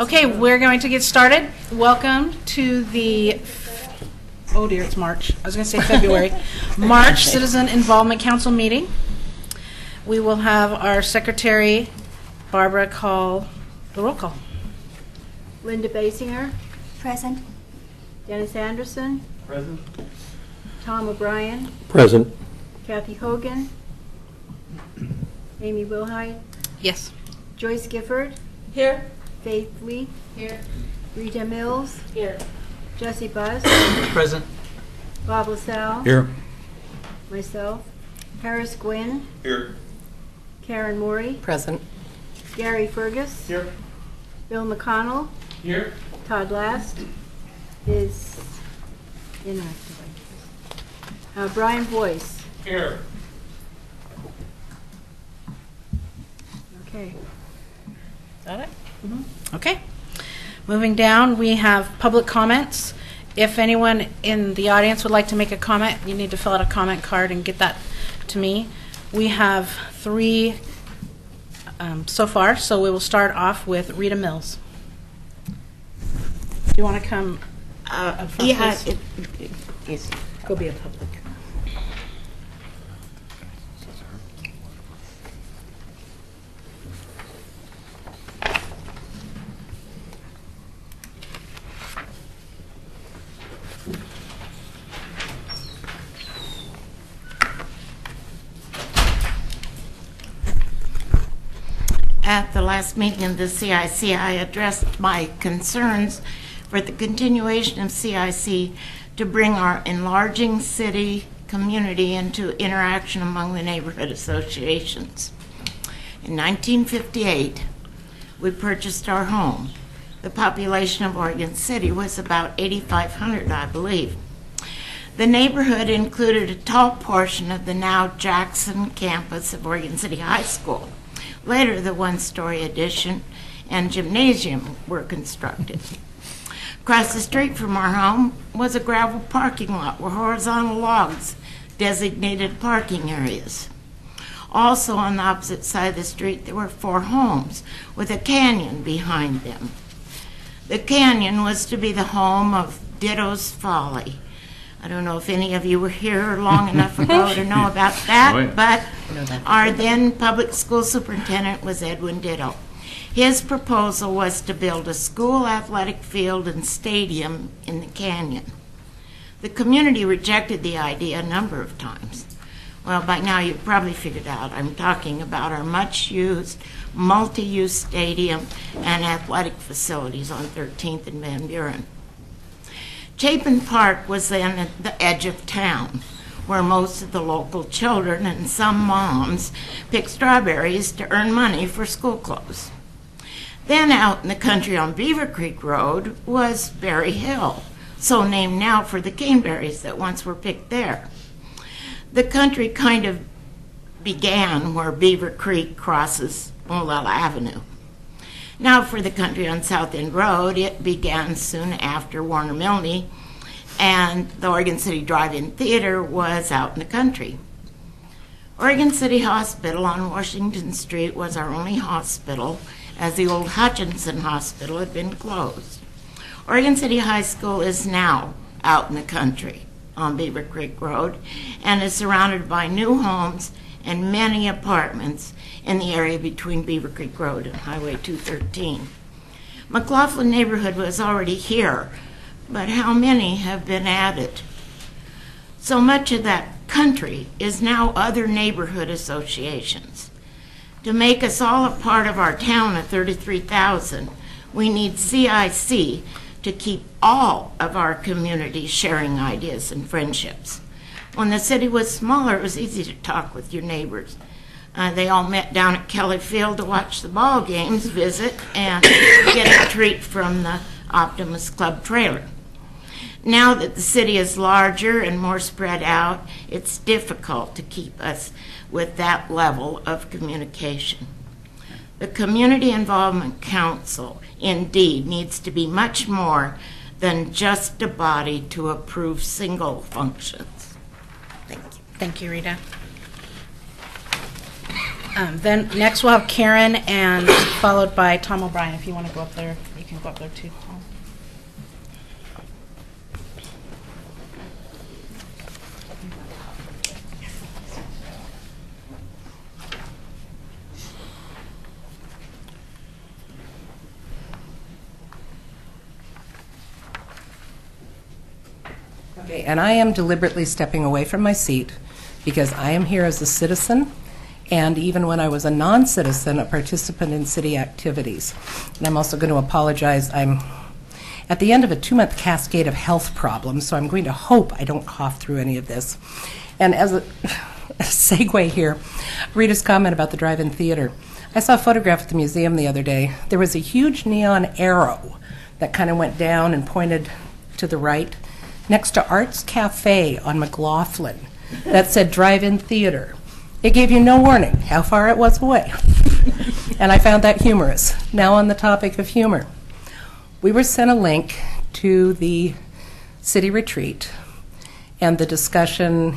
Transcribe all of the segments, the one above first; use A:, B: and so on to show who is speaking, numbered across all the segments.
A: Okay, we're going to get started. Welcome to the, oh dear, it's March. I was going to say February. March Citizen Involvement Council meeting. We will have our secretary, Barbara, call the roll call.
B: Linda Basinger.
C: Present.
B: Dennis Anderson.
D: Present.
B: Tom O'Brien.
D: Present.
B: Kathy Hogan. Amy Wilhite.
A: Yes.
B: Joyce Gifford.
C: Here.
B: Faith Lee.
C: Here.
B: Rita Mills.
C: Here.
B: Jesse Buss.
D: Present.
B: Bob LaSalle.
D: Here.
B: Myself. Harris Gwynn.
D: Here.
B: Karen Morey.
C: Present.
B: Gary Fergus.
D: Here.
B: Bill McConnell.
D: Here.
B: Todd Last is inactive. Brian Boyce.
D: Here.
B: Okay.
A: Got it? Okay. Moving down, we have public comments. If anyone in the audience would like to make a comment, you need to fill out a comment card and get that to me. We have 3 so far, so we will start off with Rita Mills. Do you want to come up front,
C: Yeah,
A: please?
C: go be a public.
E: At the last meeting of the CIC, I addressed my concerns for the continuation of CIC to bring our enlarging city community into interaction among the neighborhood associations. In 1958, we purchased our home. The population of Oregon City was about 8,500, I believe. The neighborhood included a tall portion of the now Jackson campus of Oregon City High School. Later, the one-story addition and gymnasium were constructed. Across the street from our home was a gravel parking lot where horizontal logs designated parking areas. Also on the opposite side of the street, there were 4 homes with a canyon behind them. The canyon was to be the home of Ditto's Folly. I don't know if any of you were here long enough ago to know about that, but our then public school superintendent was Edwin Ditto. His proposal was to build a school athletic field and stadium in the canyon. The community rejected the idea a number of times. Well, by now you've probably figured out I'm talking about our much-used, multi-use stadium and athletic facilities on 13th and Van Buren. Chapin Park was then at the edge of town, where most of the local children and some moms picked strawberries to earn money for school clothes. Then out in the country on Beaver Creek Road was Berry Hill, so named now for the caneberries that once were picked there. The country kind of began where Beaver Creek crosses Molella Avenue. Now for the country on South End Road, it began soon after Warner Milne, and the Oregon City Drive-In Theater was out in the country. Oregon City Hospital on Washington Street was our only hospital, as the old Hutchinson Hospital had been closed. Oregon City High School is now out in the country on Beaver Creek Road and is surrounded by new homes and many apartments in the area between Beaver Creek Road and Highway 213. McLaughlin neighborhood was already here, but how many have been added? So much of that country is now other neighborhood associations. To make us all a part of our town of 33,000, we need CIC to keep all of our communities sharing ideas and friendships. When the city was smaller, it was easy to talk with your neighbors. They all met down at Kelly Field to watch the ball games, visit, and get a treat from the Optimus Club trailer. Now that the city is larger and more spread out, it's difficult to keep us with that level of communication. The Community Involvement Council, indeed, needs to be much more than just a body to approve single functions. Thank you.
A: Thank you, Rita. Then next we'll have Karen, and followed by Tom O'Brien. If you want to go up there, you can go up there too, Paul.
C: Okay, and I am deliberately stepping away from my seat because I am here as a citizen, and even when I was a non-citizen, a participant in city activities. And I'm also going to apologize. I'm at the end of a 2-month cascade of health problems, so I'm going to hope I don't cough through any of this. And as a segue here, Rita's comment about the drive-in theater. I saw a photograph at the museum the other day. There was a huge neon arrow that kind of went down and pointed to the right next to Arts Cafe on McLaughlin that said drive-in theater. It gave you no warning how far it was away. And I found that humorous. Now on the topic of humor. We were sent a link to the city retreat and the discussion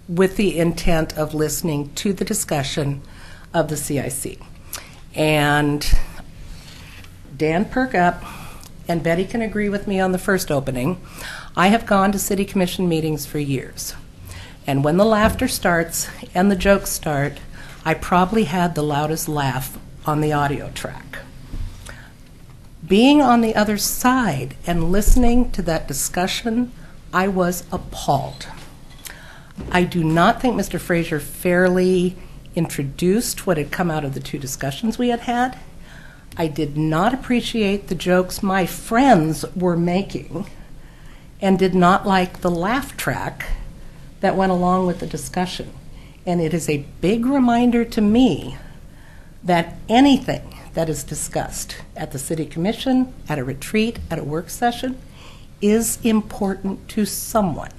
C: with the intent of listening to the discussion of the CIC. And Dan, perk up, and Betty can agree with me on the first opening. I have gone to city commission meetings for years. And when the laughter starts and the jokes start, I probably had the loudest laugh on the audio track. Being on the other side and listening to that discussion, I was appalled. I do not think Mr. Fraser fairly introduced what had come out of the two discussions we had had. I did not appreciate the jokes my friends were making and did not like the laugh track that went along with the discussion. And it is a big reminder to me that anything that is discussed at the City Commission, at a retreat, at a work session, is important to someone.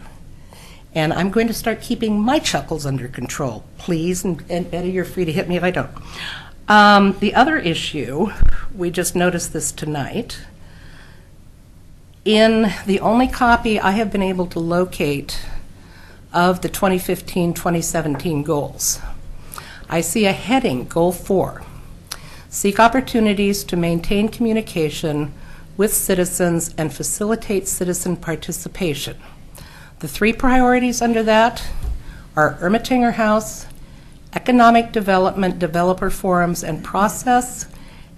C: And I'm going to start keeping my chuckles under control, please, and Betty, you're free to hit me if I don't. The other issue, we just noticed this tonight, in the only copy I have been able to locate of the 2015-2017 goals, I see a heading, Goal 4, seek opportunities to maintain communication with citizens and facilitate citizen participation. The 3 priorities under that are Ermitinger House, economic development, developer forums and process,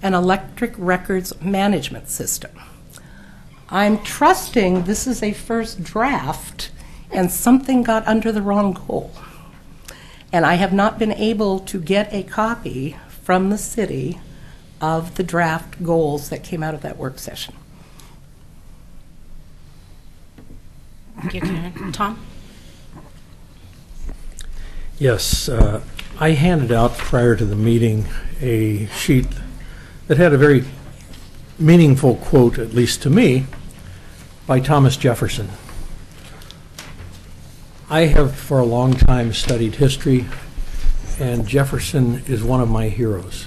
C: and electric records management system. I'm trusting this is a first draft and something got under the wrong goal. And I have not been able to get a copy from the city of the draft goals that came out of that work session.
A: Thank you, Karen. Tom?
D: Yes, I handed out prior to the meeting a sheet that had a very meaningful quote, at least to me, by Thomas Jefferson. I have for a long time studied history, and Jefferson is one of my heroes.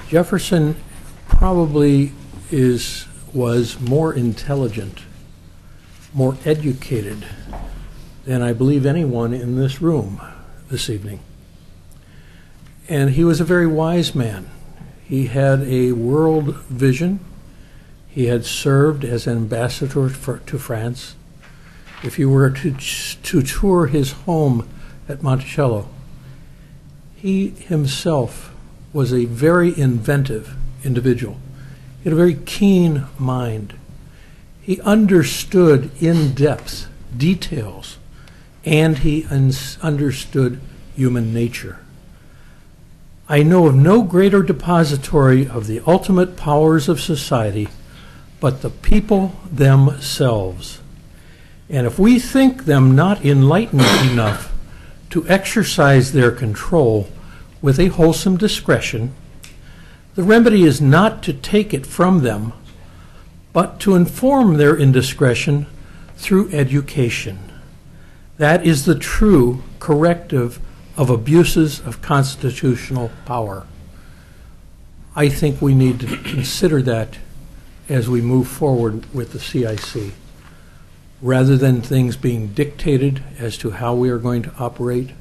D: Jefferson probably was more intelligent, more educated than I believe anyone in this room this evening. And he was a very wise man. He had a world vision. He had served as ambassador to France. If you were to tour his home at Monticello, he himself was a very inventive individual. He had a very keen mind. He understood in depth details, and he understood human nature. I know of no greater depository of the ultimate powers of society but the people themselves. And if we think them not enlightened enough to exercise their control with a wholesome discretion, the remedy is not to take it from them, but to inform their indiscretion through education. That is the true corrective of abuses of constitutional power. I think we need to consider that as we move forward with the CIC. Rather than things being dictated as to how we are going to operate,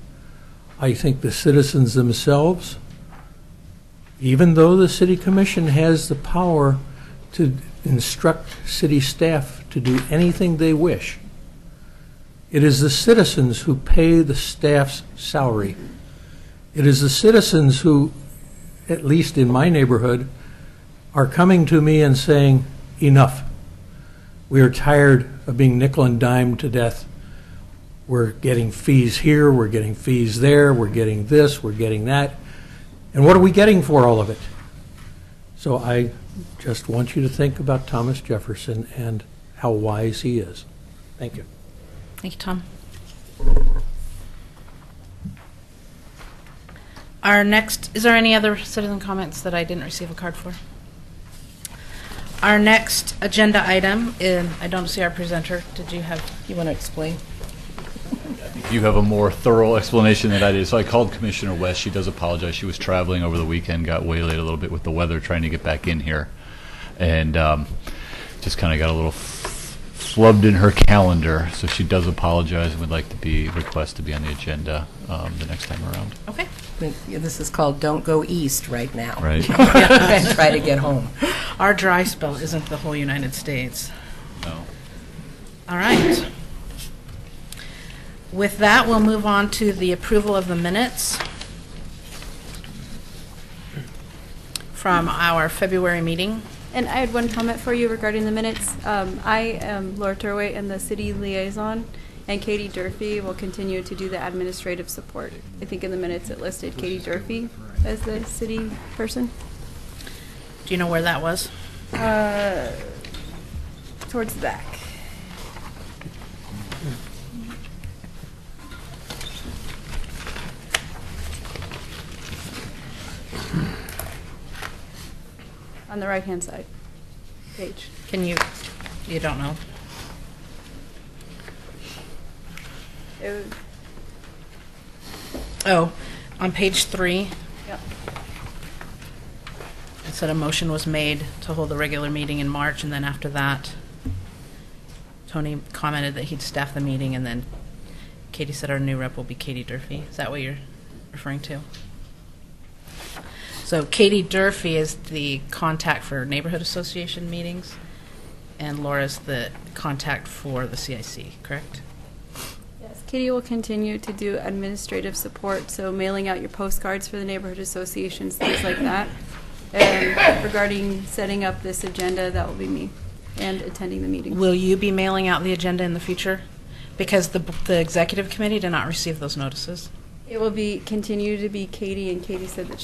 D: I think the citizens themselves, even though the City Commission has the power to instruct city staff to do anything they wish. It is the citizens who pay the staff's salary. It is the citizens who, at least in my neighborhood, are coming to me and saying, enough. We are tired of being nickel and dime to death. We're getting fees here, we're getting fees there, we're getting this, we're getting that. And what are we getting for all of it? So I just want you to think about Thomas Jefferson and how wise he is. Thank you.
A: Thank you, Tom. Our next, is there any other citizen comments that I didn't receive a card for? Our next agenda item, I don't see our presenter. Did you want to explain?
F: You have a more thorough explanation than I did. So I called Commissioner West. She does apologize. She was traveling over the weekend, got waylaid a little bit with the weather trying to get back in here, and just kind of got a little flubbed in her calendar. So she does apologize and would like to request to be on the agenda the next time around.
A: Okay.
C: This is called Don't Go East right now.
F: Right.
C: And try to get home.
A: Our dry spell isn't the whole United States.
F: No.
A: All right. With that, we'll move on to the approval of the minutes from our February meeting.
G: And I had one comment for you regarding the minutes. I am Laura Turway and the city liaison, and Katie Durfee will continue to do the administrative support. I think in the minutes it listed Katie Durfee as the city person.
A: Do you know where that was?
G: Towards the back. On the right-hand side page.
A: Can you don't know? Oh, on page 3.
G: Yep.
A: It said a motion was made to hold a regular meeting in March, and then after that, Tony commented that he'd staff the meeting, and then Katie said our new rep will be Katie Durfee. Is that what you're referring to? So Katie Durfee is the contact for neighborhood association meetings, and Laura's the contact for the CIC, correct?
G: Yes, Katie will continue to do administrative support, so mailing out your postcards for the neighborhood associations, things like that. And regarding setting up this agenda, that will be me, and attending the meetings.
A: Will you be mailing out the agenda in the future? Because the executive committee did not receive those notices.
G: It will continue to be Katie, and Katie said that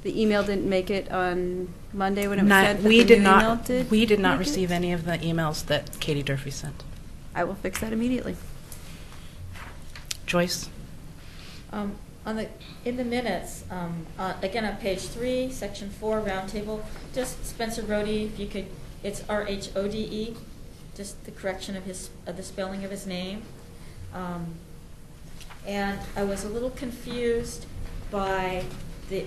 G: the email didn't make it on Monday when it was sent. But
A: We
G: the new
A: did
G: email
A: not
G: make it.
A: receive any of the emails that Katie Durfee sent.
G: I will fix that immediately.
A: Joyce?
H: In the minutes, again on page 3, section 4, roundtable, just Spencer Rhode, if you could, it's RHODE, just the correction of the spelling of his name. And I was a little confused by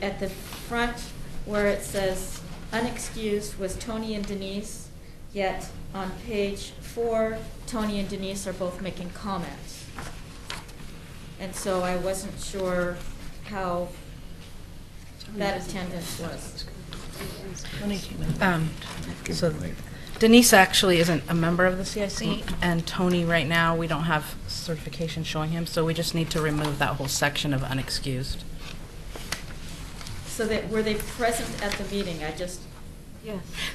H: at the front where it says unexcused was Tony and Denise, yet on page 4, Tony and Denise are both making comments. And so I wasn't sure how that attendance was.
A: So Denise actually isn't a member of the CIC, and Tony right now, we don't have certification showing him, so we just need to remove that whole section of unexcused.
H: So were they present at the meeting?
B: Yes.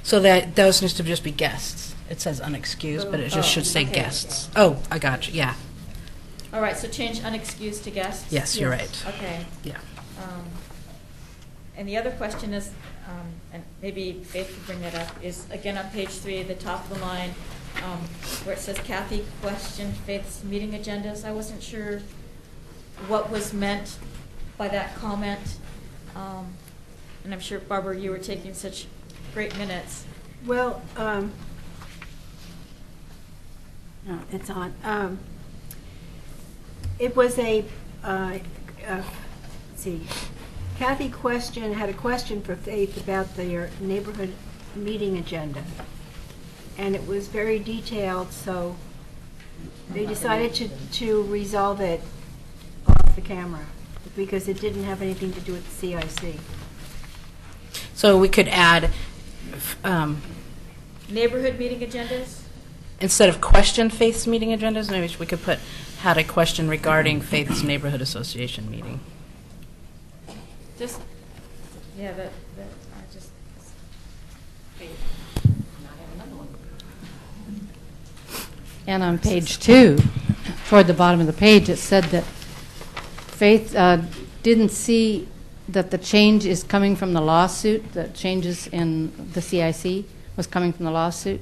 A: So that those needs to just be guests. It says unexcused, but it just should say
H: okay.
A: guests. Oh, I got you, yeah.
H: All right, so change unexcused to guests?
A: Yes, you're right.
H: Okay.
A: Yeah.
H: And the other question is, and maybe Faith could bring that up, is again on page 3, the top of the line, where it says Kathy questioned Faith's meeting agendas. I wasn't sure what was meant by that comment. And I'm sure, Barbara, you were taking such great minutes.
B: Well, no, it's on. It was let's see, Kathy had a question for Faith about their neighborhood meeting agenda. And it was very detailed, so they decided to resolve it off the camera because it didn't have anything to do with the CIC.
A: So we could add,
H: Neighborhood meeting agendas?
A: Instead of question Faith's meeting agendas, maybe we could put had a question regarding Faith's neighborhood association meeting.
H: Just, yeah, I just.
I: And on page 2, toward the bottom of the page, it said that Faith didn't see that the change is coming from the lawsuit, the changes in the CIC was coming from the lawsuit.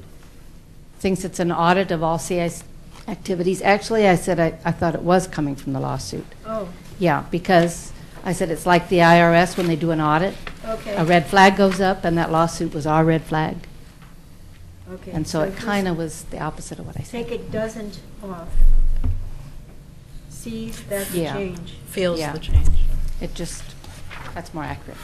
I: Thinks it's an audit of all CIC activities. Actually, I said I thought it was coming from the lawsuit.
B: Oh,
I: Yeah, because I said it's like the IRS when they do an audit.
B: okay.
I: A red flag goes up, and that lawsuit was our red flag.
B: Okay.
I: And so it
B: this-
I: kind of was the opposite of what I said.
B: Take it doesn't sees that's a
I: Yeah.
B: change.
A: Feels
I: Yeah.
A: the change.
I: It just, that's more accurate.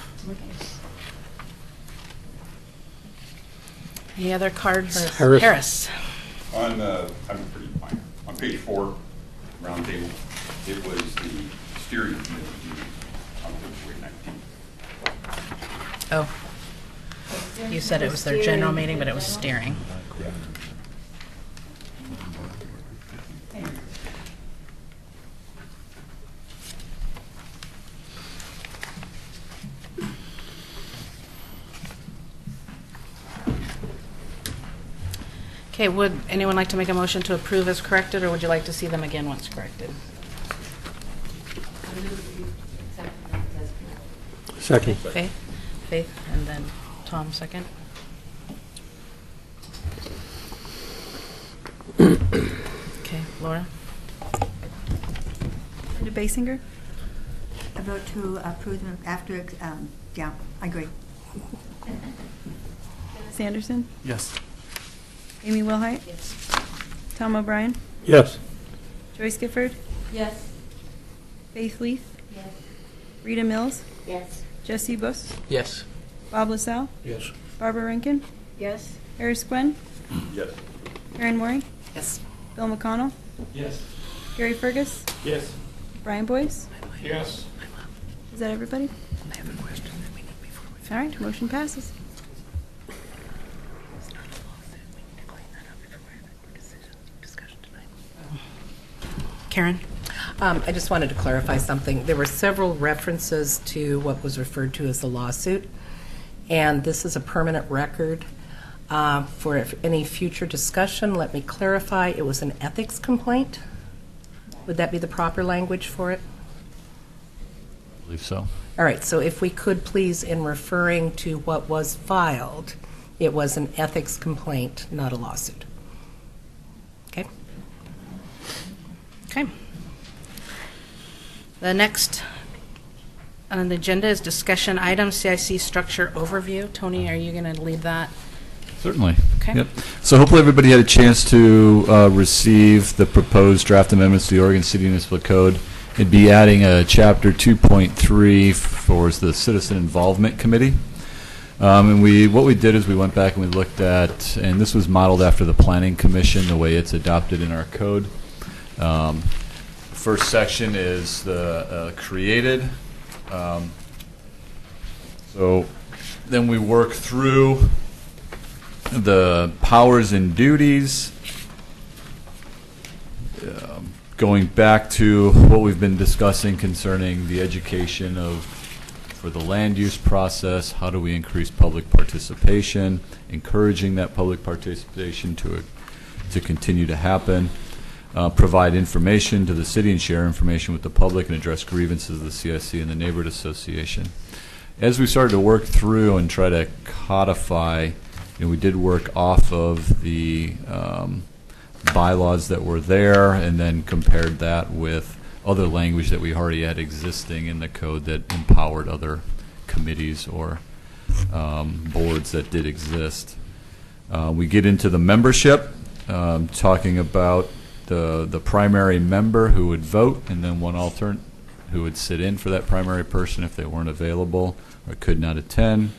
A: Any other cards?
D: Harris.
J: On, I'm pretty minor. On page 4, round table, it was the steering committee meeting on February 19th.
A: Oh. You said it was their general meeting, but it was steering.
J: Yeah.
A: Okay, would anyone like to make a motion to approve as corrected, or would you like to see them again once corrected?
D: Second.
A: Faith, and then Tom second. Okay, Laura?
G: Linda Basinger?
K: I vote to approve them after, yeah, I agree.
G: Sanderson?
F: Yes.
G: Amy Wilhite? Yes. Tom O'Brien?
D: Yes.
G: Joyce Gifford?
H: Yes.
G: Faith Leith?
H: Yes.
G: Rita Mills?
H: Yes.
G: Jesse Buss?
D: Yes.
G: Bob LaSalle?
D: Yes.
G: Barbara Rankin?
B: Yes?
G: Harris Quinn?
J: Yes.
G: Karen Moring?
A: Yes.
G: Bill McConnell?
D: Yes.
G: Gary Fergus?
D: Yes.
G: Brian Boyce?
D: Yes.
G: Is that everybody?
A: I have a question that we need before we...
G: All right, motion passes.
A: Karen?
C: I just wanted to clarify something. There were several references to what was referred to as the lawsuit, and this is a permanent record. For any future discussion, let me clarify, it was an ethics complaint. Would that be the proper language for it?
F: I believe so.
C: All right, so if we could please, in referring to what was filed, it was an ethics complaint, not a lawsuit. Okay?
A: Okay. The next on the agenda is discussion item, CIC structure overview. Tony, are you going to lead that?
F: Certainly.
A: Okay.
F: Yep. So hopefully everybody had a chance to receive the proposed draft amendments to the Oregon City Municipal Code. It'd be adding a chapter 2.3 for the Citizen Involvement Committee. And what we did is we went back and we looked at, and this was modeled after the Planning Commission, the way it's adopted in our code. First section is the created. So then we work through the powers and duties, going back to what we've been discussing concerning the education for the land use process. How do we increase public participation, encouraging that public participation to continue to happen, provide information to the city and share information with the public, and address grievances of the CIC and the neighborhood association. As we started to work through and try to codify, we did work off of the bylaws that were there and then compared that with other language that we already had existing in the code that empowered other committees or boards that did exist. We get into the membership, talking about the primary member who would vote and then one alternate who would sit in for that primary person if they weren't available or could not attend.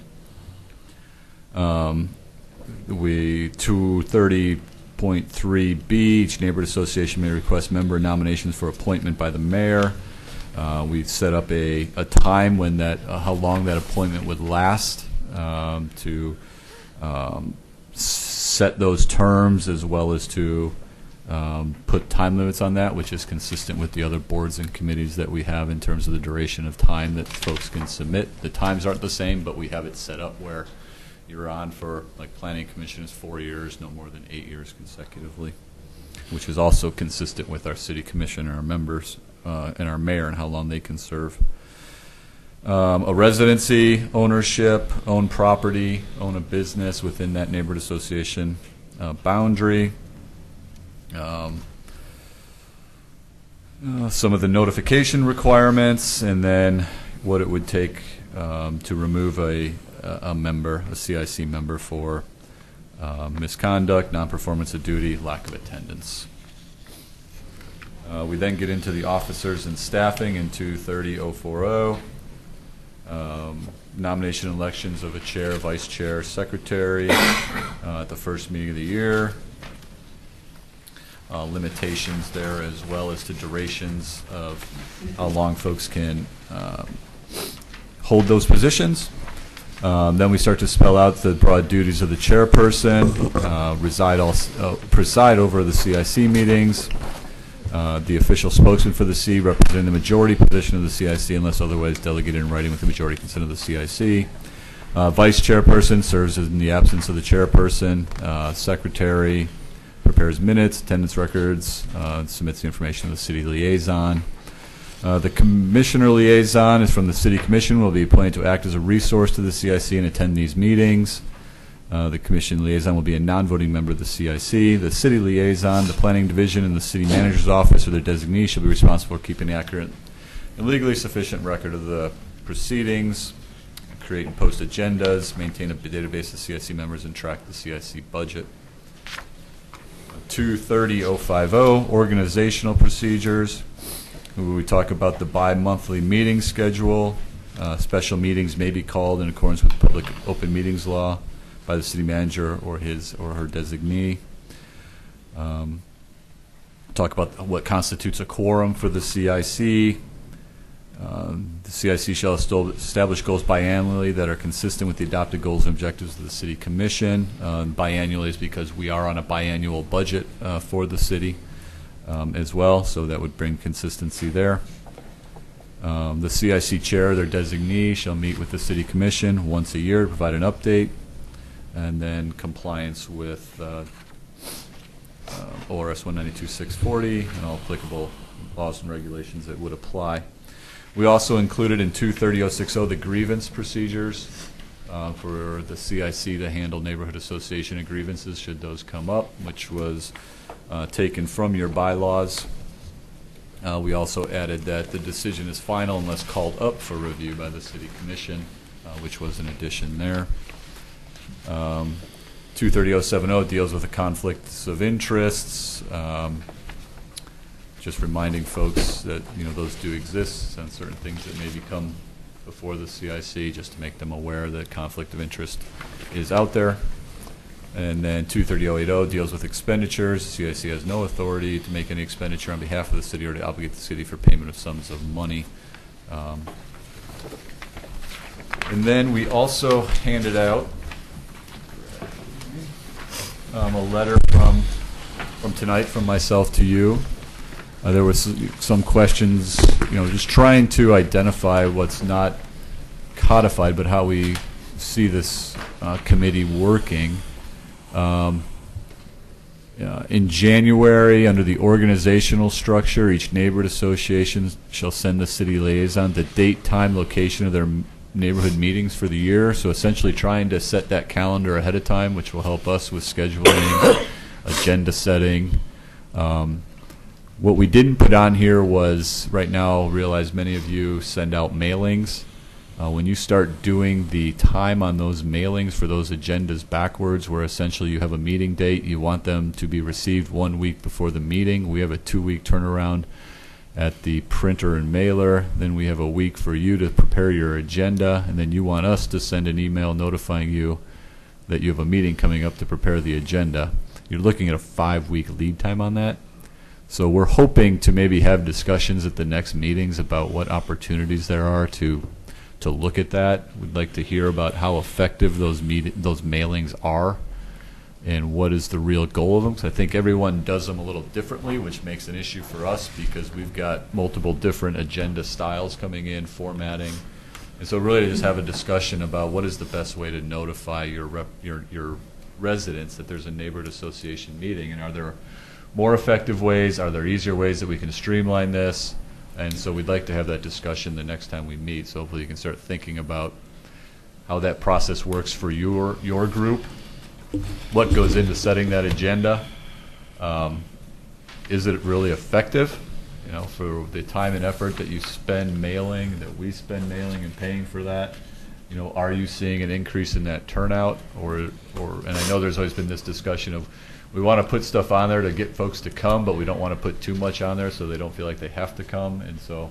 F: 230.3B, each neighborhood association may request member nominations for appointment by the mayor. We set up a time when how long that appointment would last to set those terms as well as to put time limits on that, which is consistent with the other boards and committees that we have in terms of the duration of time that folks can submit. The times aren't the same, but we have it set up where you're on for, like, Planning Commission is 4 years, no more than 8 years consecutively, which is also consistent with our city commission and our members and our mayor and how long they can serve. A residency, ownership, own property, own a business within that neighborhood association boundary. Some of the notification requirements, and then what it would take to remove a member, a CIC member, for misconduct, non-performance of duty, lack of attendance. We then get into the officers and staffing in 230.040. Nomination and elections of a chair, vice chair, secretary at the first meeting of the year. Limitations there, as well as to durations of how long folks can hold those positions. Then we start to spell out the broad duties of the chairperson, preside over the CIC meetings, the official spokesman for the C, representing the majority position of the CIC unless otherwise delegated in writing with the majority consent of the CIC. Vice chairperson serves in the absence of the chairperson. Secretary prepares minutes, attendance records, submits the information to the city liaison. The commissioner liaison is from the city commission, will be appointed to act as a resource to the CIC and attend these meetings. The commission liaison will be a non-voting member of the CIC. The city liaison, the planning division, and the city manager's office or their designee shall be responsible for keeping accurate and legally sufficient record of the proceedings, create and post agendas, maintain a database of CIC members, and track the CIC budget. 230.050, organizational procedures. We talk about the bi-monthly meeting schedule. Special meetings may be called in accordance with public open meetings law by the city manager or his or her designee. Talk about what constitutes a quorum for the CIC. The CIC shall establish goals biannually that are consistent with the adopted goals and objectives of the City Commission. Biannually is because we are on a biannual budget for the city as well, so that would bring consistency there. The CIC chair, their designee, shall meet with the City Commission once a year to provide an update, and then compliance with ORS 192.640 and all applicable laws and regulations that would apply. We also included in 230.060 the grievance procedures for the CIC to handle neighborhood association and grievances should those come up, which was taken from your bylaws. We also added that the decision is final unless called up for review by the City Commission, which was an addition there. 230.070 deals with the conflicts of interests. Just reminding folks that those do exist and certain things that may become before the CIC, just to make them aware that conflict of interest is out there. And then 230.080 deals with expenditures. The CIC has no authority to make any expenditure on behalf of the city or to obligate the city for payment of sums of money. And then we also handed out a letter from tonight from myself to you. There was some questions, just trying to identify what's not codified, but how we see this committee working. In January, under the organizational structure, each neighborhood association shall send the city liaison the date, time, location of their neighborhood meetings for the year. So essentially trying to set that calendar ahead of time, which will help us with scheduling, agenda setting. What we didn't put on here was, right now, realize many of you send out mailings. When you start doing the time on those mailings for those agendas backwards, where essentially you have a meeting date, you want them to be received 1 week before the meeting. We have a 2-week turnaround at the printer and mailer. Then we have a week for you to prepare your agenda, and then you want us to send an email notifying you that you have a meeting coming up to prepare the agenda. You're looking at a 5-week lead time on that. So we're hoping to maybe have discussions at the next meetings about what opportunities there are to to look at that. We'd like to hear about how effective those mailings are and what is the real goal of them. Because I think everyone does them a little differently, which makes an issue for us because we've got multiple different agenda styles coming in, formatting. And so really to just have a discussion about what is the best way to notify your residents that there's a neighborhood association meeting, and are there more effective ways, are there easier ways that we can streamline this? And so we'd like to have that discussion the next time we meet, so hopefully you can start thinking about how that process works for your group, what goes into setting that agenda. Is it really effective? You know, for the time and effort that you spend mailing, that we spend mailing and paying for that, you know, are you seeing an increase in that turnout? And I know there's always been this discussion of we want to put stuff on there to get folks to come, but we don't want to put too much on there so they don't feel like they have to come. And so,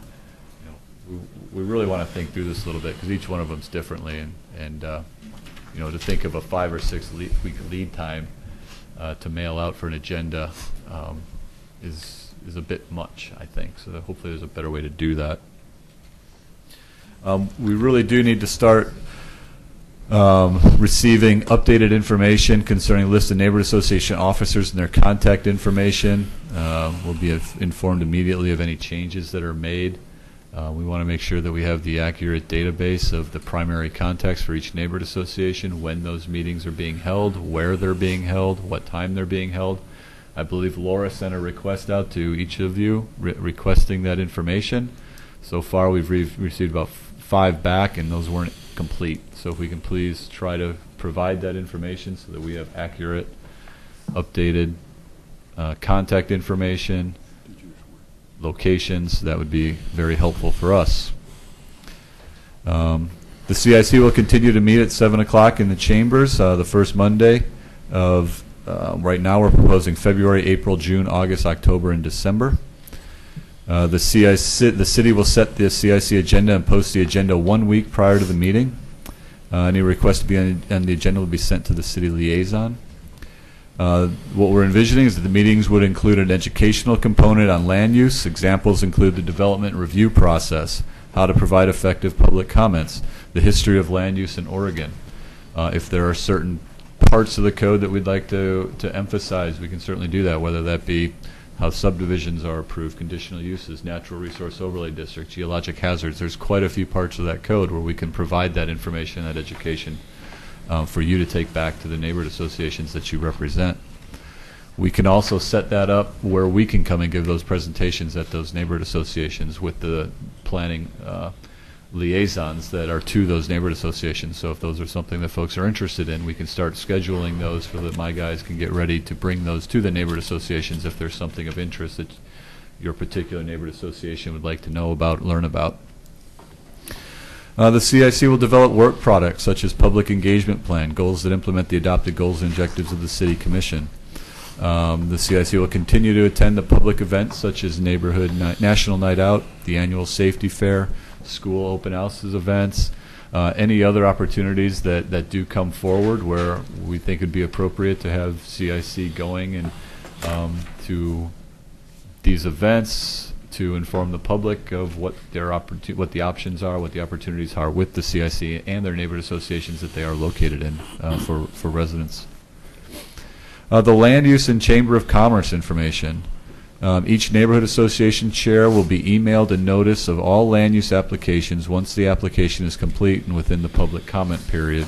F: you know, we really want to think through this a little bit because each one of them's differently, and you know, to think of a 5 or 6 week lead time to mail out for an agenda is a bit much, I think. So hopefully there's a better way to do that. We really do need to start receiving updated information concerning list of neighborhood association officers and their contact information. We'll be informed immediately of any changes that are made. We want to make sure that we have the accurate database of the primary contacts for each neighborhood association, when those meetings are being held, where they're being held, what time they're being held. I believe Laura sent a request out to each of you requesting that information. So far we've received about 5 back, and those weren't complete. So if we can please try to provide that information so that we have accurate, updated contact information, locations, that would be very helpful for us. The CIC will continue to meet at 7 o'clock in the chambers the first Monday of right now we're proposing February, April, June, August, October, and December. The city will set the CIC agenda and post the agenda 1 week prior to the meeting. Any request to be on the agenda will be sent to the city liaison. What we're envisioning is that the meetings would include an educational component on land use. Examples include the development review process, how to provide effective public comments, the history of land use in Oregon. If there are certain parts of the code that we'd like to emphasize, we can certainly do that, whether that be how subdivisions are approved, conditional uses, natural resource overlay district, geologic hazards. There's quite a few parts of that code where we can provide that information, that education for you to take back to the neighborhood associations that you represent. We can also set that up where we can come and give those presentations at those neighborhood associations with the planning liaisons that are to those neighborhood associations. So if those are something that folks are interested in, we can start scheduling those so that my guys can get ready to bring those to the neighborhood associations if there's something of interest that your particular neighborhood association would like to know about, learn about. The CIC will develop work products such as public engagement plan, goals that implement the adopted goals and objectives of the City Commission. The CIC will continue to attend the public events such as Neighborhood National Night Out, the annual Safety Fair, school open houses events, any other opportunities that do come forward where we think it'd be appropriate to have CIC going and to these events to inform the public of what what the options are, what the opportunities are with the CIC and their neighborhood associations that they are located in for residents. The land use and Chamber of Commerce information. Each neighborhood association chair will be emailed a notice of all land use applications once the application is complete and within the public comment period.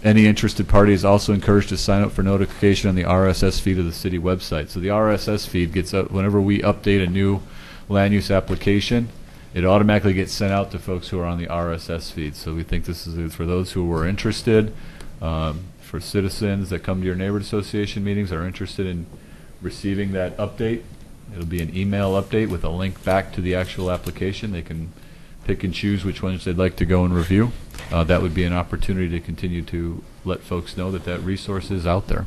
F: Any interested party is also encouraged to sign up for notification on the RSS feed of the city website. So the RSS feed gets up whenever we update a new land use application. It automatically gets sent out to folks who are on the RSS feed. So we think this is for those who were interested, for citizens that come to your neighborhood association meetings are interested in receiving that update. It'll be an email update with a link back to the actual application. They can pick and choose which ones they'd like to go and review. That would be an opportunity to continue to let folks know that resource is out there.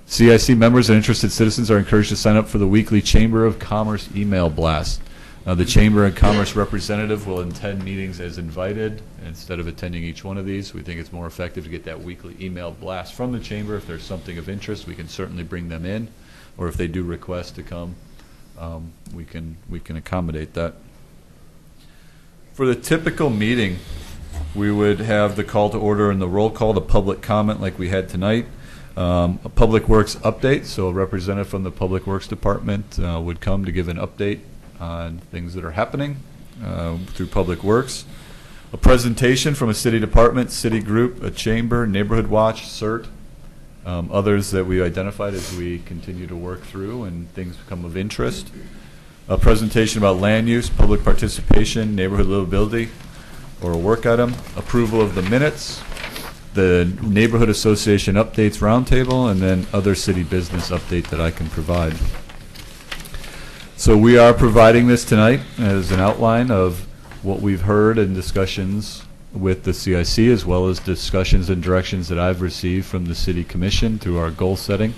F: CIC members and interested citizens are encouraged to sign up for the weekly Chamber of Commerce email blast. The Chamber of Commerce representative will attend meetings as invited instead of attending each one of these. We think it's more effective to get that weekly email blast from the Chamber. If there's something of interest, we can certainly bring them in, or if they do request to come, we can accommodate that. For the typical meeting, we would have the call to order and the roll call, the public comment like we had tonight. A Public Works update, so a representative from the Public Works Department would come to give an update on things that are happening through Public Works. A presentation from a city department, city group, a chamber, Neighborhood Watch, CERT, others that we identified as we continue to work through and things become of interest. A presentation about land use, public participation, neighborhood livability, or a work item. Approval of the minutes, the Neighborhood Association Updates Roundtable, and then other city business update that I can provide. So we are providing this tonight as an outline of what we've heard in discussions with the CIC, as well as discussions and directions that I've received from the City Commission through our goal setting.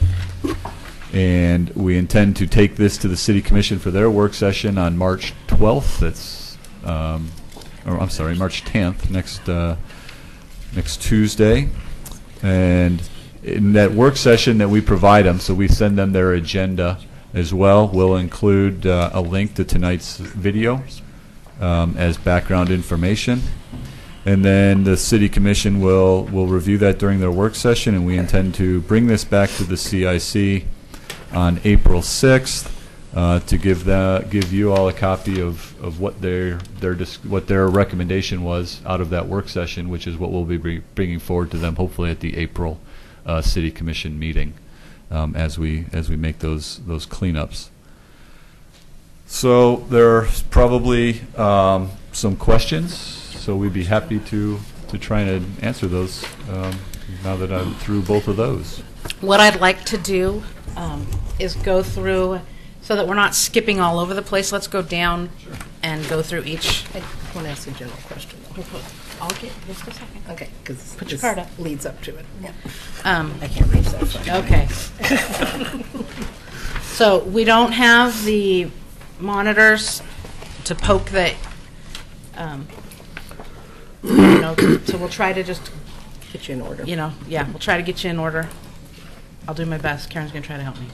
F: And we intend to take this to the City Commission for their work session on March 12th. That's, or I'm sorry, March 10th, next Tuesday. And in that work session that we provide them, so we send them their agenda as well, we'll include a link to tonight's video as background information. And then the City Commission will review that during their work session, and we intend to bring this back to the CIC on April 6th to give you all a copy of what their recommendation was out of that work session, which is what we'll be bringing forward to them hopefully at the April City Commission meeting as we make those cleanups. So there's probably some questions, so we'd be happy to try and answer those now that I'm through both of those.
A: What I'd like to do is go through, so that we're not skipping all over the place, let's go down and go through each.
C: I want to ask a general question, though.
A: I'll get just a second.
C: Okay, because
A: Put your card up.
C: leads up to it. Yeah.
A: I
C: can't reach that far.
A: Okay. So we don't have the monitors to poke the, so we'll try to just,
C: Get you in order.
A: we'll try to get you in order. I'll do my best. Karen's going to try to help me.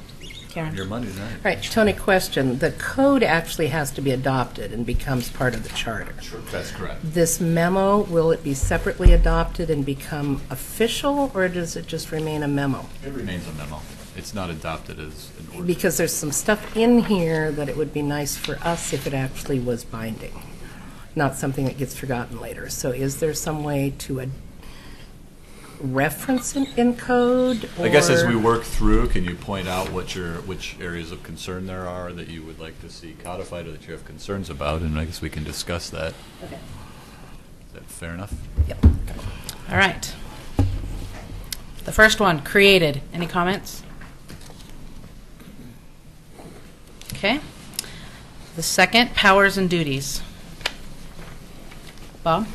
A: Karen?
F: Your Monday night.
C: Right, Tony, question. The code actually has to be adopted and becomes part of the charter.
F: Sure, that's correct.
C: This memo, will it be separately adopted and become official, or does it just remain a memo?
F: It remains a memo. It's not adopted as an ordinance.
C: Because there's some stuff in here that it would be nice for us if it actually was binding, not something that gets forgotten later. So is there some way to reference it in code?
F: I guess as we work through, can you point out which areas of concern there are that you would like to see codified or that you have concerns about, and I guess we can discuss that.
C: Okay.
F: Is that fair enough?
C: Yep.
A: All right. The first one, created. Any comments? Okay. The second, powers and duties. Bob?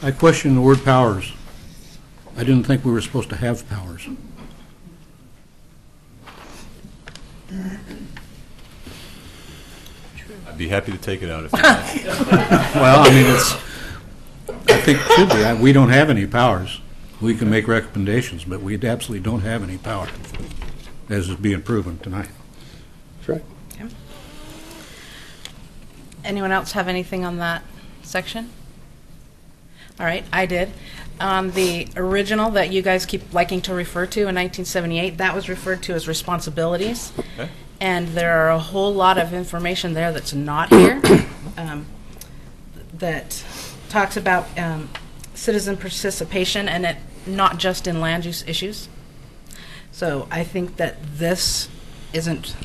L: I question the word powers. I didn't think we were supposed to have powers.
F: I'd be happy to take it out if you like.
L: Well, I mean, I think it should be. We don't have any powers. We can make recommendations, but we absolutely don't have any power, as is being proven tonight.
D: That's right.
A: Okay. Anyone else have anything on that section? All right, I did. The original that you guys keep liking to refer to in 1978, that was referred to as responsibilities.
F: Okay.
A: And there are a whole lot of information there that's not here that talks about citizen participation, and it not just in land use issues. So I think that this isn't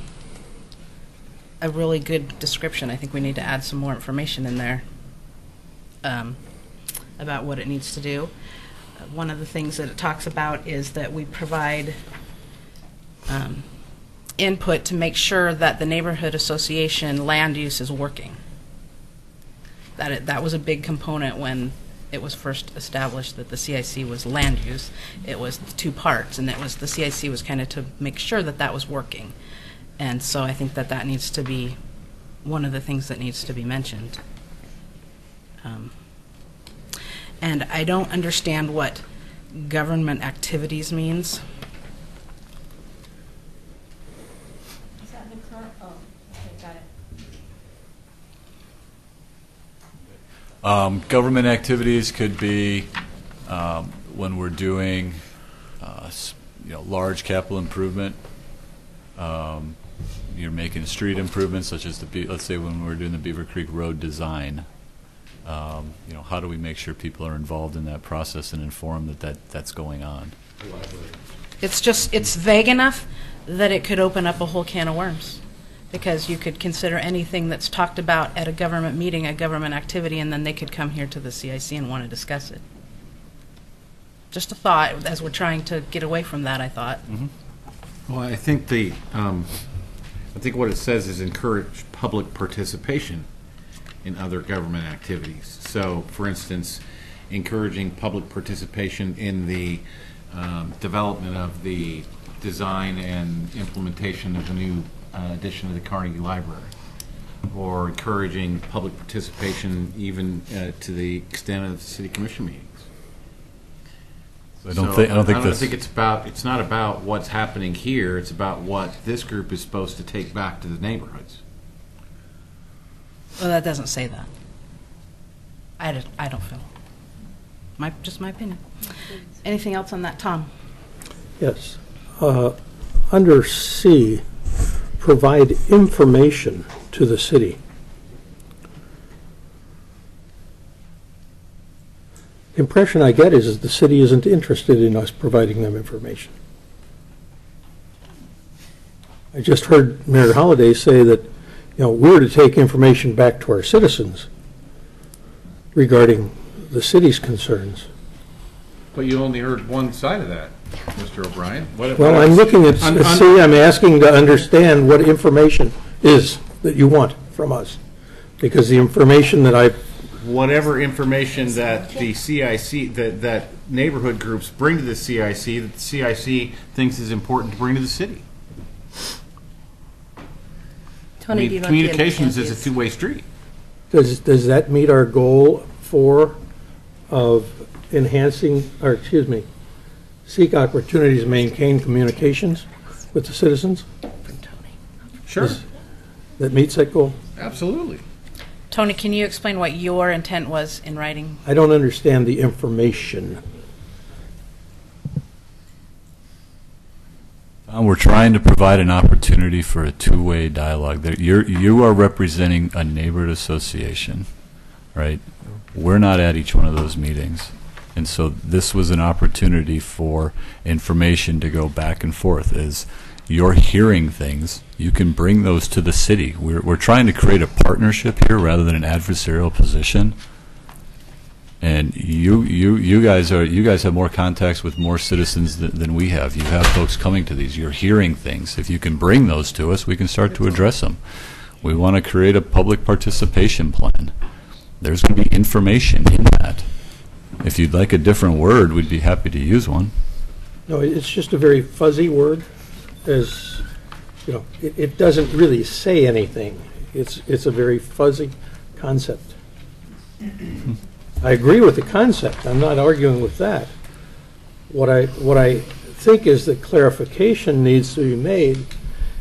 A: a really good description. I think we need to add some more information in there about what it needs to do. One of the things that it talks about is that we provide input to make sure that the neighborhood association land use is working. That was a big component when it was first established that the CIC was land use. It was two parts, and it was the CIC was kind of to make sure that that was working. And so I think that that needs to be one of the things that needs to be mentioned. And I don't understand what government activities means.
H: Is that the current? Oh, okay, got it.
F: Government activities could be when we're doing large capital improvement. You're making street improvements, such as let's say when we're doing the Beaver Creek Road design. How do we make sure people are involved in that process and informed that's going on?
A: It's vague enough that it could open up a whole can of worms, because you could consider anything that's talked about at a government meeting, a government activity, and then they could come here to the CIC and want to discuss it. Just a thought, as we're trying to get away from that, I thought.
M: Well, I think what it says is encourage public participation in other government activities. So, for instance, encouraging public participation in the development of the design and implementation of the new addition to the Carnegie Library, or encouraging public participation even to the extent of the city commission meetings.
F: I don't think
M: it's not about what's happening here. It's about what this group is supposed to take back to the neighborhoods.
A: Well, that doesn't say that. I don't feel. Just my opinion. Anything else on that, Tom?
D: Yes. Under C, provide information to the city. Impression I get is the city isn't interested in us providing them information. I just heard Mayor Holliday say that, we're to take information back to our citizens regarding the city's concerns.
M: But you only heard one side of that, Mr. O'Brien.
D: Well, I'm looking at C. I'm asking to understand what information is that you want from us, because the information that
M: whatever information that the CIC, that neighborhood groups bring to the CIC, that the CIC thinks is important to bring to the city.
B: Tony, do you know what the
M: communications
B: intent
M: is a two-way street.
D: Does that meet our goal of enhancing, seek opportunities to maintain communications with the citizens?
M: Sure.
D: That meets that goal?
M: Absolutely.
A: Tony, can you explain what your intent was in writing?
D: I don't understand the information.
F: We're trying to provide an opportunity for a two-way dialogue. You are representing a neighborhood association, right? We're not at each one of those meetings. And so this was an opportunity for information to go back and forth. As you're hearing things, you can bring those to the city. We're trying to create a partnership here rather than an adversarial position. And you guys have more contacts with more citizens than we have. You have folks coming to these. You're hearing things. If you can bring those to us, we can start to address them. We want to create a public participation plan. There's going to be information in that. If you'd like a different word, we'd be happy to use one.
D: No, it's just a very fuzzy word. As it doesn't really say anything. It's a very fuzzy concept. I agree with the concept. I'm not arguing with that. What I think is that clarification needs to be made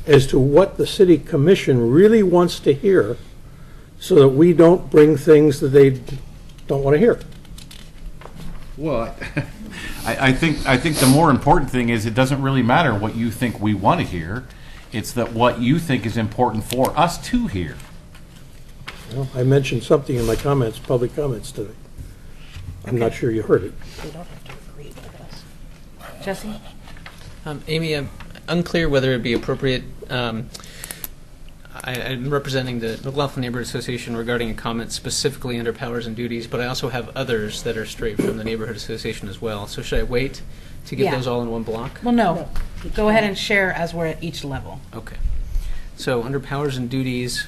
D: as to what the city commission really wants to hear, so that we don't bring things that they don't want to hear.
M: Well, I think the more important thing is it doesn't really matter what you think we want to hear. It's that what you think is important for us to hear.
D: Well, I mentioned something in my comments, public comments today. I'm not sure you heard it.
A: They don't have to agree with us. Jesse?
N: Amy, I'm unclear whether it would be appropriate. I'm representing the McLaughlin Neighborhood Association regarding a comment specifically under powers and duties, but I also have others that are straight from the Neighborhood Association as well. So should I wait to get those all in one block?
A: Well, no. Go ahead and share as we're at each level.
N: Okay. So under powers and duties,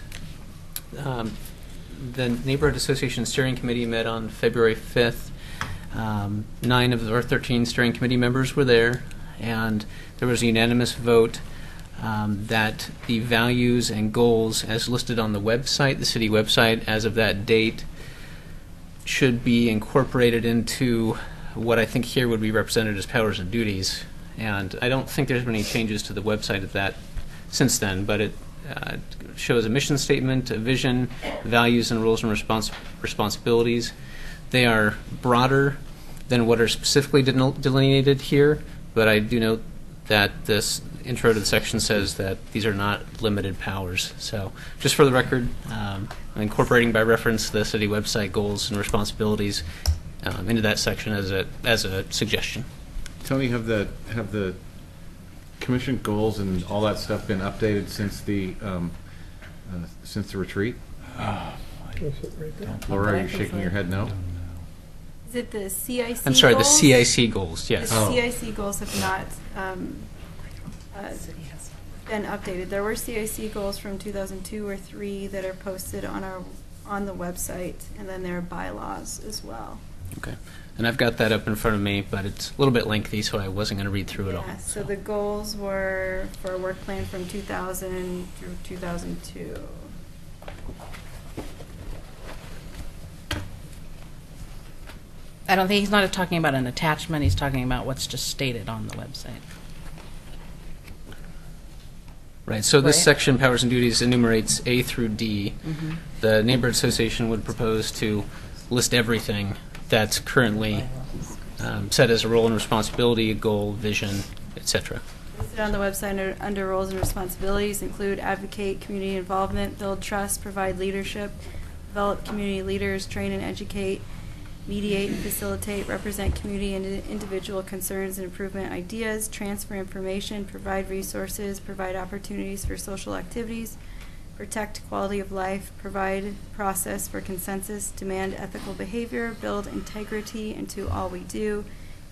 N: the Neighborhood Association Steering Committee met on February 5th. 9 of our 13 steering committee members were there, and there was a unanimous vote that the values and goals as listed on the website, the city website, as of that date, should be incorporated into what I think here would be represented as powers and duties. And I don't think there's been any changes to the website of that since then, but shows a mission statement, a vision, values, and roles and responsibilities. They are broader than what are specifically delineated here, but I do note that this intro to the section says that these are not limited powers. So just for the record, I'm incorporating by reference the city website goals and responsibilities into that section as a suggestion.
M: Tony, have the commission goals and all that stuff been updated since the retreat? Laura, are you shaking your head no?
G: Is it the CIC
N: I'm sorry,
G: goals?
N: the CIC goals, yes.
G: The CIC goals have not been updated. There were CIC goals from 2002 or 3 that are posted on the website, and then there are bylaws as well.
N: Okay. And I've got that up in front of me, but it's a little bit lengthy, so I wasn't going to read through it all.
G: Yeah, so the goals were for a work plan from 2000 through 2002.
A: I don't think he's not talking about an attachment. He's talking about what's just stated on the website.
N: Right. So this
A: Right.
N: section, powers and duties, enumerates A through D.
A: Mhm.
N: The neighborhood association would propose to list everything that's currently set as a role and responsibility, a goal, vision, etc.
G: Listed on the website under roles and responsibilities include advocate community involvement, build trust, provide leadership, develop community leaders, train and educate, mediate and facilitate, represent community and individual concerns and improvement ideas, transfer information, provide resources, provide opportunities for social activities, protect quality of life, provide process for consensus, demand ethical behavior, build integrity into all we do,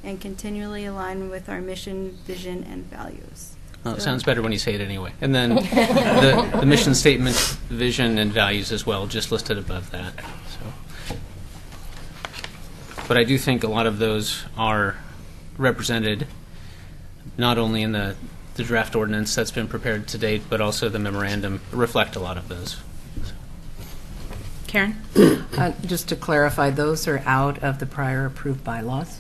G: and continually align with our mission, vision, and values.
N: Well, it
G: So-
N: sounds better when you say it anyway. And then the mission statement, vision, and values as well, just listed above that. So, but I do think a lot of those are represented not only in the draft ordinance that's been prepared to date, but also the memorandum reflect a lot of those.
A: Karen?
C: Just to clarify, those are out of the prior approved bylaws.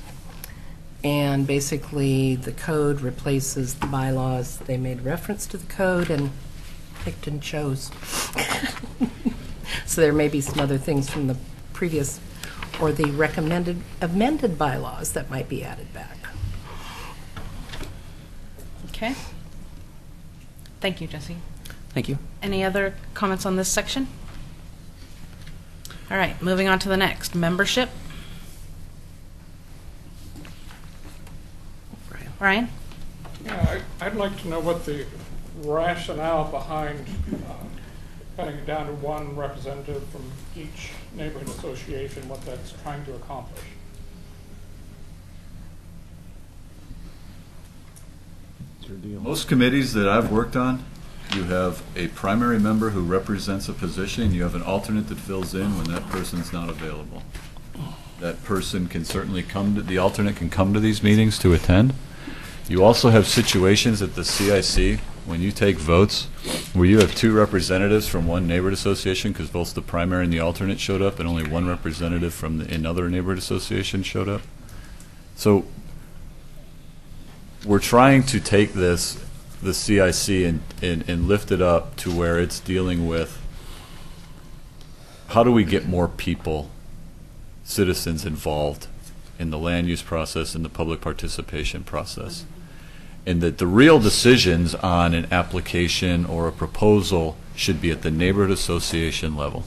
C: And basically, the code replaces the bylaws. They made reference to the code and picked and chose. So there may be some other things from the previous or the recommended amended bylaws that might be added back.
A: Okay. Thank you, Jesse.
N: Thank you.
A: Any other comments on this section? All right, moving on to the next. Membership. Ryan?
O: Yeah, I'd like to know what the rationale behind cutting it down to one representative from each neighborhood association, what that's trying to accomplish.
F: Most committees that I've worked on, you have a primary member who represents a position, you have an alternate that fills in when that person's not available. That person can certainly the alternate can come to these meetings to attend. You also have situations at the CIC, when you take votes, where you have two representatives from one neighborhood association, because both the primary and the alternate showed up, and only one representative from another neighborhood association showed up. So we're trying to take the CIC and lift it up to where it's dealing with how do we get more people, citizens involved in the land use process and the public participation process. And that the real decisions on an application or a proposal should be at the neighborhood association level.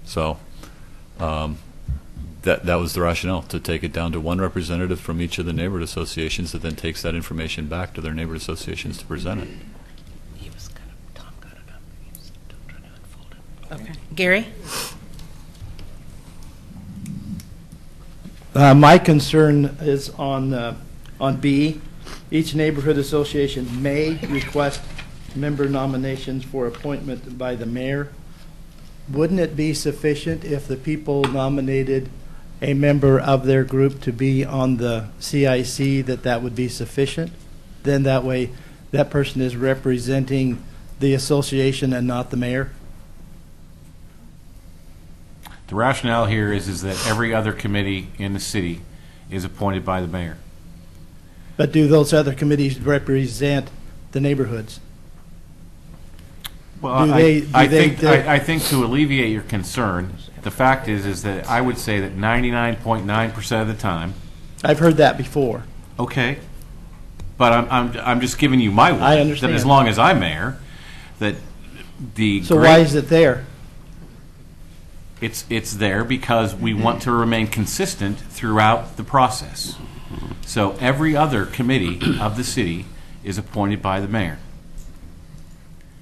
F: So that was the rationale, to take it down to one representative from each of the neighborhood associations that then takes that information back to their neighborhood associations to present it.
A: Okay. Gary?
P: My concern is on B. Each neighborhood association may request member nominations for appointment by the mayor. Wouldn't it be sufficient if the people nominated a member of their group to be on the CIC, that would be sufficient? Then that way, that person is representing the association and not the mayor?
M: The rationale here is that every other committee in the city is appointed by the mayor.
P: But do those other committees represent the neighborhoods?
M: Well,
P: Do
M: I,
P: they-
M: I
P: do they-
M: think I think to alleviate your concern, the fact is that I would say that 99.9% of the time.
P: I've heard that before.
M: Okay, but I'm just giving you my word.
P: I understand.
M: That as long as I'm mayor, that the
P: So why is it there?
M: It's there because we want to remain consistent throughout the process. So every other committee of the city is appointed by the mayor.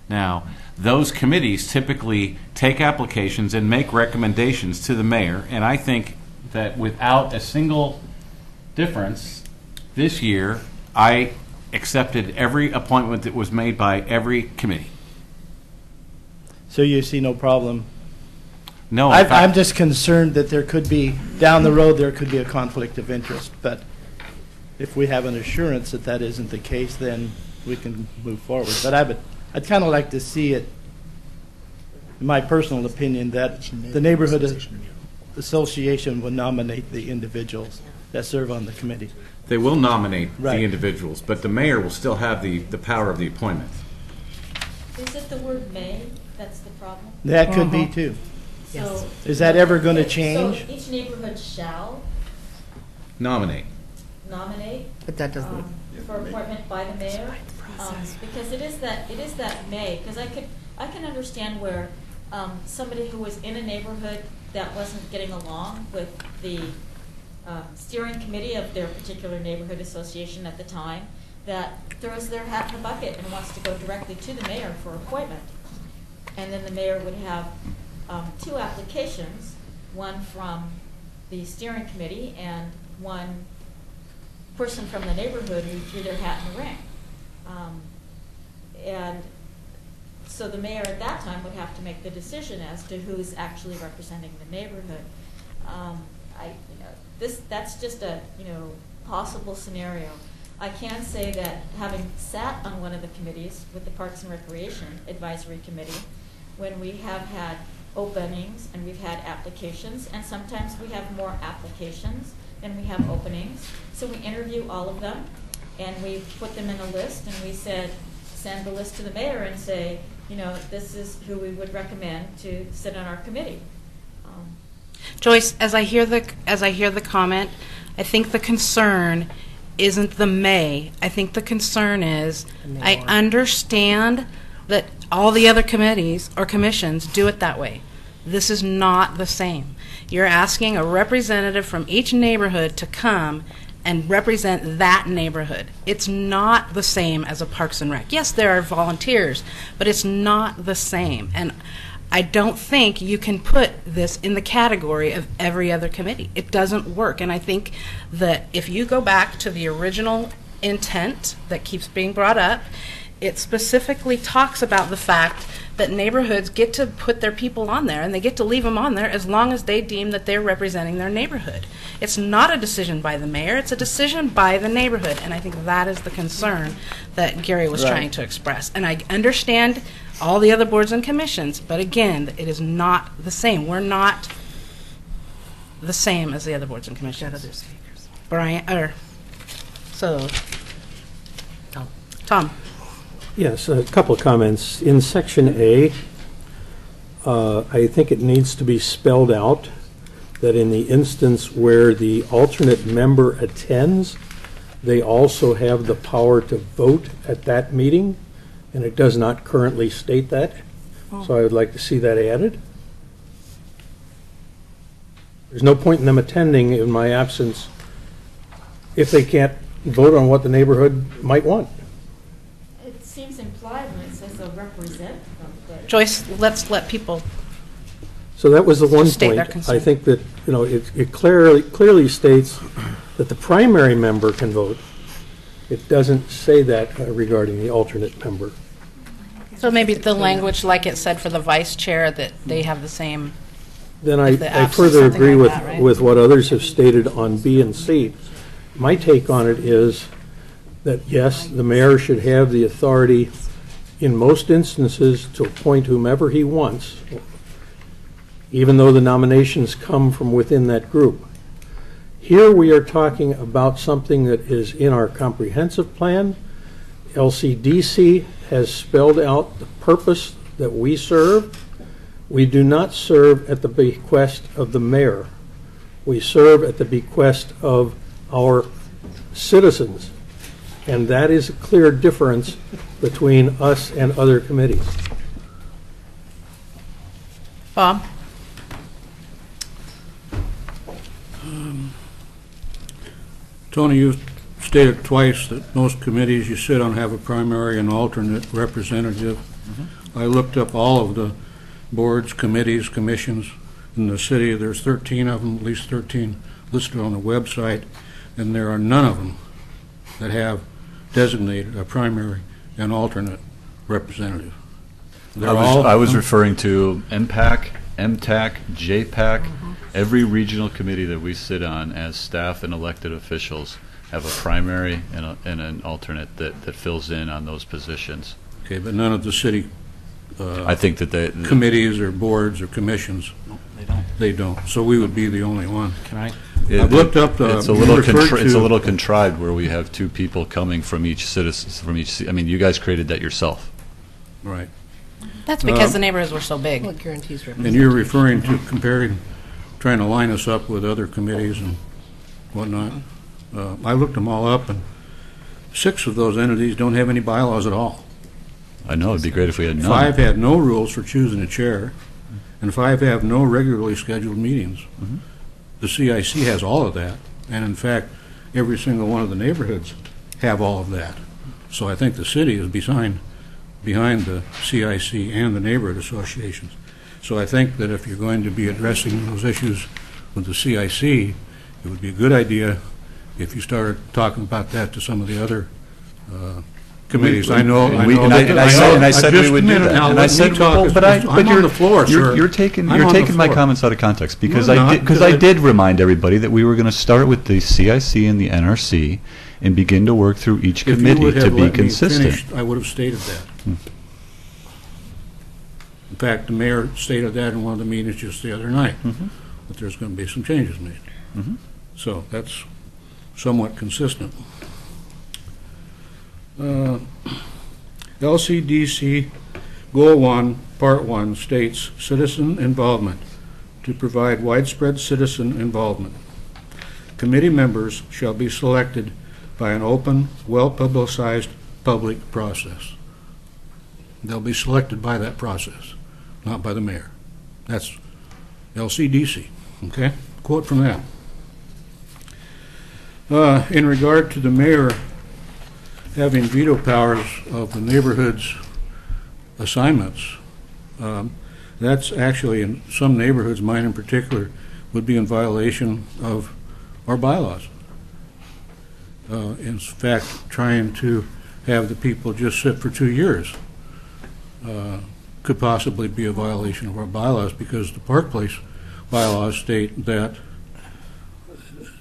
M: Now, those committees typically take applications and make recommendations to the mayor, and I think that without a single difference, this year, I accepted every appointment that was made by every committee.
P: So you see no problem?
M: No, in
P: I'm
M: fact-
P: just concerned that there could be, down the road, there could be a conflict of interest. But if we have an assurance that that isn't the case, then we can move forward. But I'd kind of like to see it, in my personal opinion, that the neighborhood association would nominate the individuals that serve on the committee.
M: They will nominate
P: Right.
M: the individuals, but the mayor will still have the power of the appointment.
H: Is it the word may that's the problem?
P: That could be too.
H: So-
P: Is that ever going to
H: So
P: change?
H: each neighborhood shall
M: Nominate.
H: nominate.
K: But that doesn't.
H: For appointment by the mayor. Because it is that may, because I can understand where somebody who was in a neighborhood that wasn't getting along with the steering committee of their particular neighborhood association at the time, that throws their hat in the bucket and wants to go directly to the mayor for appointment. And then the mayor would have two applications, one from the steering committee and one person from the neighborhood who threw their hat in the ring. And so the mayor at that time would have to make the decision as to who's actually representing the neighborhood. That's just a possible scenario. I can say that having sat on one of the committees with the Parks and Recreation Advisory Committee, when we have had openings and we've had applications, and sometimes we have more applications than we have openings. So we interview all of them, and we put them in a list, and we send the list to the mayor and say, this is who we would recommend to sit on our committee.
A: Joyce, as I hear the comment, I think the concern isn't the may. I think the concern is I understand that all the other committees or commissions do it that way. This is not the same. You're asking a representative from each neighborhood to come and represent that neighborhood. It's not the same as a Parks and Rec. Yes, there are volunteers, but it's not the same. And I don't think you can put this in the category of every other committee. It doesn't work. And I think that if you go back to the original intent that keeps being brought up, it specifically talks about the fact that neighborhoods get to put their people on there, and they get to leave them on there as long as they deem that they're representing their neighborhood. It's not a decision by the mayor, it's a decision by the neighborhood, and I think that is the concern that Gary was
P: Right.
A: trying to express. And I understand all the other boards and commissions, but again, it is not the same. We're not the same as the other boards and commissions. Tom.
D: Yes, a couple of comments. In Section A, I think it needs to be spelled out that in the instance where the alternate member attends, they also have the power to vote at that meeting, and it does not currently state that. So I would like to see that added. There's no point in them attending in my absence if they can't vote on what the neighborhood might want.
H: It seems implied when it says they'll represent them, but.
A: Joyce, let's let people.
D: So that was the one
A: State their
D: point.
A: concern.
D: I think that, it clearly states that the primary member can vote. It doesn't say that regarding the alternate member.
A: So maybe the language, like it said for the vice chair, that they have the same.
D: Then
A: If the
D: I
A: absence,
D: further
A: something
D: agree
A: like
D: with,
A: that, right?
D: with what others have stated on B and C. My take on it is that, yes, the mayor should have the authority in most instances to appoint whomever he wants, even though the nominations come from within that group. Here we are talking about something that is in our comprehensive plan. LCDC has spelled out the purpose that we serve, we do not serve at the bequest of the mayor. We serve at the bequest of our citizens. And that is a clear difference between us and other committees.
A: Bob?
L: Tony, you stated twice that most committees you sit on have a primary and alternate representative. I looked up all of the boards, committees, commissions in the city. There's 13 of them, at least 13 listed on the website, and there are none of them that have designated a primary and alternate representative.
F: I was referring to MPAC, MTAC, JPAC. Every regional committee that we sit on as staff and elected officials have a primary and an alternate that fills in on those positions.
L: Okay, but none of the city
F: I think that
L: committees or boards or commissions.
F: No, they don't.
L: They don't. So we would be the only one.
F: Can I?
L: I've looked up the.
F: It's a little contrived where we have two people coming from each citizen I mean, you guys created that yourself.
L: Right.
A: That's because the neighborhoods were so big.
C: Well, it guarantees representation.
L: And you're referring to trying to line us up with other committees and whatnot. I looked them all up, and 6 of those entities don't have any bylaws at all.
F: I know, it'd be great if we had none.
L: 5 had no rules for choosing a chair, and 5 have no regularly scheduled meetings. The CIC has all of that, and in fact, every single one of the neighborhoods have all of that. So I think the city is behind the CIC and the neighborhood associations. So I think that if you're going to be addressing those issues with the CIC, it would be a good idea if you started talking about that to some of the other committees. I
F: said we would do that. And I said, but
L: I'm on the floor, sir.
F: You're taking my comments out of context because I did remind everybody that we were going to start with the CIC and the NRC and begin to work through each committee to be consistent.
L: I would have stated that. In fact, the mayor stated that in one of the meetings just the other night, that there's going to be some changes made. So that's somewhat consistent. LCDC Goal 1, Part 1 states citizen involvement to provide widespread citizen involvement. Committee members shall be selected by an open, well-publicized public process. They'll be selected by that process, not by the mayor. That's LCDC, okay? Quote from that. In regard to the mayor having veto powers of the neighborhood's assignments, that's actually in some neighborhoods, mine in particular, would be in violation of our bylaws. In fact, trying to have the people just sit for 2 years could possibly be a violation of our bylaws, because the Park Place bylaws state that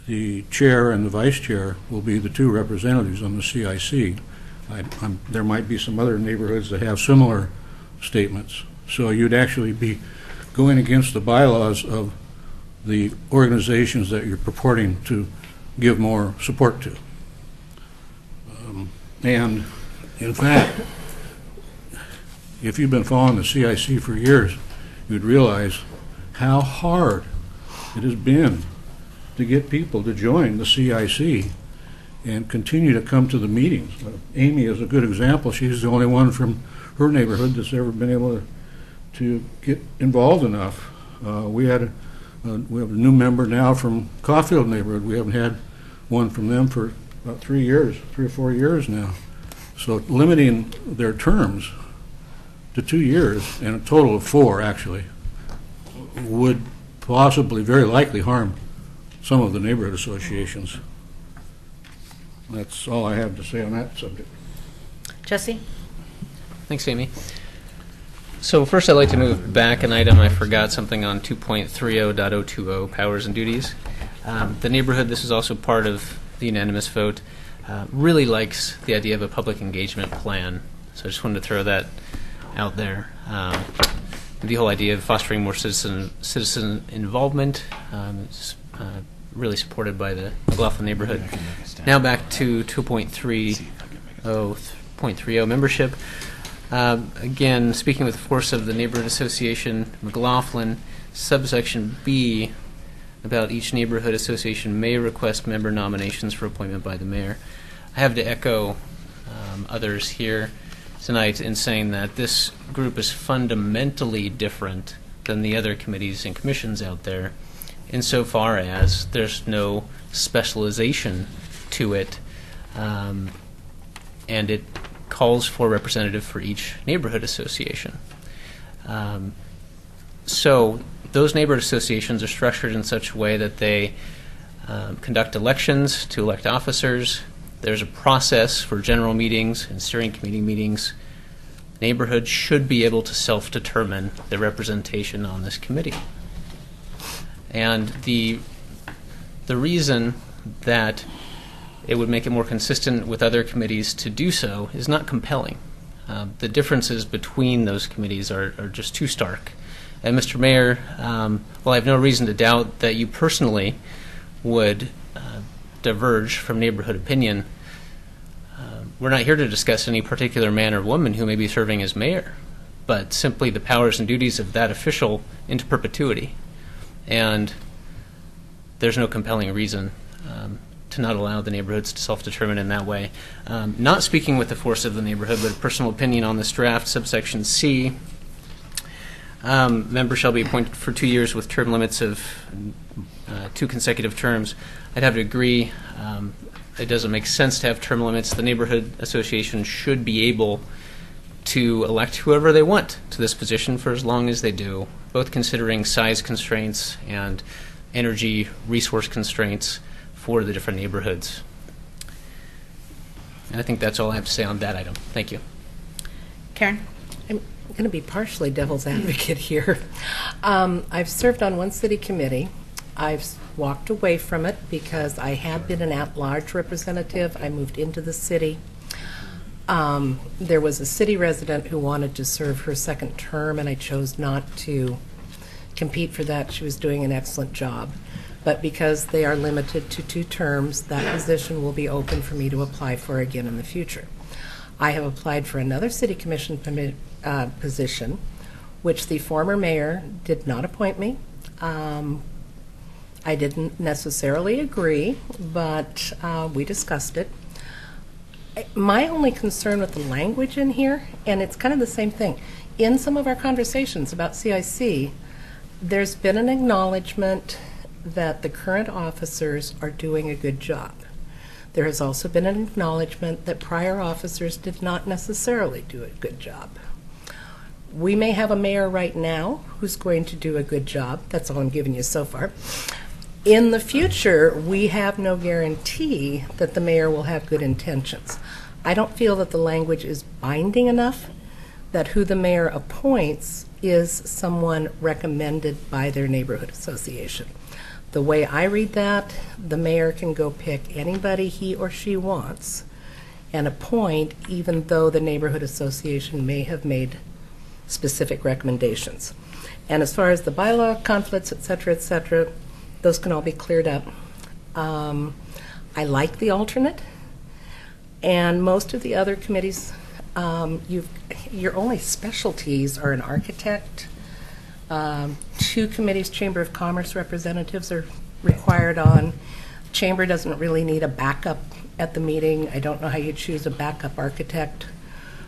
L: the chair and the vice chair will be the 2 representatives on the CIC. There might be some other neighborhoods that have similar statements. So you'd actually be going against the bylaws of the organizations that you're purporting to give more support to. And in fact, if you've been following the CIC for years, you'd realize how hard it has been to get people to join the CIC and continue to come to the meetings. Amy is a good example. She's the only one from her neighborhood that's ever been able to get involved enough. We have a new member now from Caulfield neighborhood. We haven't had one from them for about 3 or 4 years now. So limiting their terms to 2 years, and a total of 4 actually, would possibly, very likely, harm some of the neighborhood associations. That's all I have to say on that subject.
A: Jesse?
N: Thanks, Amy. So first I'd like to move back an item. I forgot something on 2.30.020, powers and duties. The neighborhood, this is also part of the unanimous vote, really likes the idea of a public engagement plan. So I just wanted to throw that out there. The whole idea of fostering more citizen involvement is really supported by the McLaughlin neighborhood. Now back to 2.30 membership. Again, speaking with the force of the Neighborhood Association, McLaughlin, subsection B, about each neighborhood association may request member nominations for appointment by the mayor. I have to echo others here tonight in saying that this group is fundamentally different than the other committees and commissions out there, insofar as there's no specialization to it, and it calls for a representative for each neighborhood association. So those neighborhood associations are structured in such a way that they conduct elections to elect officers. There's a process for general meetings and steering committee meetings. Neighborhoods should be able to self-determine their representation on this committee. And the reason that it would make it more consistent with other committees to do so is not compelling. The differences between those committees are just too stark. And Mr. Mayor, well, I have no reason to doubt that you personally would diverge from neighborhood opinion. We're not here to discuss any particular man or woman who may be serving as mayor, but simply the powers and duties of that official into perpetuity. And there's no compelling reason to not allow the neighborhoods to self-determine in that way. Not speaking with the force of the neighborhood, but a personal opinion on this draft, subsection C. Members shall be appointed for 2 years with term limits of 2 consecutive terms. I'd have to agree. It doesn't make sense to have term limits. The neighborhood association should be able to elect whoever they want to this position for as long as they do, both considering size constraints and energy resource constraints for the different neighborhoods. And I think that's all I have to say on that item. Thank you.
A: Karen?
C: I'm going to be partially devil's advocate here. I've served on one city committee. I've walked away from it because I had been an at-large representative. I moved into the city. There was a city resident who wanted to serve her second term, and I chose not to compete for that. She was doing an excellent job. But because they are limited to 2 terms, that position will be open for me to apply for again in the future. I have applied for another city commission position, which the former mayor did not appoint me. I didn't necessarily agree, but we discussed it. My only concern with the language in here, and it's kind of the same thing, in some of our conversations about CIC, there's been an acknowledgement that the current officers are doing a good job. There has also been an acknowledgement that prior officers did not necessarily do a good job. We may have a mayor right now who's going to do a good job. That's all I'm giving you so far. In the future, we have no guarantee that the mayor will have good intentions. I don't feel that the language is binding enough that who the mayor appoints is someone recommended by their neighborhood association. The way I read that, the mayor can go pick anybody he or she wants and appoint, even though the neighborhood association may have made specific recommendations. And as far as the bylaw conflicts, et cetera, those can all be cleared up. I like the alternate, and most of the other committees, your only specialties are an architect. 2 committees, Chamber of Commerce representatives are required on. Chamber doesn't really need a backup at the meeting. I don't know how you choose a backup architect.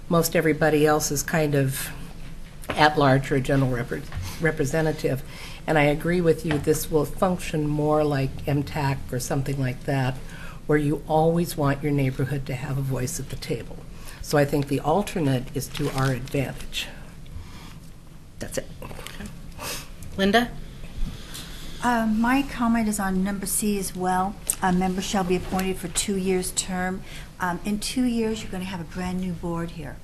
C: Most everybody else is kind of at-large or a general representative. And I agree with you, this will function more like MTAC or something like that, where you always want your neighborhood to have a voice at the table. So I think the alternate is to our advantage. That's it.
A: Linda?
K: My comment is on number C as well. Members shall be appointed for 2 years term. In 2 years, you're going to have a brand new board here.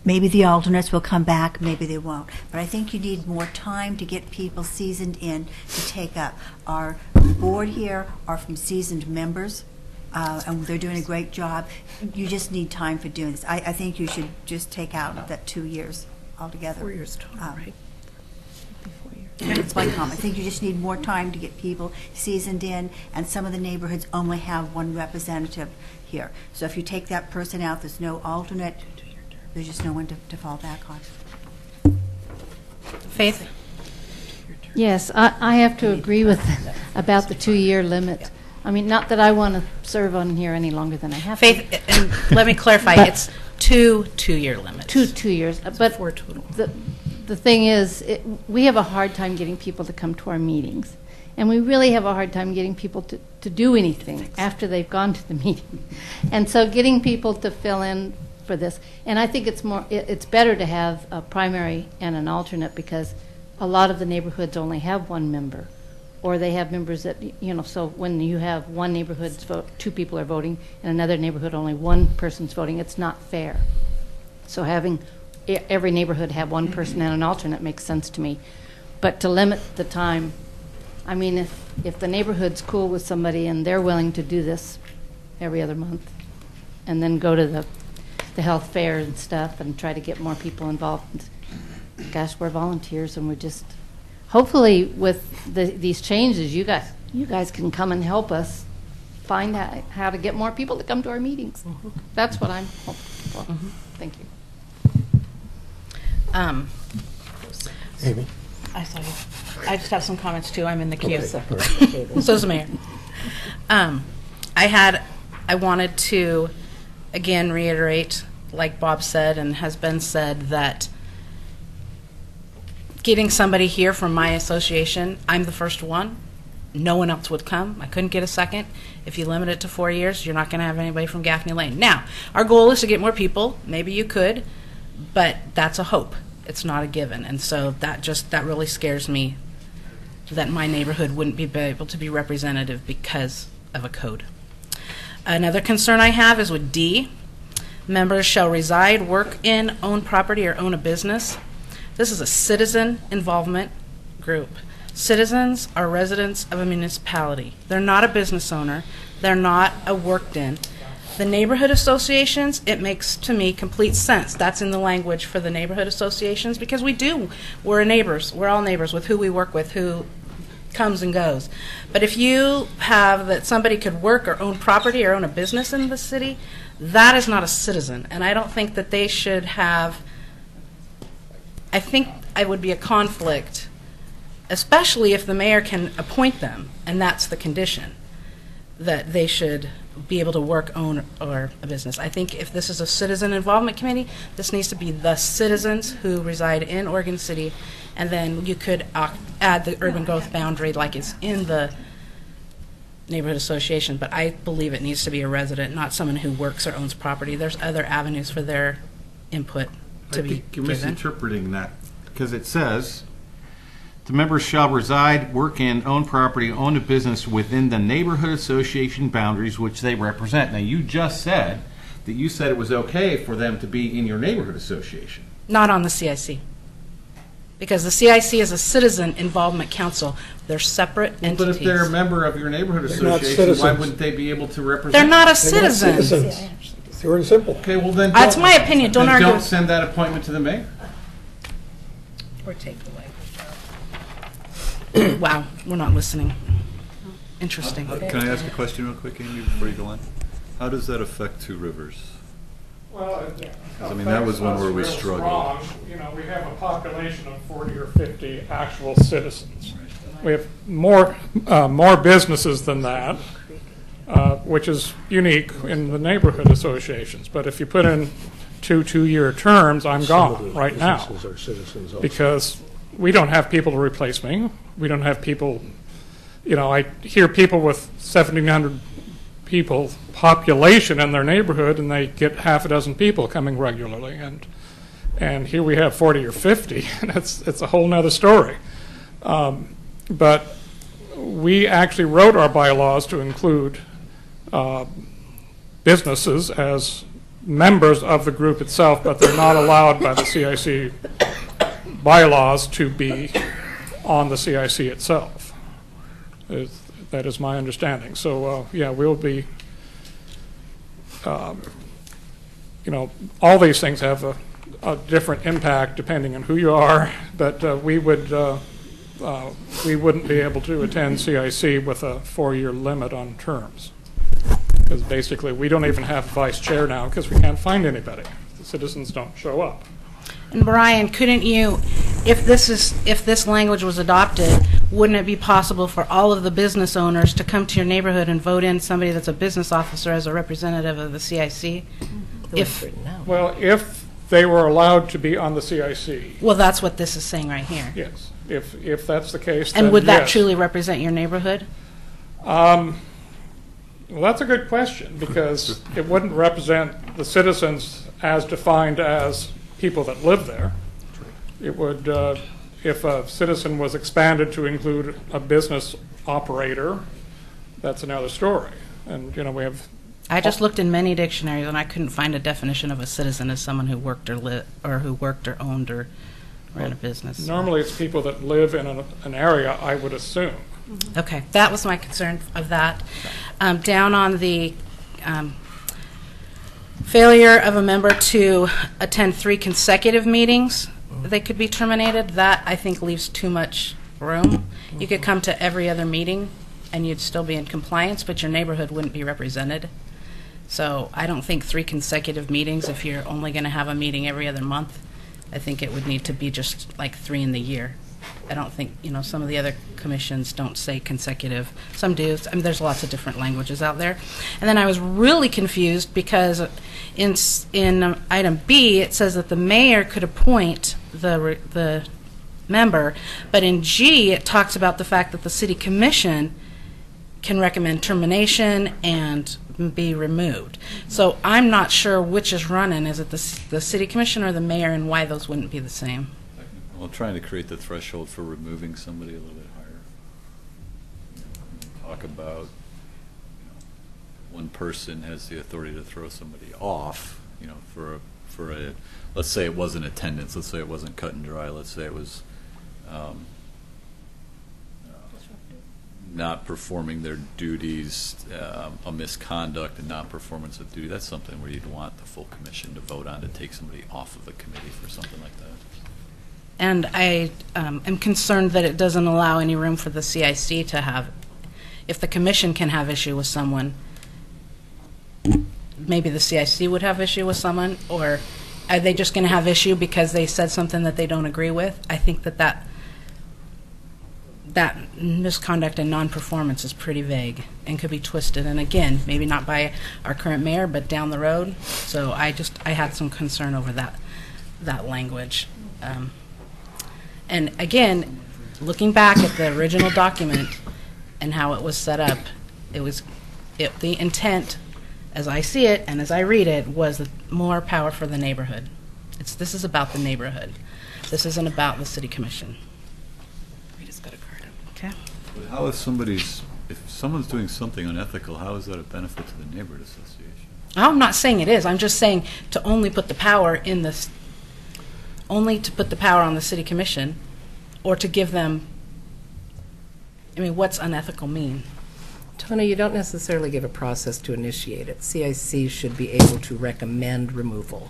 K: Maybe the alternates will come back, maybe they won't. But I think you need more time to get people seasoned in to take up. Our board here are from seasoned members, and they're doing a great job. You just need time for doing this. I think you should just take out that 2 years altogether.
C: 4 years total, right?
K: That's my comment. I think you just need more time to get people seasoned in, and some of the neighborhoods only have 1 representative here. So if you take that person out, there's no alternate. There's just no one to fall back on.
A: Faith?
I: Yes, I have to agree with about the 2-year limit. I mean, not that I want to serve on here any longer than I have to.
A: Faith, and let me clarify, it's 2 2-year limits.
I: 2 years. But
A: 4 total.
I: the thing is, we have a hard time getting people to come to our meetings. And we really have a hard time getting people to do anything after they've gone to the meeting. And so getting people to fill in for this. And I think it's better to have a primary and an alternate, because a lot of the neighborhoods only have one member. Or they have members that, so when you have one neighborhood's vote, 2 people are voting, and another neighborhood only 1 person's voting, it's not fair. So having every neighborhood have 1 person and an alternate makes sense to me. But to limit the time, I mean, if the neighborhood's cool with somebody and they're willing to do this every other month, and then go to the health fair and stuff and try to get more people involved, gosh, we're volunteers, and we're just, hopefully with these changes, you guys can come and help us find out how to get more people to come to our meetings. Mm-hmm. That's what I'm hoping for. Mm-hmm. Thank you.
D: Amy?
A: I saw you. I just have some comments too. I'm in the queue.
D: Okay.
A: So's the mayor. I wanted to again reiterate, like Bob said and has been said, that getting somebody here from my association, I'm the first one. No one else would come. I couldn't get a second. If you limit it to 4 years, you're not going to have anybody from Gaffney Lane. Now, our goal is to get more people. Maybe you could, but that's a hope. It's not a given. And so that really scares me, that my neighborhood wouldn't be able to be representative because of a code. Another concern I have is with D. Members shall reside, work in, own property, or own a business. This is a citizen involvement group. Citizens are residents of a municipality. They're not a business owner. They're not a worked in. The neighborhood associations, it makes to me complete sense. That's in the language for the neighborhood associations, because we're neighbors. We're all neighbors with who we work with, who comes and goes. But if you have that somebody could work or own property or own a business in the city, that is not a citizen. And I don't think that they should have, I think it would be a conflict, especially if the mayor can appoint them, and that's the condition, that they should be able to work, own, or a business. I think if this is a citizen involvement committee, this needs to be the citizens who reside in Oregon City, and then you could add the urban growth boundary like it's in the neighborhood association, but I believe it needs to be a resident, not someone who works or owns property. There's other avenues for their input to be
M: given. I think you're misinterpreting that, because it says, the members shall reside, work in, own property, own a business within the neighborhood association boundaries which they represent. Now, you just said that you said it was okay for them to be in your neighborhood association.
A: Not on the CIC. Because the CIC is a citizen involvement council. They're separate entities.
M: But if they're a member of your neighborhood association, why wouldn't they be able to represent?
A: They're not a citizen.
D: Pure and simple.
M: Okay, well then.
A: That's my opinion. Don't argue.
M: Don't send that appointment to the mayor.
A: Or take it away. Wow, we're not listening. Interesting.
Q: Can I ask a question real quick, Amy, before you go on? How does that affect Two Rivers?
O: Well,
Q: I mean, that was one where we struggled.
O: We have a population of 40 or 50 actual citizens. We have more businesses than that, which is unique in the neighborhood associations. But if you put in 2-year terms, I'm gone right now, because we don't have people to replace me. We don't have people, I hear people with 1,700 people population in their neighborhood, and they get half a dozen people coming regularly. And here we have 40 or 50, and it's a whole nother story. But we actually wrote our bylaws to include businesses as members of the group itself, but they're not allowed by the CIC bylaws to be on the CIC itself. That is my understanding. So, yeah, we'll be, all these things have a different impact depending on who you are, but we wouldn't be able to attend CIC with a 4-year limit on terms. Because basically we don't even have a vice chair now because we can't find anybody. citizens don't show up.
A: And Brian, couldn't you, if this language was adopted, wouldn't it be possible for all of the business owners to come to your neighborhood and vote in somebody that's a business officer as a representative of the CIC?
O: Well, if they were allowed to be on the CIC.
A: Well, that's what this is saying right here.
O: Yes, if that's the case, then
A: And would that
O: yes.
A: truly represent your neighborhood?
O: Well, that's a good question, because it wouldn't represent the citizens as defined as people that live there. It would, if a citizen was expanded to include a business operator, that's another story. And, you know, we have...
A: I just looked in many dictionaries, and I couldn't find a definition of a citizen as someone who worked or owned or ran a business.
O: Normally, it's people that live in an area, I would assume.
A: Okay, that was my concern of that. Down on the failure of a member to attend 3 consecutive meetings, they could be terminated. That, I think, leaves too much room. You could come to every other meeting, and you'd still be in compliance, but your neighborhood wouldn't be represented. So I don't think 3 consecutive meetings, if you're only going to have a meeting every other month. I think it would need to be just like 3 in the year. I don't think, you know, some of the other commissions don't say consecutive. Some do. I mean, there's lots of different languages out there. And then I was really confused because in item B, it says that the mayor could appoint the member, but in G, it talks about the fact that the city commission can recommend termination and be removed. So I'm not sure which is running. Is it the city commission or the mayor, and why those wouldn't be the same?
Q: Well, trying to create the threshold for removing somebody a little bit higher. Talk about, one person has the authority to throw somebody off, for a, let's say it wasn't attendance, let's say it wasn't cut and dry, let's say it was not performing their duties, a misconduct and non-performance of duty. That's something where you'd want the full commission to vote on to take somebody off of a committee for something like that.
A: And I am concerned that it doesn't allow any room for the CIC to have, if the commission can have issue with someone, maybe the CIC would have issue with someone, or are they just going to have issue because they said something that they don't agree with? I think that misconduct and non-performance is pretty vague and could be twisted. And again, maybe not by our current mayor, but down the road. So I had some concern over that language. And again, looking back at the original document and how it was set up, the intent, as I see it and as I read it, was more power for the neighborhood. This is about the neighborhood. This isn't about the city commission. We just got a card. Okay.
Q: But how if someone's doing something unethical, how is that a benefit to the neighborhood association?
A: I'm not saying it is. I'm just saying to only put the power on the city commission, or to give them, what's unethical mean?
C: Tony, you don't necessarily give a process to initiate it. CIC should be able to recommend removal.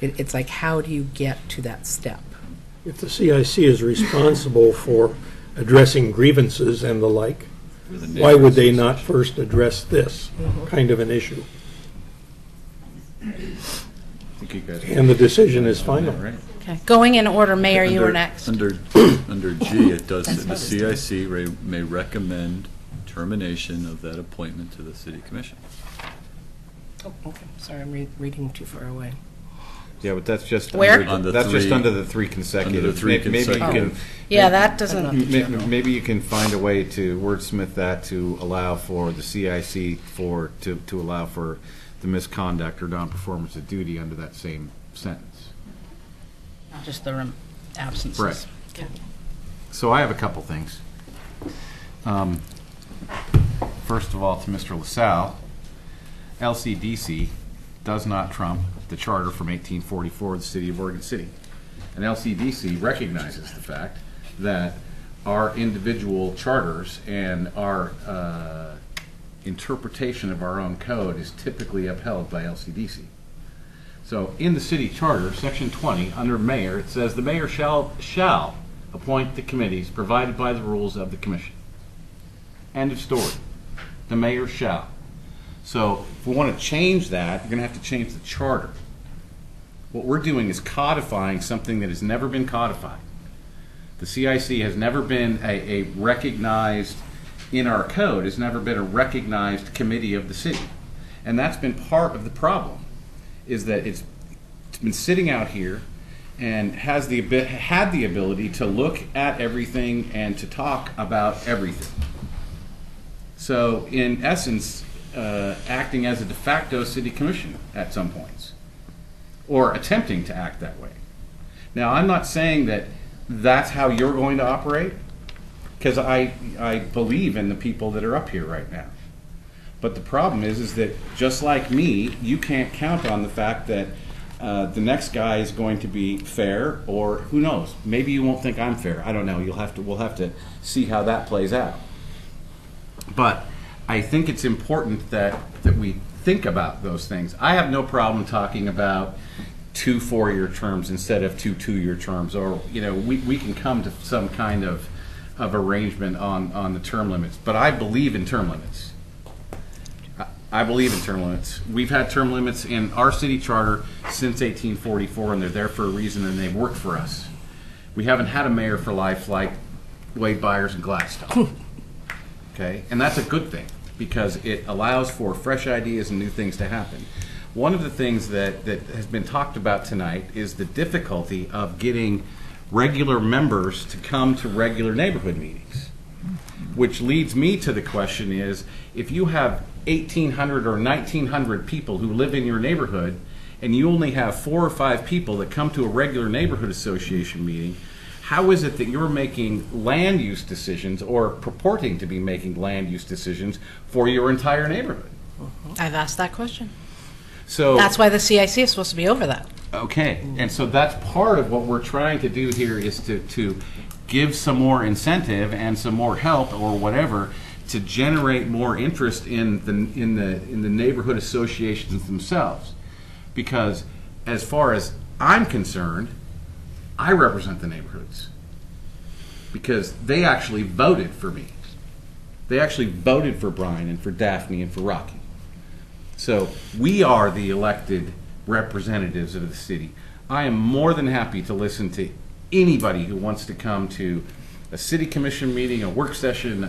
C: It's like, how do you get to that step?
D: If the CIC is responsible for addressing grievances and the like, why would they not first address this kind of an issue? And the decision is final.
M: Right.
A: Okay. Going in order, Mayor, you were next.
Q: Under G, it does say the CIC may recommend termination of that appointment to the city commission.
C: Oh, okay. Sorry, I'm reading too far away.
M: Yeah, but that's just
A: Where?
M: Just under the 3 consecutive.
Q: Under the 3 consecutive.
M: Maybe you can.
A: Yeah, that doesn't.
M: Maybe you can find a way to wordsmith that to allow for the CIC to allow for the misconduct or non-performance of duty under that same sentence.
A: Not just the absences.
M: Right.
A: Okay.
M: So I have a couple things. First of all, to Mr. LaSalle, LCDC does not trump the charter from 1844 of the City of Oregon City. And LCDC recognizes the fact that our individual charters and our interpretation of our own code is typically upheld by LCDC. So in the city charter, section 20, under mayor, it says the mayor shall appoint the committees provided by the rules of the commission. End of story. The mayor shall. So if we want to change that, you're going to have to change the charter. What we're doing is codifying something that has never been codified. The CIC has never been a recognized, in our code, has never been a recognized committee of the city. And that's been part of the problem, is that it's been sitting out here and had the ability to look at everything and to talk about everything. So in essence, acting as a de facto city commission at some points, or attempting to act that way. Now, I'm not saying that that's how you're going to operate, because I believe in the people that are up here right now. But the problem is that just like me, you can't count on the fact that the next guy is going to be fair, or who knows, maybe you won't think I'm fair. I don't know. We'll have to see how that plays out. But I think it's important that we think about those things. I have no problem talking about 2 4-year terms instead of 2 2-year terms, or we can come to some kind of arrangement on the term limits. But I believe in term limits. I believe in term limits. We've had term limits in our city charter since 1844, and they're there for a reason, and they've worked for us. We haven't had a mayor for life like Wade Byers and Gladstone. Okay, and that's a good thing, because it allows for fresh ideas and new things to happen. One of the things that has been talked about tonight is the difficulty of getting regular members to come to regular neighborhood meetings, which leads me to the question is, if you have 1,800 or 1,900 people who live in your neighborhood, and you only have 4 or 5 people that come to a regular neighborhood association meeting, how is it that you're making land use decisions, or purporting to be making land use decisions, for your entire neighborhood?
A: I've asked that question.
M: So
A: that's why the CIC is supposed to be over that.
M: Okay, and so that's part of what we're trying to do here, is to give some more incentive and some more help, or whatever, to generate more interest in the neighborhood associations themselves. Because as far as I'm concerned, I represent the neighborhoods, because they actually voted for me. They actually voted for Brian and for Daphne and for Rocky. So we are the elected representatives of the city. I am more than happy to listen to anybody who wants to come to a city commission meeting, a work session,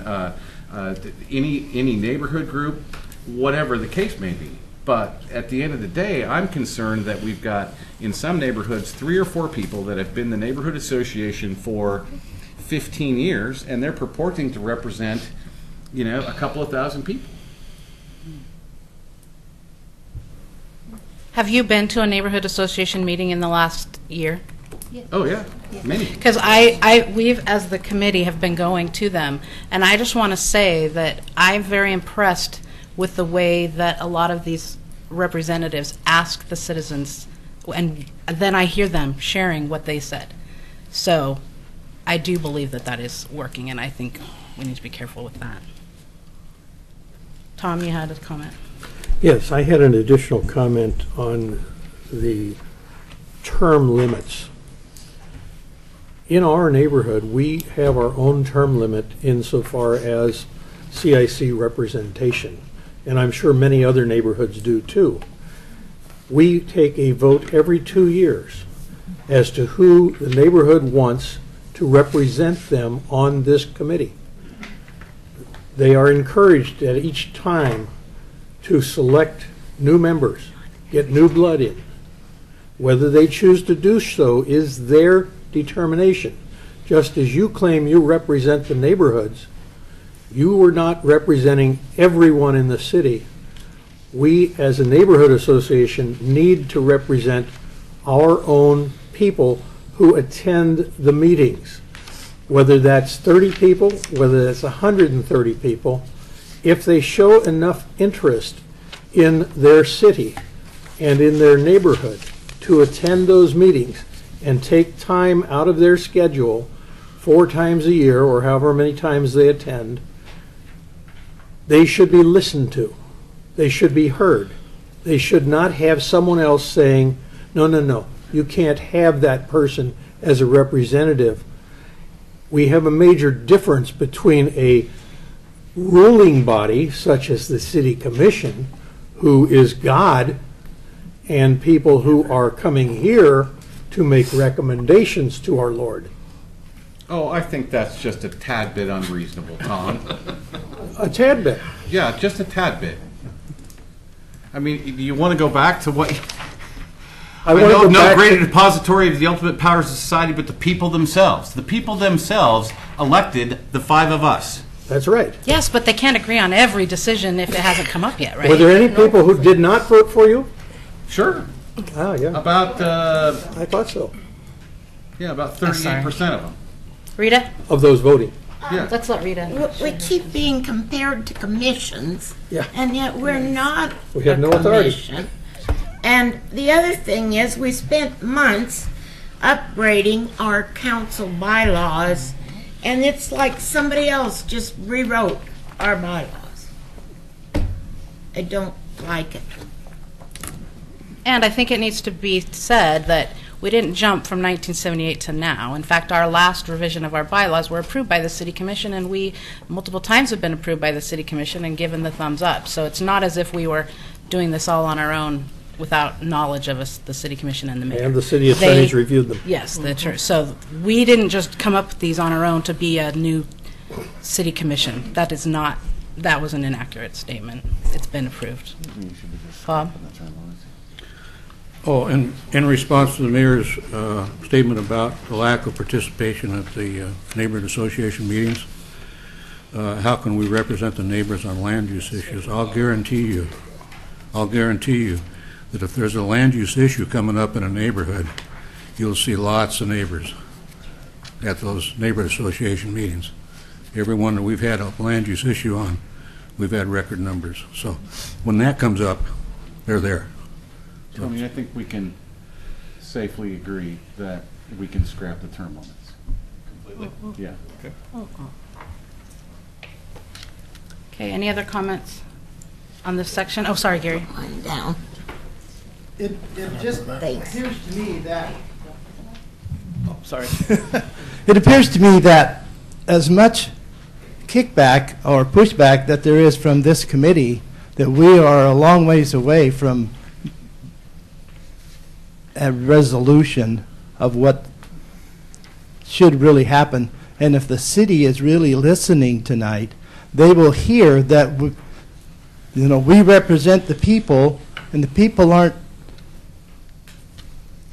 M: any neighborhood group, whatever the case may be. But at the end of the day, I'm concerned that we've got, in some neighborhoods, 3 or 4 people that have been the neighborhood association for 15 years, and they're purporting to represent, a couple of thousand people.
A: Have you been to a neighborhood association meeting in the last year?
K: Yes.
M: Oh, yeah, many.
A: Because we've, as the committee, have been going to them, and I just want to say that I'm very impressed with the way that a lot of these representatives ask the citizens, and then I hear them sharing what they said. So I do believe that is working, and I think we need to be careful with that. Tom, you had a comment.
D: Yes, I had an additional comment on the term limits. In our neighborhood, we have our own term limit insofar as CIC representation, and I'm sure many other neighborhoods do too. We take a vote every 2 years as to who the neighborhood wants to represent them on this committee. They are encouraged at each time to select new members, get new blood in. Whether they choose to do so is their determination. Just as you claim you represent the neighborhoods, you were not representing everyone in the city. We, as a neighborhood association, need to represent our own people who attend the meetings. Whether that's 30 people, whether that's 130 people, if they show enough interest in their city and in their neighborhood to attend those meetings and take time out of their schedule 4 times a year, or however many times they attend, they should be listened to. They should be heard. They should not have someone else saying, no, you can't have that person as a representative. We have a major difference between a ruling body, such as the City Commission, who is God, and people who are coming here to make recommendations to our Lord.
M: Oh, I think that's just a tad bit unreasonable, Tom.
D: A tad bit.
M: Yeah, just a tad bit. I mean, do you want to go back to what... I
D: wanna
M: know
D: go
M: no
D: back
M: greater
D: to-
M: depository of the ultimate powers of society but the people themselves. The people themselves elected the five of us.
D: That's right.
A: Yes, but they can't agree on every decision if it hasn't come up yet, right?
D: Were there any people who did not vote for you?
M: Sure.
D: Oh, yeah.
M: About,
D: I thought so.
M: yeah, about
A: I'm sorry.
M: 38% of them.
A: Rita?
D: Of those voting.
M: Yeah.
A: Let's let Rita.
E: We keep being compared to commissions,
D: Yeah.
E: and yet we're not
D: We have
E: a
D: no authority.
E: commission. And the other thing is, we spent months upgrading our council bylaws, and it's like somebody else just rewrote our bylaws. I don't like it.
A: And I think it needs to be said that we didn't jump from 1978 to now. In fact, our last revision of our bylaws were approved by the City Commission, and we multiple times have been approved by the City Commission and given the thumbs up. So it's not as if we were doing this all on our own without knowledge of us, the City Commission and the mayor.
D: And the city attorneys reviewed them.
A: Yes, that's true. So we didn't just come up with these on our own to be a new City Commission. That is not, that was an inaccurate statement. It's been approved. Bob?
L: Oh, and in response to the mayor's statement about the lack of participation at the neighborhood association meetings, how can we represent the neighbors on land use issues? I'll guarantee you that if there's a land use issue coming up in a neighborhood, you'll see lots of neighbors at those neighborhood association meetings. Every one that we've had a land use issue on, we've had record numbers. So when that comes up, they're there.
M: Tony, I think we can safely agree that we can scrap the term limits. Completely? Yeah. Okay.
A: Okay, any other comments on this section? Oh, sorry, Gary.
E: I'm down.
P: It just appears to me that, oh, sorry. It appears to me that as much kickback or pushback that there is from this committee, that we are a long ways away from a resolution of what should really happen. And if the city is really listening tonight, they will hear that we represent the people, and the people aren't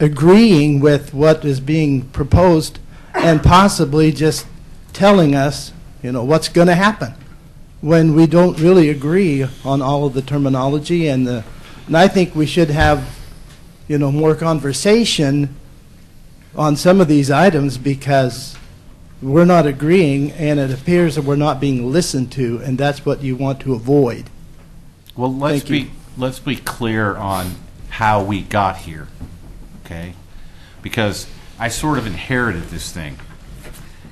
P: agreeing with what is being proposed and possibly just telling us, what's going to happen when we don't really agree on all of the terminology. And I think we should have, more conversation on some of these items because we're not agreeing and it appears that we're not being listened to, and that's what you want to avoid.
M: Well, let's be clear on how we got here, okay? Because I sort of inherited this thing,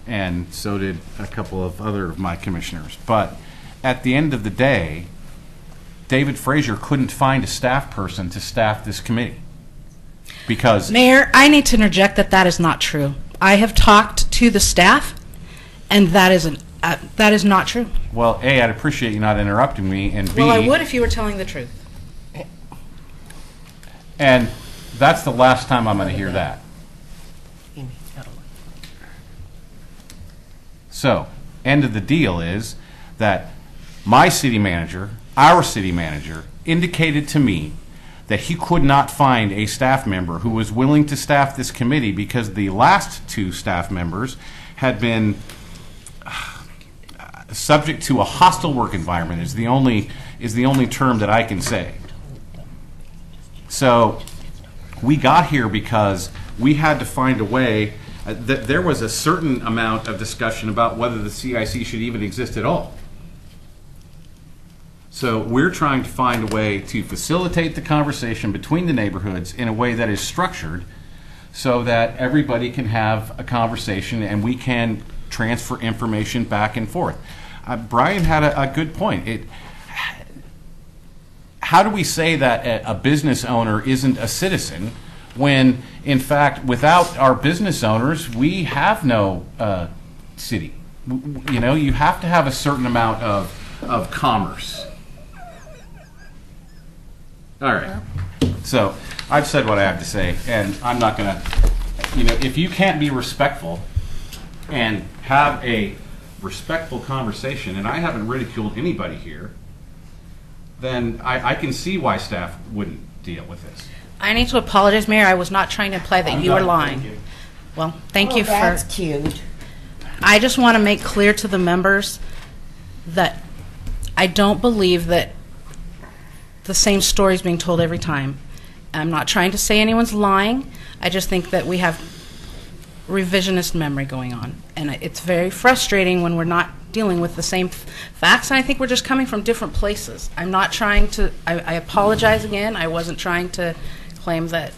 M: and so did a couple of other of my commissioners. But at the end of the day, David Frazier couldn't find a staff person to staff this committee because...
A: Mayor, I need to interject that is not true. I have talked to the staff, and that is not true.
M: Well, A, I'd appreciate you not interrupting me, and B...
A: Well, I would if you were telling the truth.
M: And that's the last time I'm going to hear that. So, end of the deal is that my city manager, our city manager, indicated to me that he could not find a staff member who was willing to staff this committee because the last two staff members had been subject to a hostile work environment is the only term that I can say. So we got here because we had to find a way that there was a certain amount of discussion about whether the CIC should even exist at all. So we're trying to find a way to facilitate the conversation between the neighborhoods in a way that is structured so that everybody can have a conversation and we can transfer information back and forth. Brian had a good point. How do we say that a business owner isn't a citizen when, in fact, without our business owners, we have no city? You have to have a certain amount of commerce. All right. So I've said what I have to say, and I'm not going to, if you can't be respectful and have a respectful conversation, and I haven't ridiculed anybody here, then I can see why staff wouldn't deal with this.
A: I need to apologize, Mayor. I was not trying to imply that you were lying.
M: Thank you.
A: Well, thank you for...
E: That's cute.
A: I just want to make clear to the members that I don't believe that the same story is being told every time. I'm not trying to say anyone's lying. I just think that we have revisionist memory going on. And it's very frustrating when we're not dealing with the same facts, and I think we're just coming from different places. I'm not trying to... I apologize again. I wasn't trying to claim that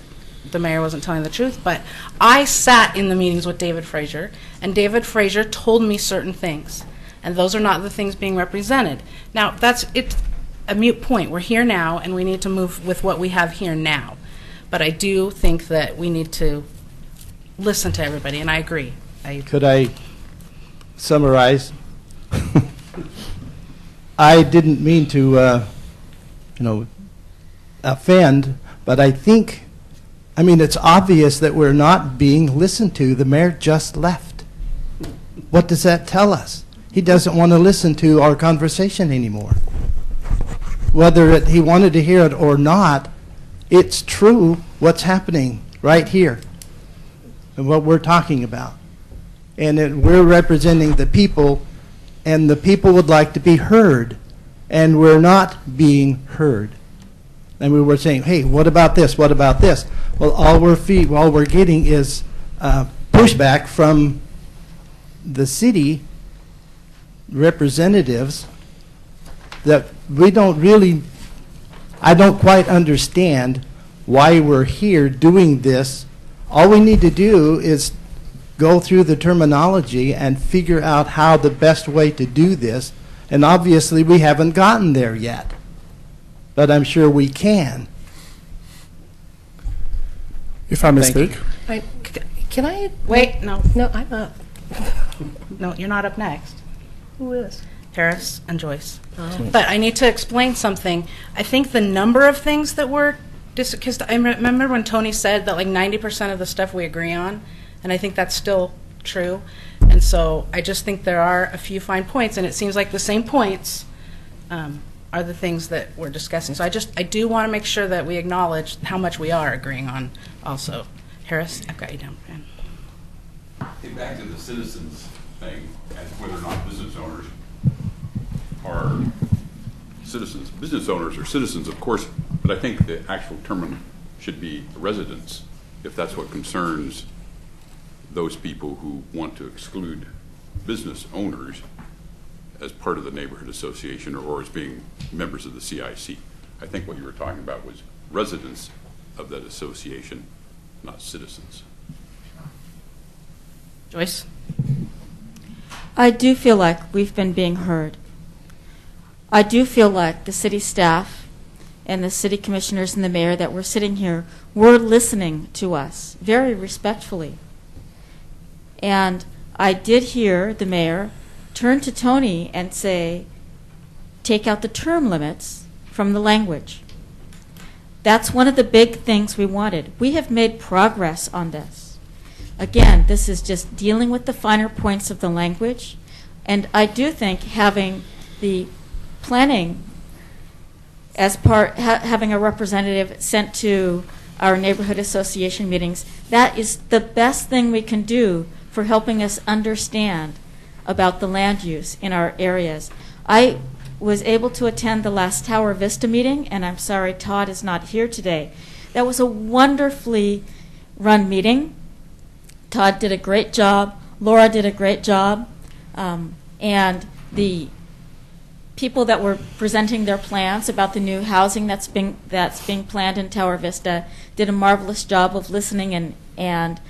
A: the mayor wasn't telling the truth, but I sat in the meetings with David Fraser, and David Fraser told me certain things, and those are not the things being represented. Now, it's a moot point. We're here now, and we need to move with what we have here now. But I do think that we need to listen to everybody, and I agree.
P: Could I summarize? I didn't mean to, offend, but I think, it's obvious that we're not being listened to. The mayor just left. What does that tell us? He doesn't want to listen to our conversation anymore. Whether he wanted to hear it or not, it's true what's happening right here and what we're talking about. And we're representing the people, and the people would like to be heard, and we're not being heard. And we were saying, hey, what about this? What about this? Well, all we're getting is pushback from the city representatives that we don't really, I don't quite understand why we're here doing this. All we need to do is go through the terminology and figure out how the best way to do this. And obviously we haven't gotten there yet, but I'm sure we can.
R: If I may speak.
C: Can I?
A: Wait, no.
C: No, I'm up.
A: No, you're not up next.
C: Who is?
A: Harris and Joyce.
C: Oh.
A: But I need to explain something. I think the number of things that were, because I remember when Tony said that like 90% of the stuff we agree on, and I think that's still true. And so I just think there are a few fine points, and it seems like the same points are the things that we're discussing. So I do want to make sure that we acknowledge how much we are agreeing on also. Harris, I've got you down, man.
J: Hey, back to the citizens thing, and whether or not business owners are citizens. Business owners are citizens, of course, but I think the actual term should be residents, if that's what concerns those people who want to exclude business owners as part of the neighborhood association or as being members of the CIC. I think what you were talking about was residents of that association, not citizens.
A: Joyce?
H: I do feel like we've been being heard. I do feel like the city staff and the city commissioners and the mayor that were sitting here were listening to us very respectfully. And I did hear the mayor turn to Tony and say, take out the term limits from the language. That's one of the big things we wanted. We have made progress on this. Again, this is just dealing with the finer points of the language. And I do think having the planning as having a representative sent to our neighborhood association meetings, that is the best thing we can do for helping us understand about the land use in our areas. I was able to attend the last Tower Vista meeting, and I'm sorry Todd is not here today. That was a wonderfully run meeting. Todd did a great job. Laura did a great job. And the people that were presenting their plans about the new housing that's being planned in Tower Vista did a marvelous job of listening and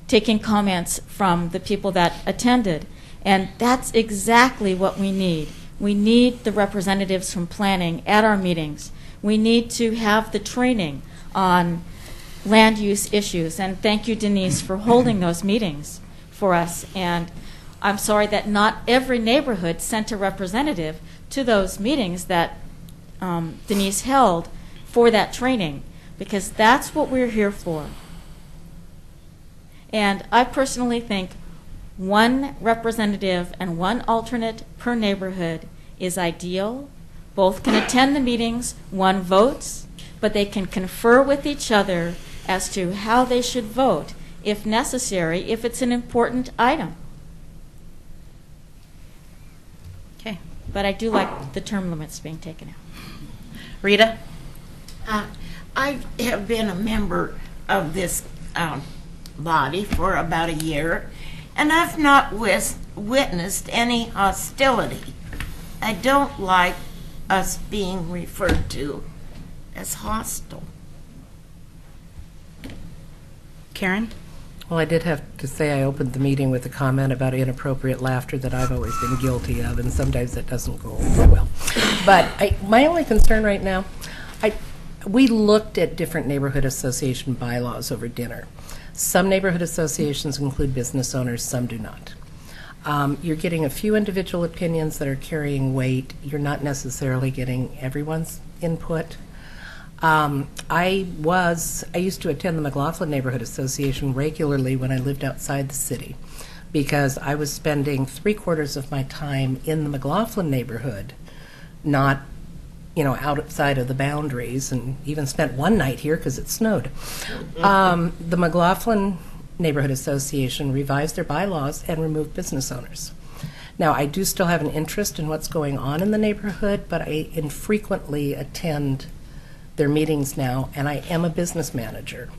H: taking comments from the people that attended. And that's exactly what we need. We need the representatives from planning at our meetings. We need to have the training on land use issues. And thank you, Denise, for holding those meetings for us. And I'm sorry that not every neighborhood sent a representative to those meetings that Denise held for that training. because that's what we're here for. And I personally think one representative and one alternate per neighborhood is ideal. Both can attend the meetings, one votes, but they can confer with each other as to how they should vote, if necessary, if it's an important item.
A: Okay.
H: But I do like the term limits being taken out.
A: Rita?
E: I have been a member of this body for about a year, and I've not witnessed any hostility. I don't like us being referred to as hostile.
A: Karen?
C: Well, I did have to say I opened the meeting with a comment about inappropriate laughter that I've always been guilty of, and sometimes that doesn't go over well. But my only concern right now, we looked at different neighborhood association bylaws over dinner. Some neighborhood associations include business owners, some do not. You're getting a few individual opinions that are carrying weight. You're not necessarily getting everyone's input. I used to attend the McLaughlin Neighborhood Association regularly when I lived outside the city, because I was spending 3/4 of my time in the McLaughlin neighborhood, not, outside of the boundaries, and even spent one night here because it snowed. The McLaughlin Neighborhood Association revised their bylaws and removed business owners. Now, I do still have an interest in what's going on in the neighborhood, but I infrequently attend their meetings now, and I am a business manager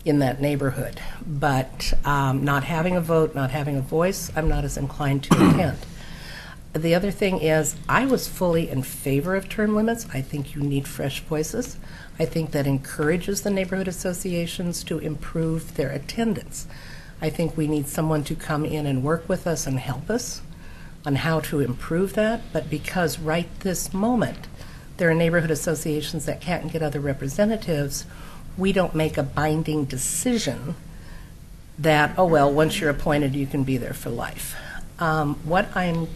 C: in that neighborhood. But not having a vote, not having a voice, I'm not as inclined to attend. The other thing is, I was fully in favor of term limits. I think you need fresh voices. I think that encourages the neighborhood associations to improve their attendance. I think we need someone to come in and work with us and help us on how to improve that. But because right this moment, there are neighborhood associations that can't get other representatives, we don't make a binding decision that, oh, well, once you're appointed, you can be there for life. What I'm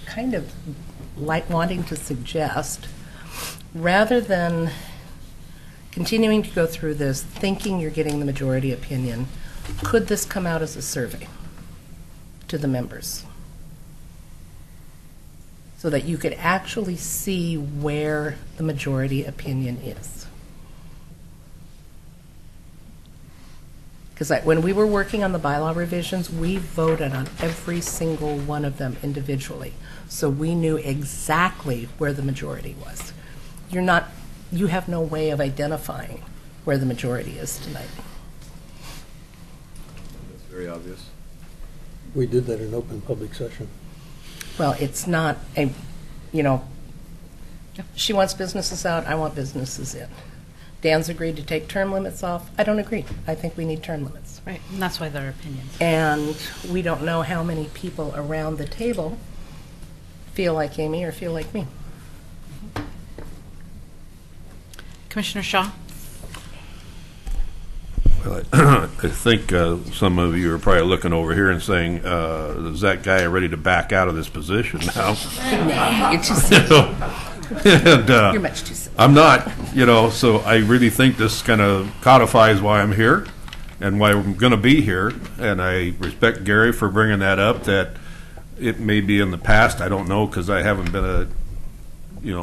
C: kind of wanting to suggest, rather than continuing to go through this, thinking you're getting the majority opinion, could this come out as a survey to the members, so that you could actually see where the majority opinion is? Because when we were working on the bylaw revisions, we voted on every single one of them individually, so we knew exactly where the majority was. You have no way of identifying where the majority is tonight.
Q: That's very obvious.
D: We did that in open public session.
C: Well, it's not she wants businesses out, I want businesses in. Dan's agreed to take term limits off. I don't agree. I think we need term limits.
A: Right, and that's why there are opinions.
C: And we don't know how many people around the table feel like Amy or feel like me.
A: Commissioner Shaw?
S: Well, I think some of you are probably looking over here and saying, is that guy ready to back out of this position now?
C: No, you're too silly.
S: And,
C: you're much too silly.
S: I'm not, so I really think this kind of codifies why I'm here and why I'm going to be here. And I respect Gary for bringing that up, that it may be in the past. I don't know, because I haven't been a,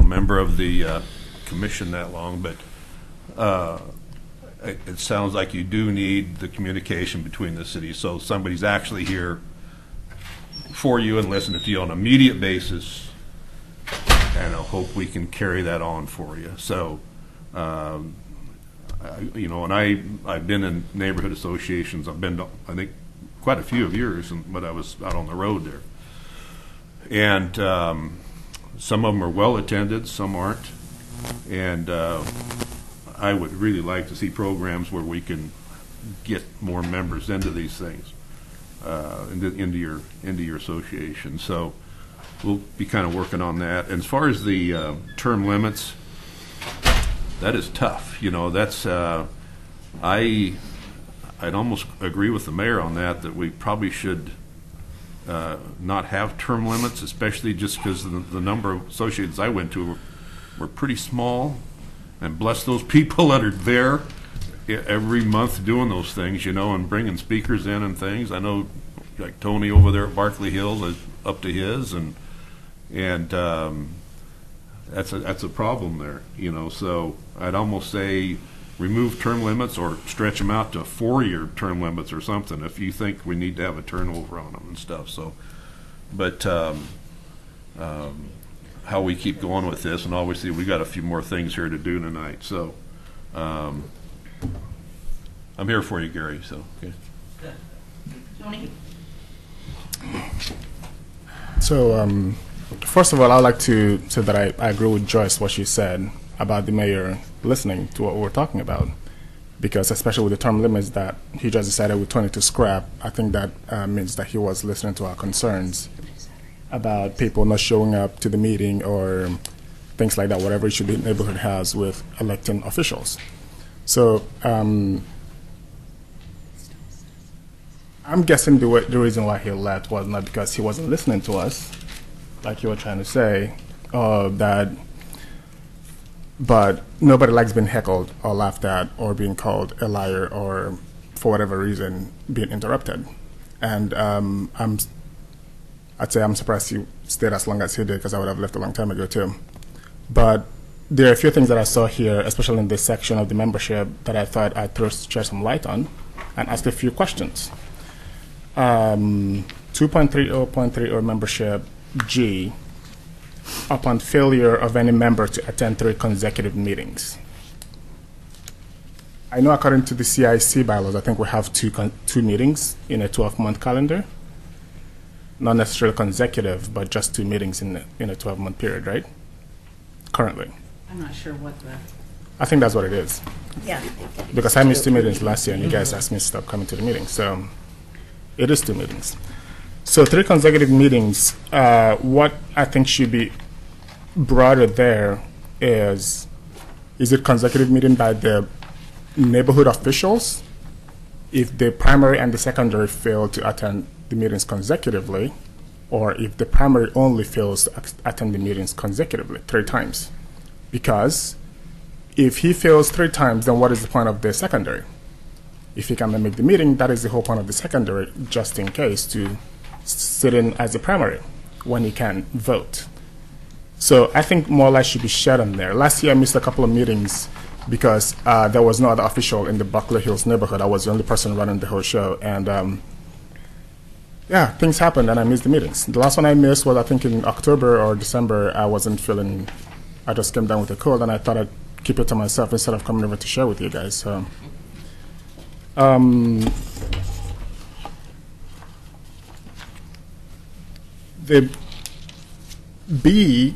S: member of the commission that long, but it sounds like you do need the communication between the cities, so somebody's actually here for you and listening to you on an immediate basis, and I hope we can carry that on for you. So, and I've been in neighborhood associations. I've been to, I think, quite a few of yours, but I was out on the road there. And some of them are well attended, some aren't. And I would really like to see programs where we can get more members into these things, into your association. So we'll be kind of working on that. And as far as the term limits, that is tough. That's I'd almost agree with the mayor on that we probably should not have term limits, especially just because the number of associations I went to were pretty small, And bless those people that are there every month doing those things, you know, and bringing speakers in and things. I know, like Tony over there at Barkley Hills is up to his, and that's a problem there, you know. So I'd almost say remove term limits or stretch them out to 4-year term limits or something if you think we need to have a turnover on them and stuff. So, but how we keep going with this, and obviously we got a few more things here to do tonight. So I'm here for you, Gary. So okay.
A: Tony?
R: So, first of all, I'd like to say that I agree with Joyce, what she said about the mayor listening to what we're talking about. Because especially with the term limits that he just decided with 20 to scrap, I think that means that he was listening to our concerns about people not showing up to the meeting or things like that, whatever issue the neighborhood has with electing officials. So I'm guessing the reason why he left was not because he wasn't listening to us, like you were trying to say, but nobody likes being heckled or laughed at or being called a liar or, for whatever reason, being interrupted. And I'd say I'm surprised he stayed as long as he did, because I would have left a long time ago too. But there are a few things that I saw here, especially in this section of the membership, that I thought I'd shed some light on and ask a few questions. 2.30.30 membership G, upon failure of any member to attend 3 consecutive meetings. I know according to the CIC bylaws, I think we have two meetings in a 12-month calendar. Not necessarily consecutive, but just 2 meetings in a 12-month period, right? Currently.
A: I'm not sure what the...
R: I think that's what it is.
A: Yeah.
R: Because I missed 2 meetings last year, and you guys asked me to stop coming to the meeting. So it is 2 meetings. So 3 consecutive meetings, what I think should be broader there is it consecutive meeting by the neighborhood officials? If the primary and the secondary fail to attend the meetings consecutively, or if the primary only fails to attend the meetings consecutively 3 times. Because if he fails 3 times, then what is the point of the secondary? If he cannot make the meeting, that is the whole point of the secondary, just in case, to sit in as a primary when he can vote. So I think more light should be shed on there. Last year I missed a couple of meetings because there was no other official in the Buckley Hills neighborhood. I was the only person running the whole show, and yeah, things happened and I missed the meetings. The last one I missed was, I think, in October or December. I wasn't feeling, I just came down with a cold, and I thought I'd keep it to myself instead of coming over to share with you guys. So the B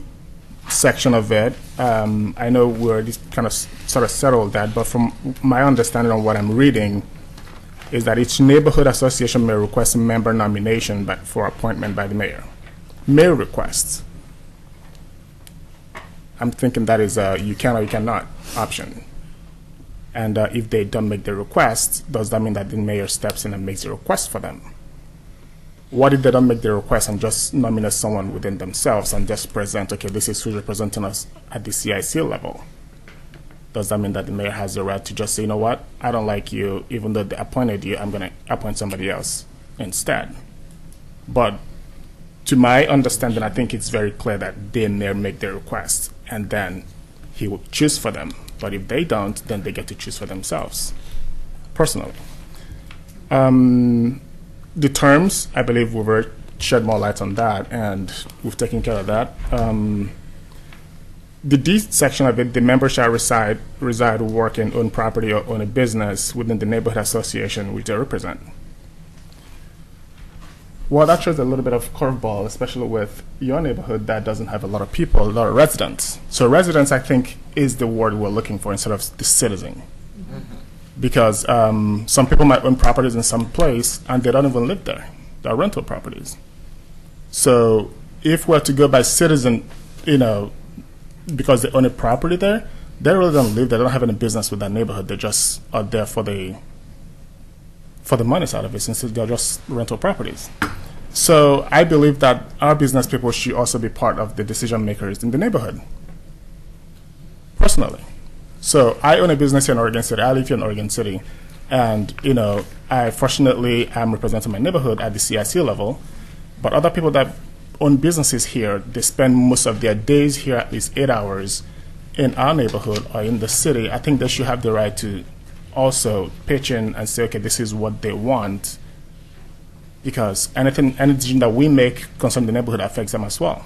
R: section of it, I know we already kind of sort of settled that, but from my understanding on what I'm reading is that each neighborhood association may request a member nomination for appointment by the mayor. Mayor requests. I'm thinking that is a you can or you cannot option. And if they don't make the request, does that mean that the mayor steps in and makes the request for them? What if they don't make the request and just nominate someone within themselves and just present, okay, this is who's representing us at the CIC level? Does that mean that the mayor has the right to just say, you know what, I don't like you, even though they appointed you, I'm going to appoint somebody else instead? But to my understanding, I think it's very clear that they may make their request, and then he will choose for them. But if they don't, then they get to choose for themselves, personally. The terms, I believe we've shed more light on that, and we've taken care of that. The D section of it, the member shall reside, work, and own property or own a business within the neighborhood association which they represent. Well, that shows a little bit of curveball, especially with your neighborhood that doesn't have a lot of people, a lot of residents. So residents, I think, is the word we're looking for instead of the citizen. Because some people might own properties in some place and they don't even live there. They're rental properties. So if we're to go by citizen, you know, because they own a property there, they really don't live there. They don't have any business with that neighborhood. They just are there for the money side of it, since they're just rental properties. So I believe that our business people should also be part of the decision makers in the neighborhood, personally. So I own a business here in Oregon City. I live here in Oregon City. And, I fortunately am representing my neighborhood at the CIC level. But other people that own businesses here, they spend most of their days here, at least 8 hours, in our neighborhood or in the city. I think they should have the right to also pitch in and say, okay, this is what they want, because any decision that we make concerning the neighborhood affects them as well.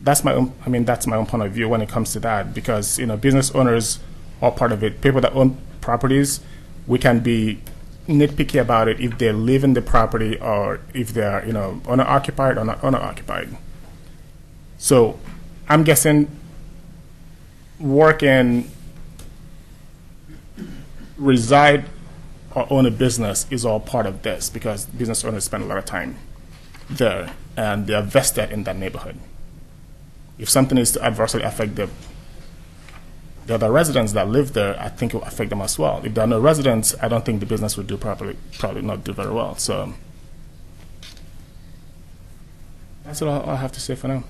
R: That's my own point of view when it comes to that, because business owners are part of it. People that own properties, we can be nitpicky about it if they live in the property or if they are owner occupied or not owner occupied. So I'm guessing work and reside or own a business is all part of this, because business owners spend a lot of time there and they are vested in that neighborhood. If something is to adversely affect the other residents that live there, I think it will affect them as well. If there are no residents, I don't think the business would do probably not do very well. So that's all I have to say for now.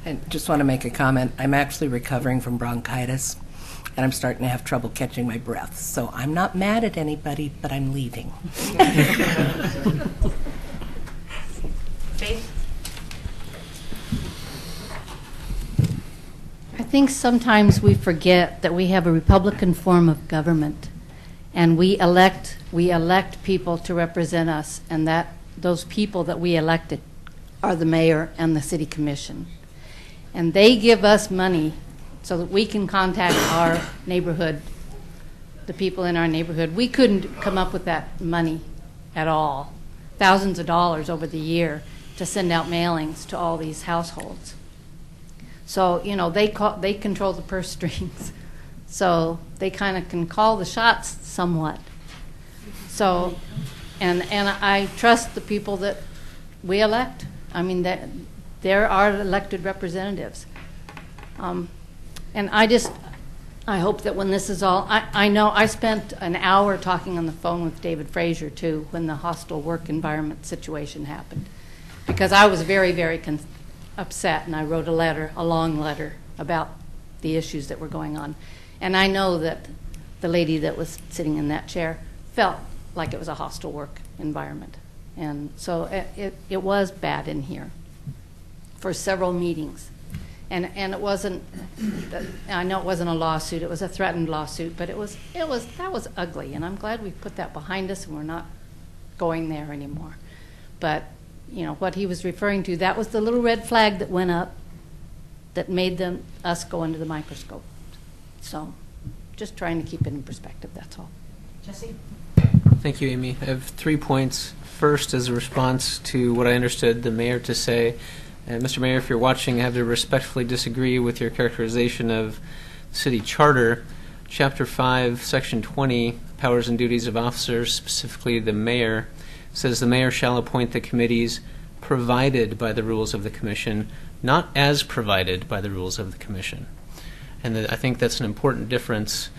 C: I just want to make a comment. I'm actually recovering from bronchitis, and I'm starting to have trouble catching my breath. So I'm not mad at anybody, but I'm leaving.
I: Faith? I think sometimes we forget that we have a Republican form of government, and we elect people to represent us, and that those people that we elected are the mayor and the city commission. And they give us money so that we can contact our neighborhood, the people in our neighborhood. We couldn't come up with that money at all, thousands of dollars over the year to send out mailings to all these households. So, they control the purse strings. So they kind of can call the shots somewhat. So, and I trust the people that we elect. I mean, there are elected representatives. And I hope that when this is all, I know I spent an hour talking on the phone with David Frazier, too, when the hostile work environment situation happened. Because I was very, very upset, and I wrote a long letter about the issues that were going on. And I know that the lady that was sitting in that chair felt like it was a hostile work environment. And so it was bad in here for several meetings. And it wasn't, I know it wasn't a lawsuit, it was a threatened lawsuit, but that was ugly, and I'm glad we put that behind us and we're not going there anymore. But what he was referring to, that was the little red flag that went up that made us go under the microscope. So just trying to keep it in perspective, that's all.
A: Jesse?
N: Thank you, Amy. I have 3 points. First, as a response to what I understood the mayor to say, Mr. Mayor, if you're watching, I have to respectfully disagree with your characterization of city charter. Chapter 5, Section 20, Powers and Duties of Officers, specifically the mayor, says the mayor shall appoint the committees provided by the rules of the commission, not as provided by the rules of the commission. And I think that's an important difference.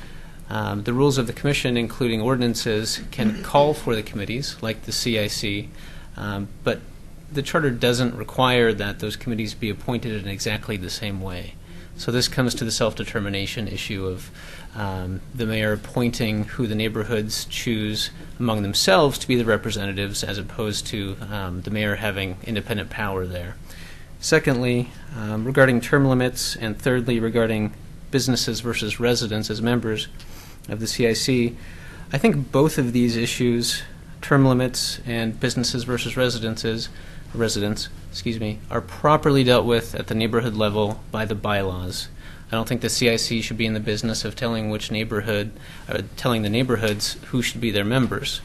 N: The rules of the commission, including ordinances, can call for the committees, like the CIC, but the charter doesn't require that those committees be appointed in exactly the same way. So this comes to the self-determination issue of the mayor appointing who the neighborhoods choose among themselves to be the representatives, as opposed to the mayor having independent power there. Secondly, regarding term limits, and thirdly, regarding businesses versus residents as members of the CIC, I think both of these issues, term limits and businesses versus residents, are properly dealt with at the neighborhood level by the bylaws. I don't think the CIC should be in the business of telling telling the neighborhoods who should be their members.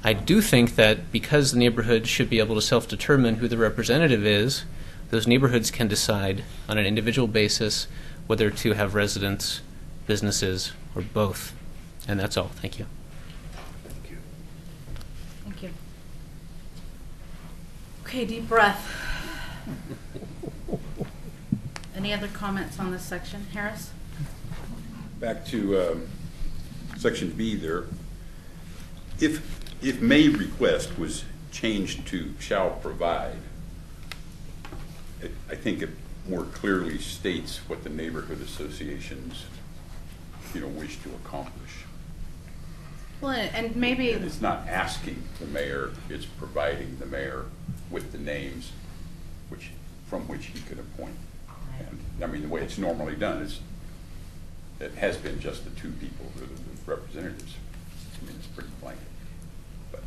N: I do think that because the neighborhood should be able to self-determine who the representative is, those neighborhoods can decide on an individual basis whether to have residents, businesses, or both. And that's all. Thank you.
A: Thank you. Okay, deep breath. Any other comments on this section? Harris?
J: Back to Section B there. If may request was changed to shall provide, I think more clearly states what the neighborhood associations, wish to accomplish.
A: Well, and maybe
J: And it's not asking the mayor, it's providing the mayor with the names from which he could appoint. And, I mean, the way it's normally done is, it has been just the two people who are the representatives. I mean, it's pretty blanket. But,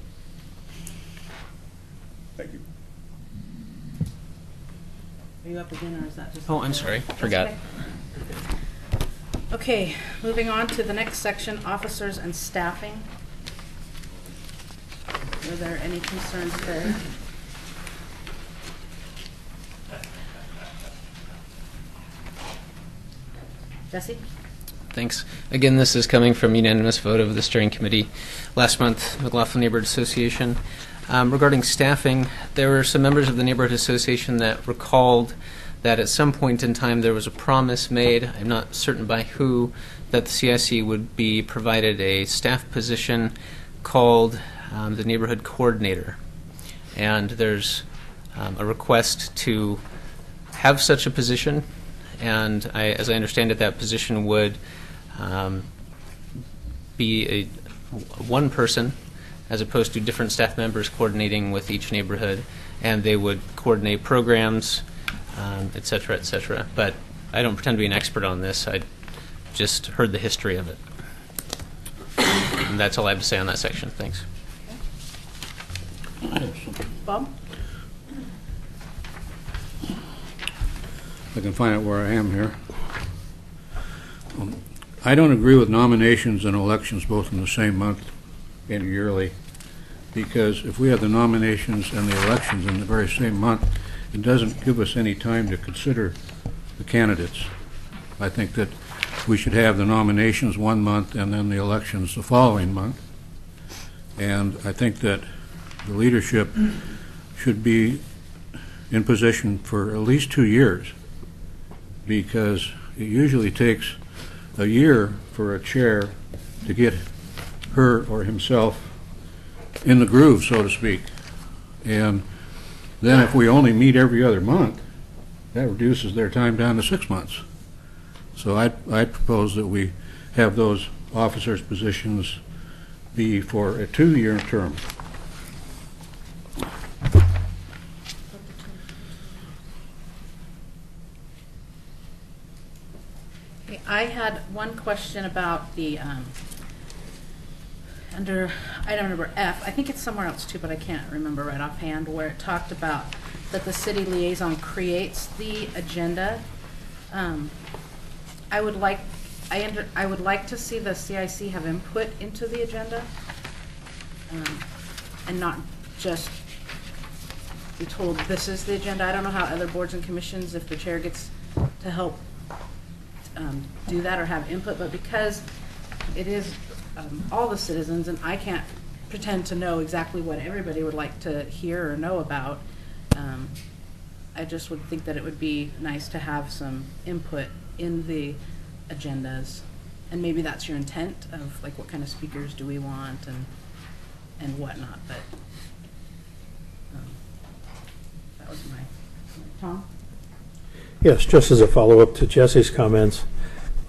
J: thank you.
A: Are you up again, or is that just?
N: Oh, I'm sorry, forgot.
A: Okay, moving on to the next section, officers and staffing. Were there any concerns there? Jesse?
N: Thanks. Again, this is coming from unanimous vote of the steering committee last month, McLaughlin Neighborhood Association. Regarding staffing, there were some members of the neighborhood association that recalled that at some point in time there was a promise made, I'm not certain by who, that the CIC would be provided a staff position called the neighborhood coordinator. And there's a request to have such a position, and as I understand it, that position would be one person as opposed to different staff members coordinating with each neighborhood, and they would coordinate programs, et cetera, et cetera. But I don't pretend to be an expert on this. I just heard the history of it. And that's all I have to say on that section. Thanks.
A: Bob?
L: I can find out where I am here. I don't agree with nominations and elections both in the same month and yearly, because if we have the nominations and the elections in the very same month, it doesn't give us any time to consider the candidates. I think that we should have the nominations one month and then the elections the following month. And I think that the leadership should be in position for at least 2 years, because it usually takes a year for a chair to get her or himself in the groove, so to speak. And then if we only meet every other month, that reduces their time down to 6 months. So I propose that we have those officers' positions be for a 2-year term.
A: I had one question about the, under item number F, I think it's somewhere else too, but I can't remember right offhand, where it talked about that the city liaison creates the agenda. I would like to see the CIC have input into the agenda, and not just be told this is the agenda. I don't know how other boards and commissions, if the chair gets to help do that or have input, but because it is all the citizens, and I can't pretend to know exactly what everybody would like to hear or know about, I just would think that it would be nice to have some input in the agendas, and maybe that's your intent of like what kind of speakers do we want and whatnot, but that was my Tom?
D: Yes, just as a follow-up to Jesse's comments,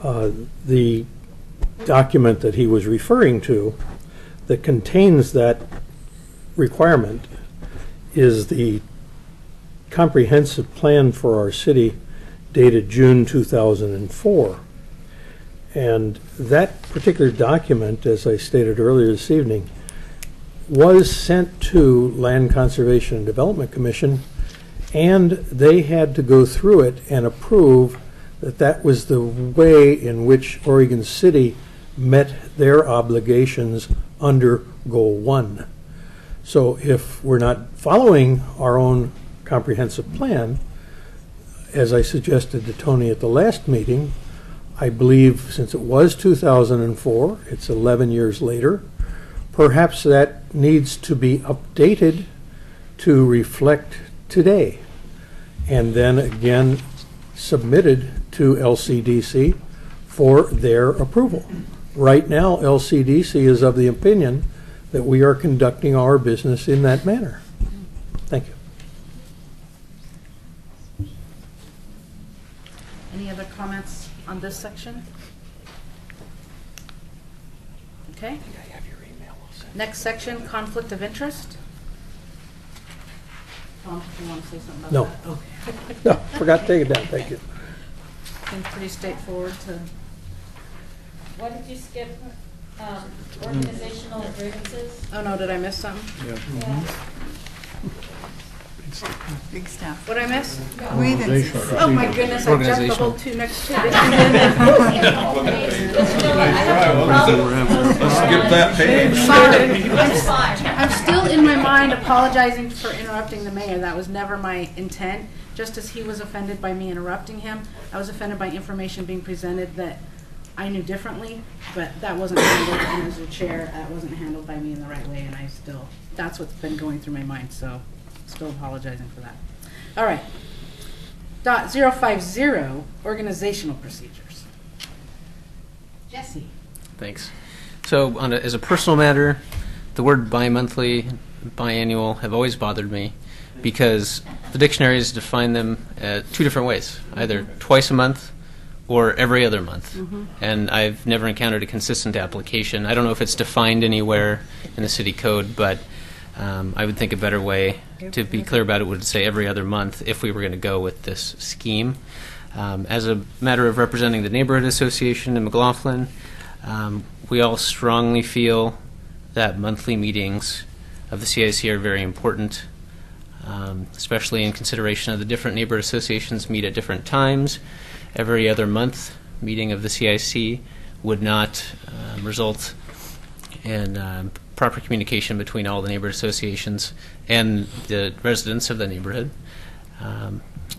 D: the document that he was referring to that contains that requirement is the comprehensive plan for our city dated June 2004. And that particular document, as I stated earlier this evening, was sent to Land Conservation and Development Commission, and they had to go through it and approve that that was the way in which Oregon City met their obligations under Goal 1. So if we're not following our own comprehensive plan, as I suggested to Tony at the last meeting, I believe since it was 2004, it's 11 years later, perhaps that needs to be updated to reflect today, and then again submitted to LCDC for their approval. Right now, LCDC is of the opinion that we are conducting our business in that manner. Thank you.
A: Any other comments on this section? Okay. Next section, conflict of interest. Tom, do you want to say something about
D: No.
A: that? Okay.
D: No, forgot to take it down, thank you.
A: Seems pretty straightforward to,
H: What did you skip? Organizational grievances?
A: oh no, did I miss something?
H: Yeah.
K: Big stuff.
A: What'd I miss?
K: Grievances.
A: Oh my goodness, I jumped the whole two next two. didn't I?
S: Skip that page.
A: Sorry. I'm still in my mind apologizing for interrupting the mayor. That was never my intent. Just as he was offended by me interrupting him, I was offended by information being presented that I knew differently, but that wasn't handled, and as a chair, that wasn't handled by me in the right way, and that's what's been going through my mind, so still apologizing for that. All right. .050, organizational procedures. Jesse.
N: Thanks. So, as a personal matter, the word bi-monthly, biannual have always bothered me because the dictionaries define them two different ways, either twice a month or every other month. And I've never encountered a consistent application. I don't know if it's defined anywhere in the city code, but I would think a better way to be clear about it would say every other month if we were going to go with this scheme. As a matter of representing the neighborhood association in McLaughlin, we all strongly feel that monthly meetings of the CIC are very important, especially in consideration of the different neighborhood associations meet at different times. Every other month meeting of the CIC would not result in proper communication between all the neighborhood associations and the residents of the neighborhood,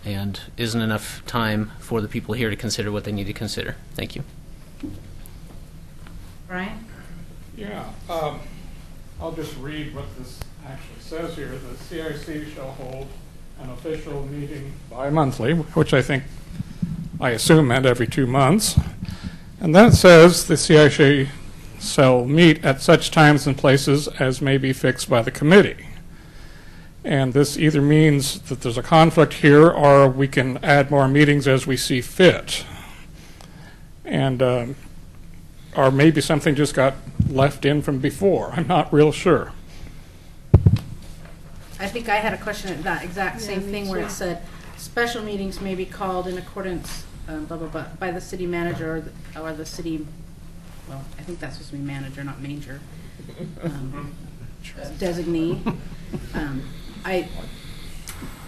N: and isn't enough time for the people here to consider what they need to consider. Thank you.
A: Brian?
O: Yeah, I'll just read what this actually says here. The CIC shall hold an official meeting bi-monthly, which I assume meant every 2 months. And then it says the CIC shall meet at such times and places as may be fixed by the committee. And this either means that there's a conflict here or we can add more meetings as we see fit. And or maybe something just got left in from before. I'm not real sure.
A: I think I had a question at that exact same
B: me
A: thing where
B: too.
A: it said special meetings may be called in accordance blah blah blah by the city manager or the city. Well, I think that's supposed to be manager, not manger. Designee.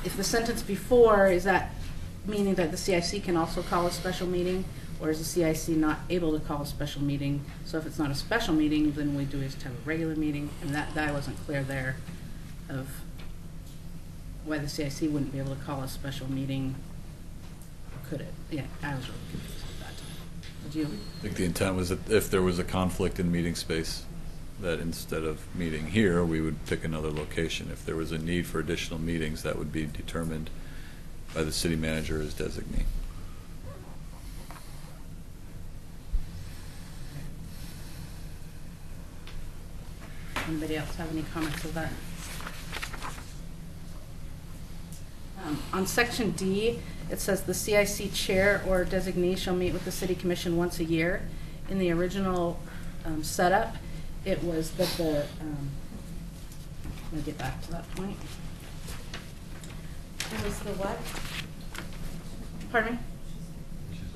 A: If the sentence before, is that meaning that the CIC can also call a special meeting, or is the CIC not able to call a special meeting? So if it's not a special meeting, then we do just have a regular meeting, and that I wasn't clear there of why the CIC wouldn't be able to call a special meeting. Could it? Yeah, I was really confused at that time. Did you?
Q: I think the intent was that if there was a conflict in meeting space, that instead of meeting here, we would pick another location. If there was a need for additional meetings, that would be determined by the city manager as designee.
A: Anybody else have any comments of that? On section D, it says the CIC chair or designee shall meet with the city commission once a year. In the original setup, it was that the, let me get back to that point.
H: It was the what?
A: Pardon me?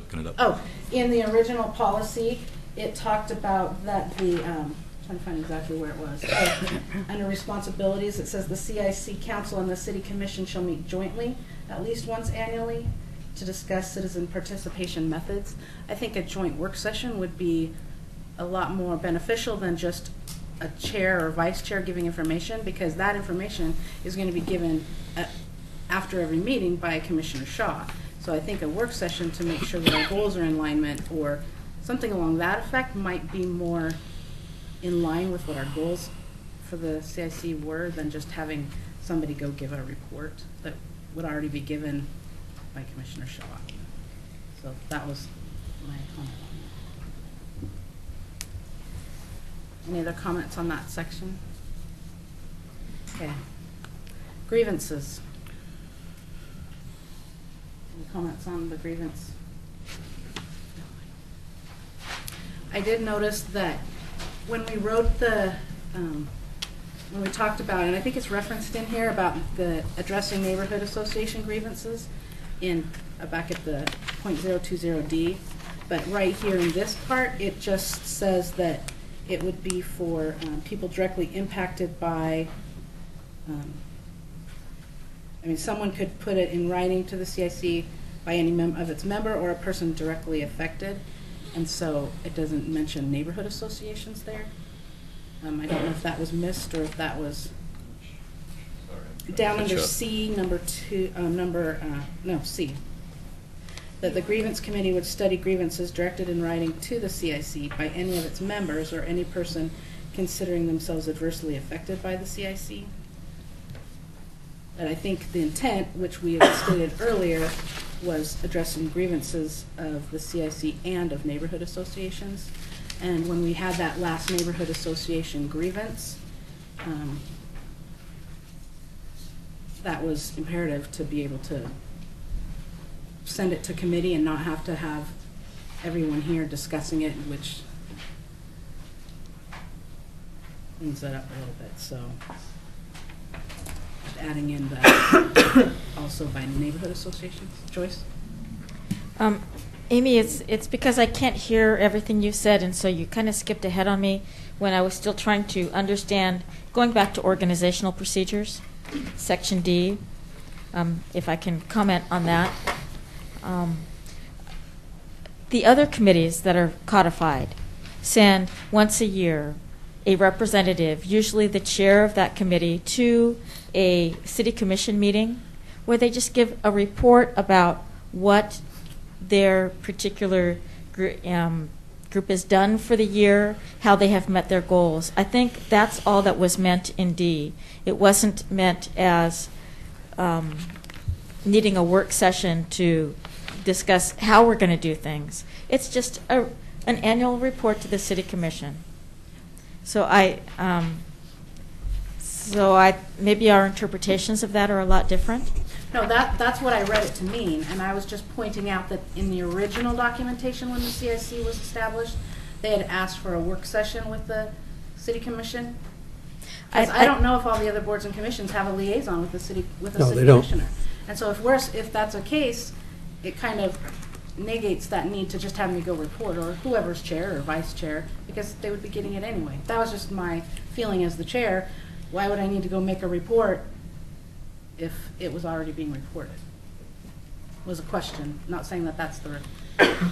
Q: Looking it up.
A: Oh, in the original policy, it talked about that the, trying to find exactly where it was. Under responsibilities, it says the CIC council and the city commission shall meet jointly at least once annually to discuss citizen participation methods. I think a joint work session would be a lot more beneficial than just a chair or vice chair giving information, because that information is going to be given after every meeting by Commissioner Shaw. So I think a work session to make sure that our goals are in alignment or something along that effect might be more in line with what our goals for the CIC were than just having somebody go give a report that would already be given by Commissioner Shaw. So that was my comment on that. Any other comments on that section? Okay. Grievances. Any comments on the grievance I did notice that when we wrote the, when we talked about, and I think it's referenced in here about the addressing neighborhood association grievances in, back at the .020D, but right here in this part, it just says that it would be for people directly impacted by, I mean, someone could put it in writing to the CIC by any of its member or a person directly affected. And so it doesn't mention neighborhood associations there. I don't know if that was missed or if that was down under C, C. That the grievance committee would study grievances directed in writing to the CIC by any of its members or any person considering themselves adversely affected by the CIC. And I think the intent, which we had stated earlier, was addressing grievances of the CIC and of neighborhood associations. And when we had that last neighborhood association grievance, that was imperative to be able to send it to committee and not have to have everyone here discussing it, which cleans that up a little bit. So just adding in that also by neighborhood associations. Joyce?
H: Amy, it's because I can't hear everything you said, and so you kind of skipped ahead on me when I was still trying to understand, going back to organizational procedures, Section D, if I can comment on that. The other committees that are codified send once a year a representative, usually the chair of that committee, to a city commission meeting where they just give a report about what their particular group has done for the year, how they have met their goals. I think that's all that was meant in D. It wasn't meant as needing a work session to discuss how we're going to do things. It's just an annual report to the city commission. So maybe our interpretations of that are a lot different.
A: No, that's what I read it to mean, and I was just pointing out that in the original documentation when the CIC was established, they had asked for a work session with the city commission. I don't know if all the other boards and commissions have a liaison with the city commissioner. And so if that's a case, it kind of negates that need to just have me go report, or whoever's chair or vice chair, because they would be getting it anyway. That was just my feeling as the chair. Why would I need to go make a report if it was already being reported? Was a question. Not saying that that's the answer.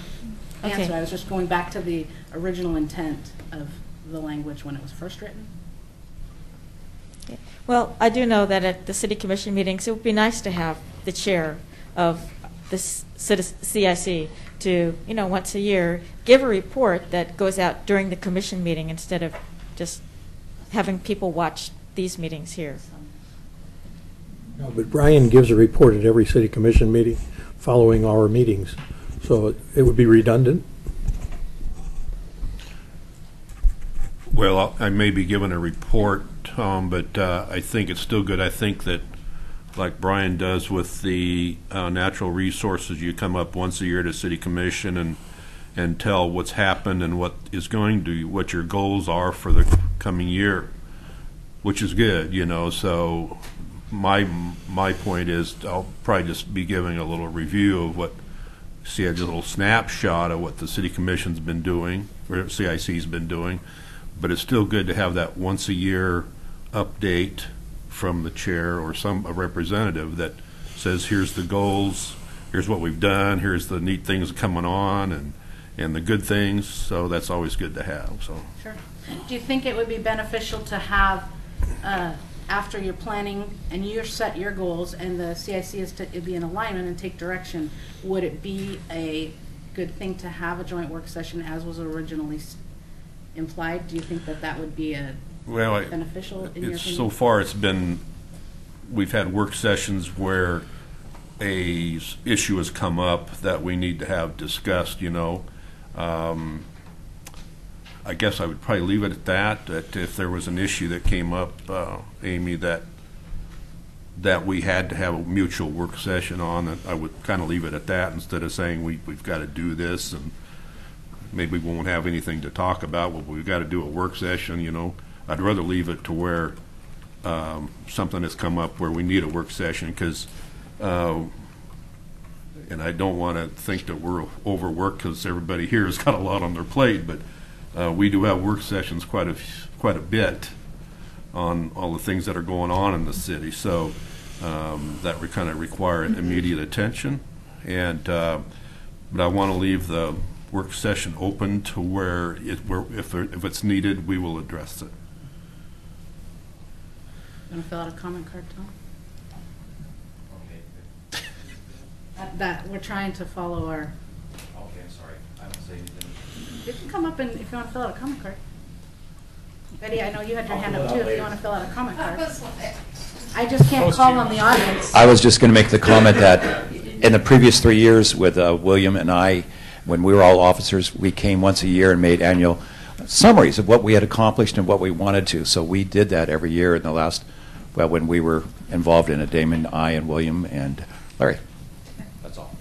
H: Okay.
A: I was just going back to the original intent of the language when it was first written.
H: Okay. Well, I do know that at the city commission meetings, it would be nice to have the chair of the CIC to, once a year, give a report that goes out during the commission meeting instead of just having people watch these meetings here.
D: No, but Brian gives a report at every city commission meeting following our meetings, so it would be redundant.
S: Well, I may be given a report, Tom, but I think it's still good. I think that, like Brian does with the natural resources, you come up once a year to City Commission and tell what's happened and what your goals are for the coming year, which is good, So my point is I'll probably just be giving a little review of a little snapshot of what the City Commission's been doing, or CIC's been doing, but it's still good to have that once a year update from the chair or a representative that says, here's the goals, here's what we've done, here's the neat things coming on, and the good things. So that's always good to have. So
A: Sure. Do you think it would be beneficial to have, after you're planning and you set your goals and the CIC is to be in alignment and take direction, would it be a good thing to have a joint work session as was originally implied? Do you think that would be beneficial in your opinion?
S: So far we've had work sessions where a issue has come up that we need to have discussed, I guess I would probably leave it at that if there was an issue that came up, Amy, that we had to have a mutual work session on, that I would kind of leave it at that instead of saying we've got to do this. And maybe we won't have anything to talk about, well, we've got to do a work session, you know. I'd rather leave it to where something has come up where we need a work session, because, and I don't want to think that we're overworked because everybody here has got a lot on their plate, but we do have work sessions quite a bit on all the things that are going on in the city, so that we kind of require immediate attention. And but I want to leave the work session open to where if it's needed, we will address it.
A: Want to fill out a comment card, Tom? Okay. That we're trying to follow our.
T: Okay, I'm sorry. I don't say anything.
A: You can come up and if you want to fill out a comment card. Betty, I know you had your hand up too. If you want to fill out a comment card. I just can't call on the audience.
T: I was just going to make the comment that in the previous 3 years with William and I, when we were all officers, we came once a year and made annual summaries of what we had accomplished and what we wanted to. So we did that every year in the last, well, when we were involved in it, Damon, I, and William, and Larry. That's all.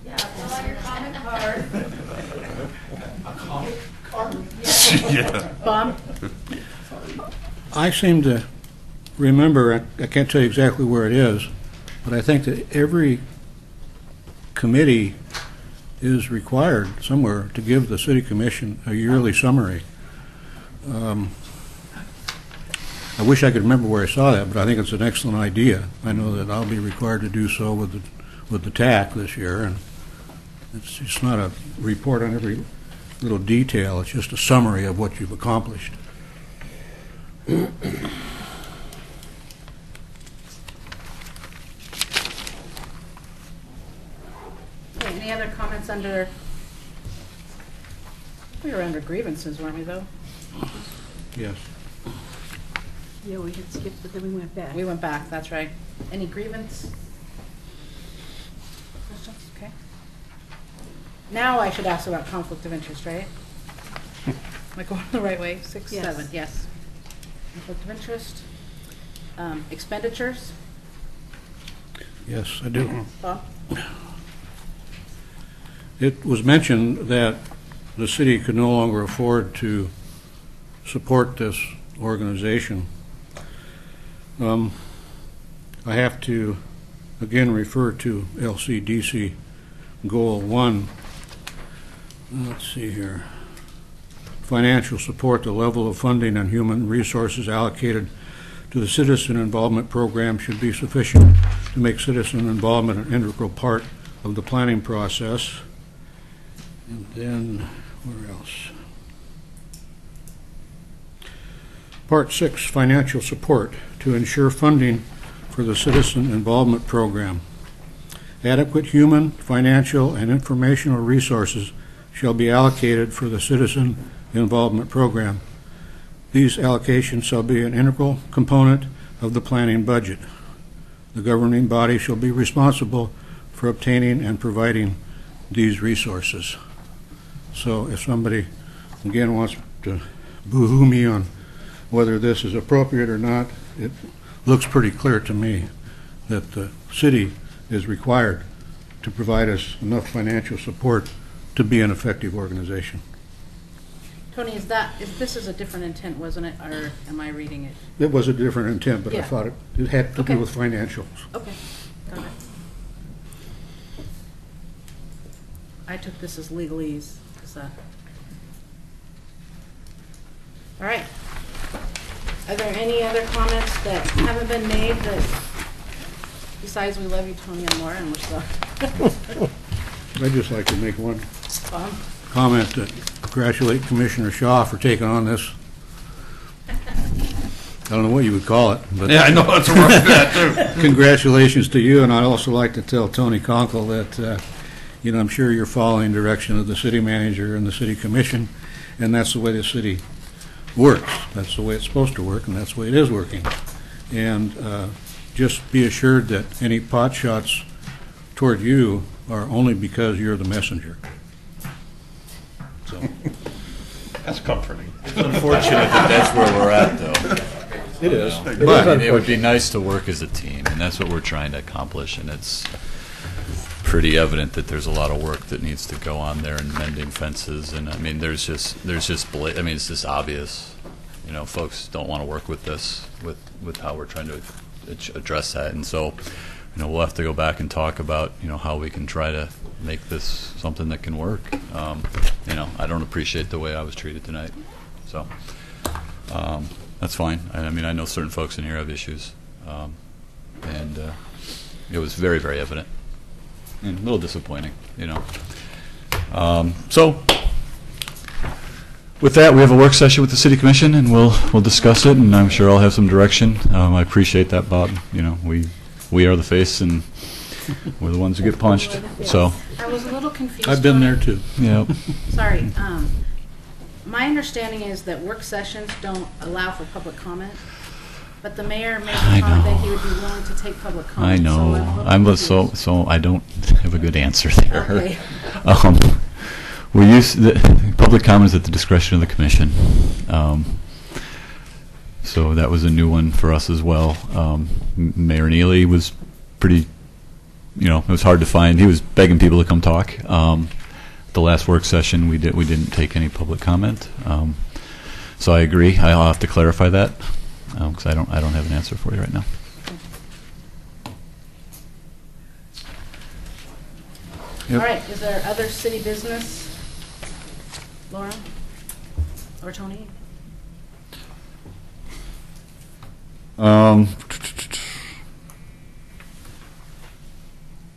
A: Yeah, fill out your comment card.
L: A comment card?
S: Yeah.
A: Bob?
L: I seem to remember, I can't tell you exactly where it is, but I think that every committee is required somewhere to give the city commission a yearly summary. I wish I could remember where I saw that, but I think it's an excellent idea. I know that I'll be required to do so with the TAC this year, and it's not a report on every little detail, it's just a summary of what you've accomplished.
A: Okay, any other comments under, we were under grievances, weren't we, though?
L: Yes.
B: Yeah, we had skipped, but then we went back.
A: We went back, that's right. Any grievance? Questions? Okay. Now I should ask about conflict of interest, right? Am I going the right way? 6,
B: Yes.
A: 7, yes. Conflict of interest. Expenditures?
L: Yes, I do.
A: Bob?
L: It was mentioned that the city could no longer afford to support this organization. I have to again refer to LCDC Goal 1. Let's see here. Financial support, the level of funding and human resources allocated to the citizen involvement program should be sufficient to make citizen involvement an integral part of the planning process. And then, where else? Part 6, financial support to ensure funding for the citizen involvement program. Adequate human, financial, and informational resources shall be allocated for the citizen involvement program. These allocations shall be an integral component of the planning budget. The governing body shall be responsible for obtaining and providing these resources. So if somebody, again, wants to boo-hoo me on whether this is appropriate or not, it looks pretty clear to me that the city is required to provide us enough financial support to be an effective organization.
A: Tony, this is a different intent, wasn't it, or am I reading it?
L: It was a different intent, but I
A: Yeah.
L: thought it had to
A: Okay.
L: do with financials.
A: Okay, got it. I took this as legalese. All right. Are there any other comments that haven't been made that, besides we love you, Tony and Laura, and we're so.
L: I'd just like to make one
A: Bob?
L: comment to congratulate Commissioner Shaw for taking on this. I don't know what you would call it, but
S: Yeah, I know, that's where I'm at, too.
L: Congratulations to you, and I'd also like to tell Tony Conkle that, I'm sure you're following direction of the city manager and the city commission, and that's the way the city works. That's the way it's supposed to work, and that's the way it is working. And just be assured that any pot shots toward you are only because you're the messenger. So.
S: That's comforting.
Q: It's unfortunate that that's where we're at, though.
L: It is.
F: But it would be nice to work as a team, and that's what we're trying to accomplish, and it's pretty evident that there's a lot of work that needs to go on there in mending fences, and I mean, it's just obvious, you know, folks don't want to work with this, with how we're trying to address that, and so, you know, we'll have to go back and talk about, you know, how we can try to make this something that can work. You know, I don't appreciate the way I was treated tonight, so that's fine. I mean, I know certain folks in here have issues, and it was very, very evident. And a little disappointing, you know. So, with that, we have a work session with the City Commission, and we'll discuss it, and I'm sure I'll have some direction. I appreciate that, Bob. You know, we are the face, and we're the ones who get punched. So
A: I was a little confused.
L: I've been there too.
F: Yeah.
A: Sorry. My understanding is that work sessions don't allow for public comment, but the mayor made a comment that he would be willing to take public comment.
F: I know. So I don't have a good answer there.
A: Okay.
F: We use the public comments at the discretion of the commission. So that was a new one for us as well. Mayor Neely was pretty, you know, it was hard to find. He was begging people to come talk. The last work session we didn't take any public comment. So I agree. I'll have to clarify that because I don't have an answer for you right now.
A: Yep. All right. Is there other city business, Laura or Tony?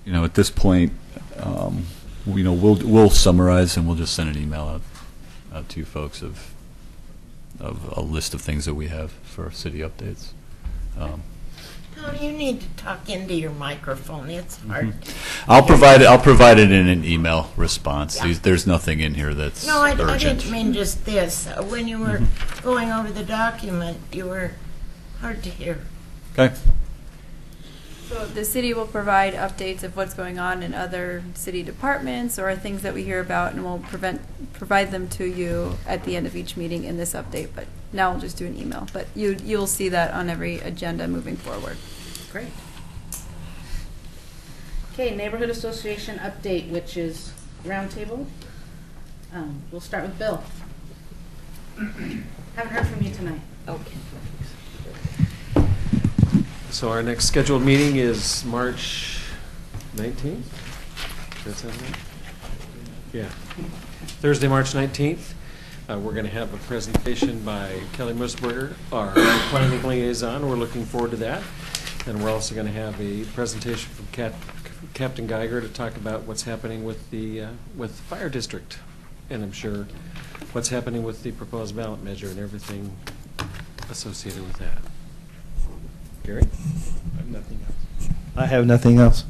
F: You know, at this point, you know, we'll summarize and we'll just send an email out to you folks of a list of things that we have for city updates.
E: Tony, you need to talk into your microphone. It's hard.
F: I'll provide it in an email response. Yeah. There's nothing in here that's urgent.
E: I didn't mean just this. When you were going over the document, you were hard to hear.
F: Okay.
G: So the city will provide updates of what's going on in other city departments or things that we hear about, and we'll provide them to you at the end of each meeting in this update. But now we'll just do an email. But you'll see that on every agenda moving forward.
A: Great. Okay, Neighborhood Association update, which is roundtable. We'll start with Bill. Haven't heard from you tonight.
E: Okay.
U: So our next scheduled meeting is March 19th. Does that sound right? Yeah. Thursday, March 19th. We're going to have a presentation by Kelly Musburger, our planning liaison. We're looking forward to that. And we're also going to have a presentation from Captain Geiger to talk about what's happening with the fire district. And I'm sure what's happening with the proposed ballot measure and everything associated with that. Gary? I have nothing else.
P: I have nothing else.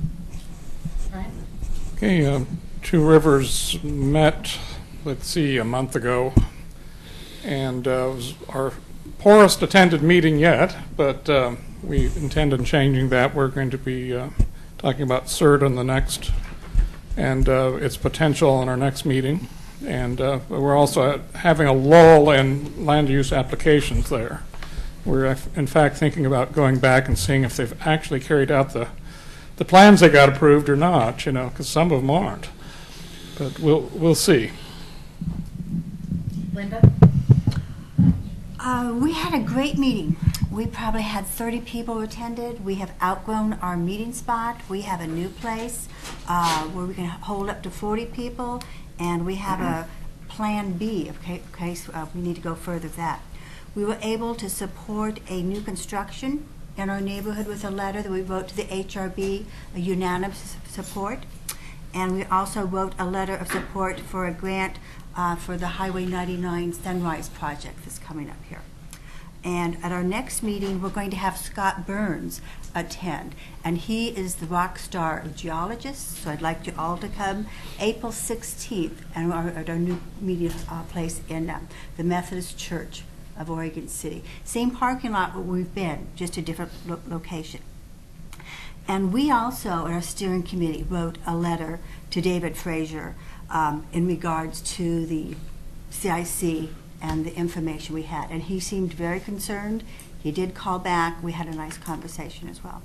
O: Okay, Two Rivers met, let's see, a month ago, and it was our poorest attended meeting yet, but we intend on changing that. We're going to be talking about CERT on the next, and its potential in our next meeting. And we're also having a lull in land use applications there. We're in fact thinking about going back and seeing if they've actually carried out the plans they got approved or not, you know, because some of them aren't. But we'll see.
A: Linda?
K: We had a great meeting. We probably had 30 people who attended. We have outgrown our meeting spot. We have a new place where we can hold up to 40 people, and we have a plan B in case we need to go further with that. We were able to support a new construction in our neighborhood with a letter that we wrote to the HRB, a unanimous support. And we also wrote a letter of support for a grant for the Highway 99 Sunrise project that's coming up here. And at our next meeting, we're going to have Scott Burns attend. And he is the rock star geologist, so I'd like you all to come April 16th at our new meeting place in the Methodist Church of Oregon City. Same parking lot where we've been, just a different location. And we also, in our steering committee, wrote a letter to David Frazier in regards to the CIC and the information we had. And he seemed very concerned. He did call back. We had a nice conversation as well.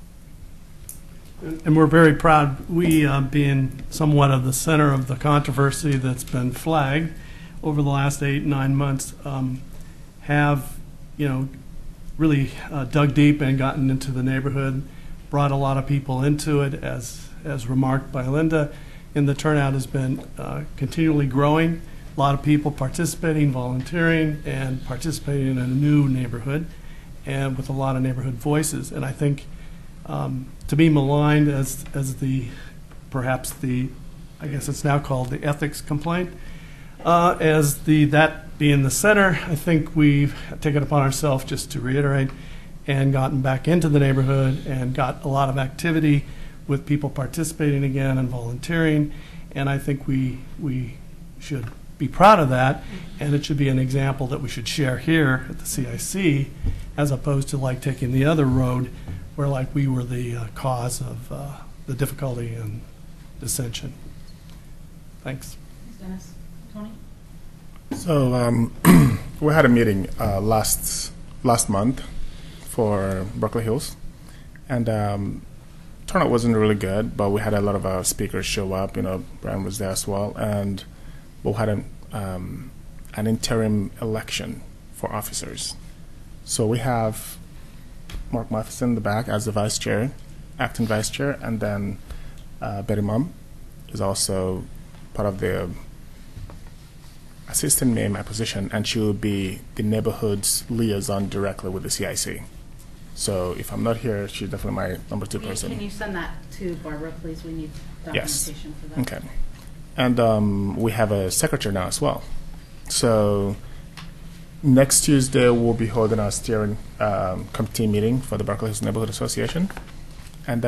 M: And we're very proud, we being somewhat of the center of the controversy that's been flagged over the last 8-9 months, have, really dug deep and gotten into the neighborhood, brought a lot of people into it, as remarked by Linda, and the turnout has been continually growing. A lot of people participating, volunteering, and participating in a new neighborhood, and with a lot of neighborhood voices. And I think to be maligned as perhaps I guess it's now called the ethics complaint, that being the center, I think we've taken upon ourselves just to reiterate and gotten back into the neighborhood and got a lot of activity with people participating again and volunteering. And I think we should be proud of that, and it should be an example that we should share here at the CIC, as opposed to like taking the other road where like we were the cause of the difficulty and dissension. Thanks.
A: Thanks, Dennis. Tony?
R: So we had a meeting last month for Berkeley Hills, and turnout wasn't really good, but we had a lot of our speakers show up. Brian was there as well, and we had an interim election for officers. So we have Mark Matheson in the back as the vice chair, acting vice chair, and then Betty Mum is also part of the assistant mayor in my position, and she will be the neighborhood's liaison directly with the CIC. So if I'm not here, she's definitely my number 2 person.
A: Can you send that to Barbara, please? We need documentation for that.
R: Okay. And we have a secretary now as well. So next Tuesday, we'll be holding our steering committee meeting for the Berkeley Hills Neighborhood Association. And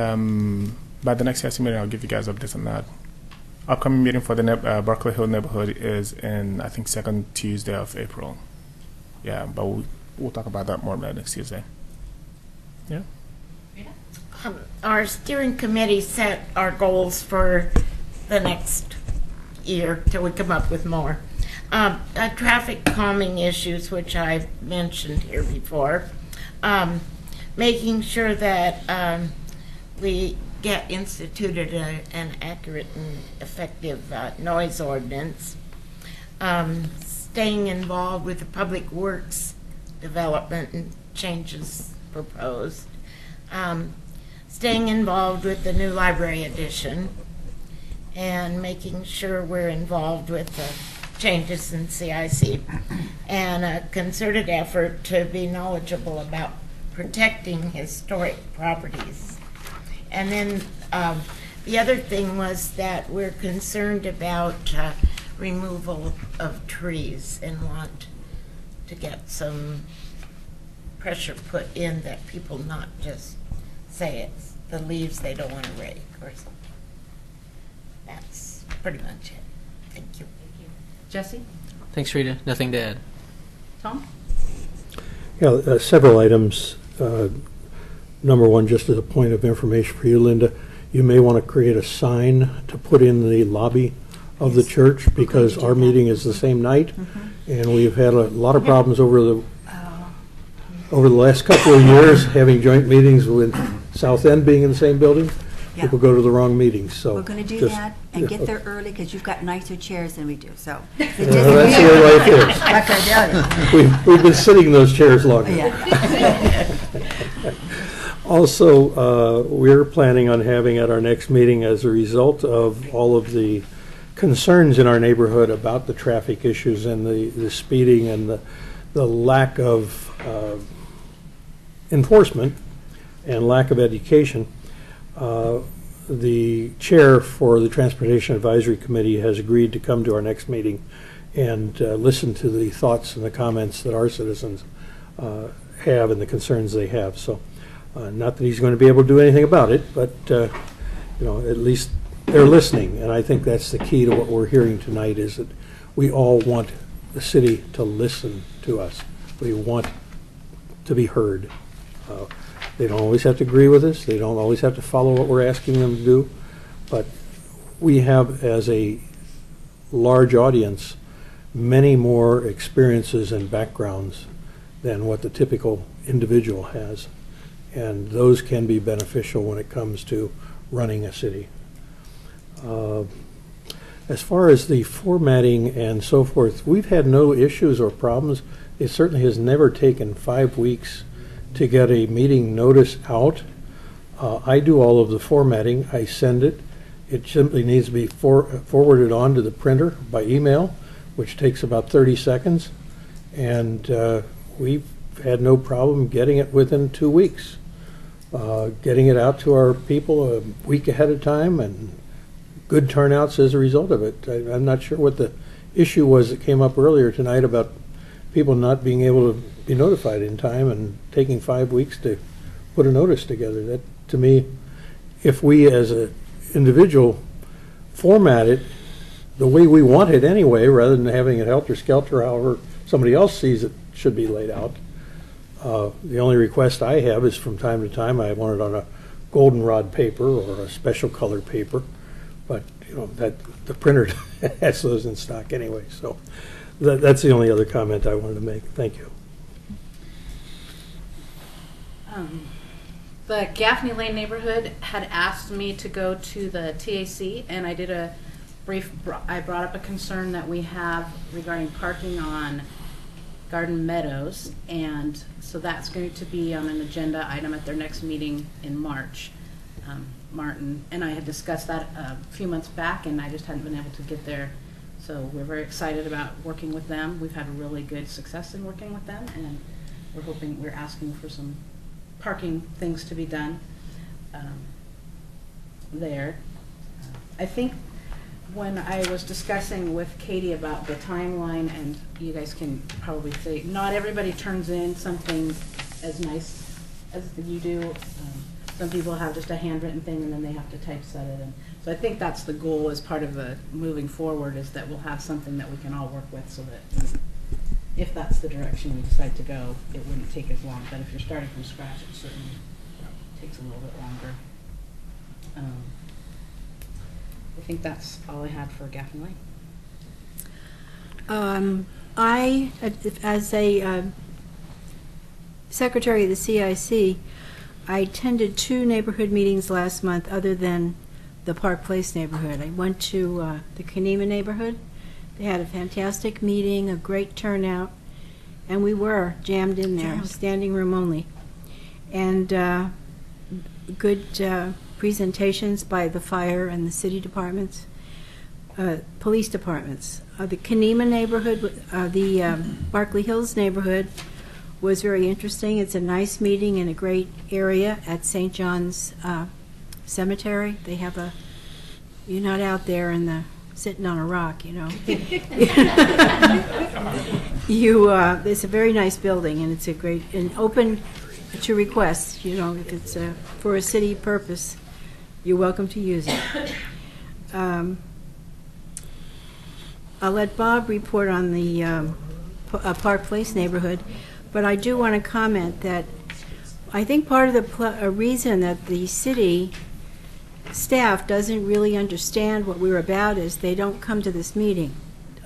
R: by the next CIC meeting, I'll give you guys updates on that. Upcoming meeting for the Berkeley Hill neighborhood is in, I think, second Tuesday of April. Yeah, but we'll talk about that more next Tuesday. Yeah.
E: Our steering committee set our goals for the next year till we come up with more. Traffic calming issues, which I've mentioned here before. Making sure that we get instituted an accurate and effective noise ordinance. Staying involved with the public works development and changes proposed. Staying involved with the new library edition, and making sure we're involved with the changes in CIC, and a concerted effort to be knowledgeable about protecting historic properties. And then the other thing was that we're concerned about removal of trees and want to get some pressure put in that people not just say it's the leaves they don't want to rake or something. That's pretty much it. Thank you.
A: Jesse?
N: Thanks, Rita. Nothing to add.
A: Tom?
D: Yeah, several items. Number one, just as a point of information for you, Linda, you may want to create a sign to put in the lobby of the church, because our meeting is the same night, and we've had a lot of problems over the last couple of years having joint meetings with South End being in the same building.
K: Yeah.
D: People go to the wrong meetings, so.
K: We're going to do that and get there early, because you've got nicer chairs than we do, so.
D: That's the way life is.
K: What can I tell you?
D: We've been sitting in those chairs longer.
K: Yeah.
D: Also, we're planning on having at our next meeting, as a result of all of the concerns in our neighborhood about the traffic issues and the speeding and the lack of enforcement and lack of education, the chair for the Transportation Advisory Committee has agreed to come to our next meeting and listen to the thoughts and the comments that our citizens have and the concerns they have. So, not that he's going to be able to do anything about it, but at least they're listening. And I think that's the key to what we're hearing tonight, is that we all want the city to listen to us. We want to be heard. They don't always have to agree with us. They don't always have to follow what we're asking them to do. But we have, as a large audience, many more experiences and backgrounds than what the typical individual has. And those can be beneficial when it comes to running a city. As far as the formatting and so forth, we've had no issues or problems. It certainly has never taken 5 weeks to get a meeting notice out. I do all of the formatting. I send it. It simply needs to be forwarded on to the printer by email, which takes about 30 seconds. And we've had no problem getting it within 2 weeks. Getting it out to our people a week ahead of time, and good turnouts as a result of it. I'm not sure what the issue was that came up earlier tonight about people not being able to be notified in time and taking 5 weeks to put a notice together. That, to me, if we as an individual format it the way we want it anyway, rather than having it helter-skelter however somebody else sees it should be laid out. The only request I have is from time to time I want it on a goldenrod paper or a special color paper, but you know that the printer has those in stock anyway. So that's the only other comment I wanted to make. Thank you.
A: The Gaffney Lane neighborhood had asked me to go to the TAC, and I did a brief. I brought up a concern that we have regarding parking on Garden Meadows, and so that's going to be on an agenda item at their next meeting in March. Martin and I had discussed that a few months back, and I just hadn't been able to get there. So we're very excited about working with them. We've had really good success in working with them, and we're asking for some parking things to be done there. I think when I was discussing with Katie about the timeline, and you guys can probably say, not everybody turns in something as nice as you do. Some people have just a handwritten thing and then they have to typeset it. And so I think that's the goal as part of the moving forward, is that we'll have something that we can all work with, so that if that's the direction we decide to go, it wouldn't take as long. But if you're starting from scratch, it certainly takes a little bit longer. I think that's all I had for Gaffney Lane.
B: I, as a secretary of the CIC, I attended 2 neighborhood meetings last month other than the Park Place neighborhood. I went to the Kenema neighborhood. They had a fantastic meeting, a great turnout, and we were jammed in there, standing room only. And good presentations by the fire and the city departments, police departments. The Kenema neighborhood, the Berkeley Hills neighborhood was very interesting. It's a nice meeting in a great area at St. John's Cemetery. They have a, you're not out there in the, sitting on a rock, you know. It's a very nice building, and it's a great, and open to requests, you know, if it's for a city purpose, you're welcome to use it. I'll let Bob report on the Park Place neighborhood, but I do want to comment that I think part of the reason that the city staff doesn't really understand what we're about is they don't come to this meeting.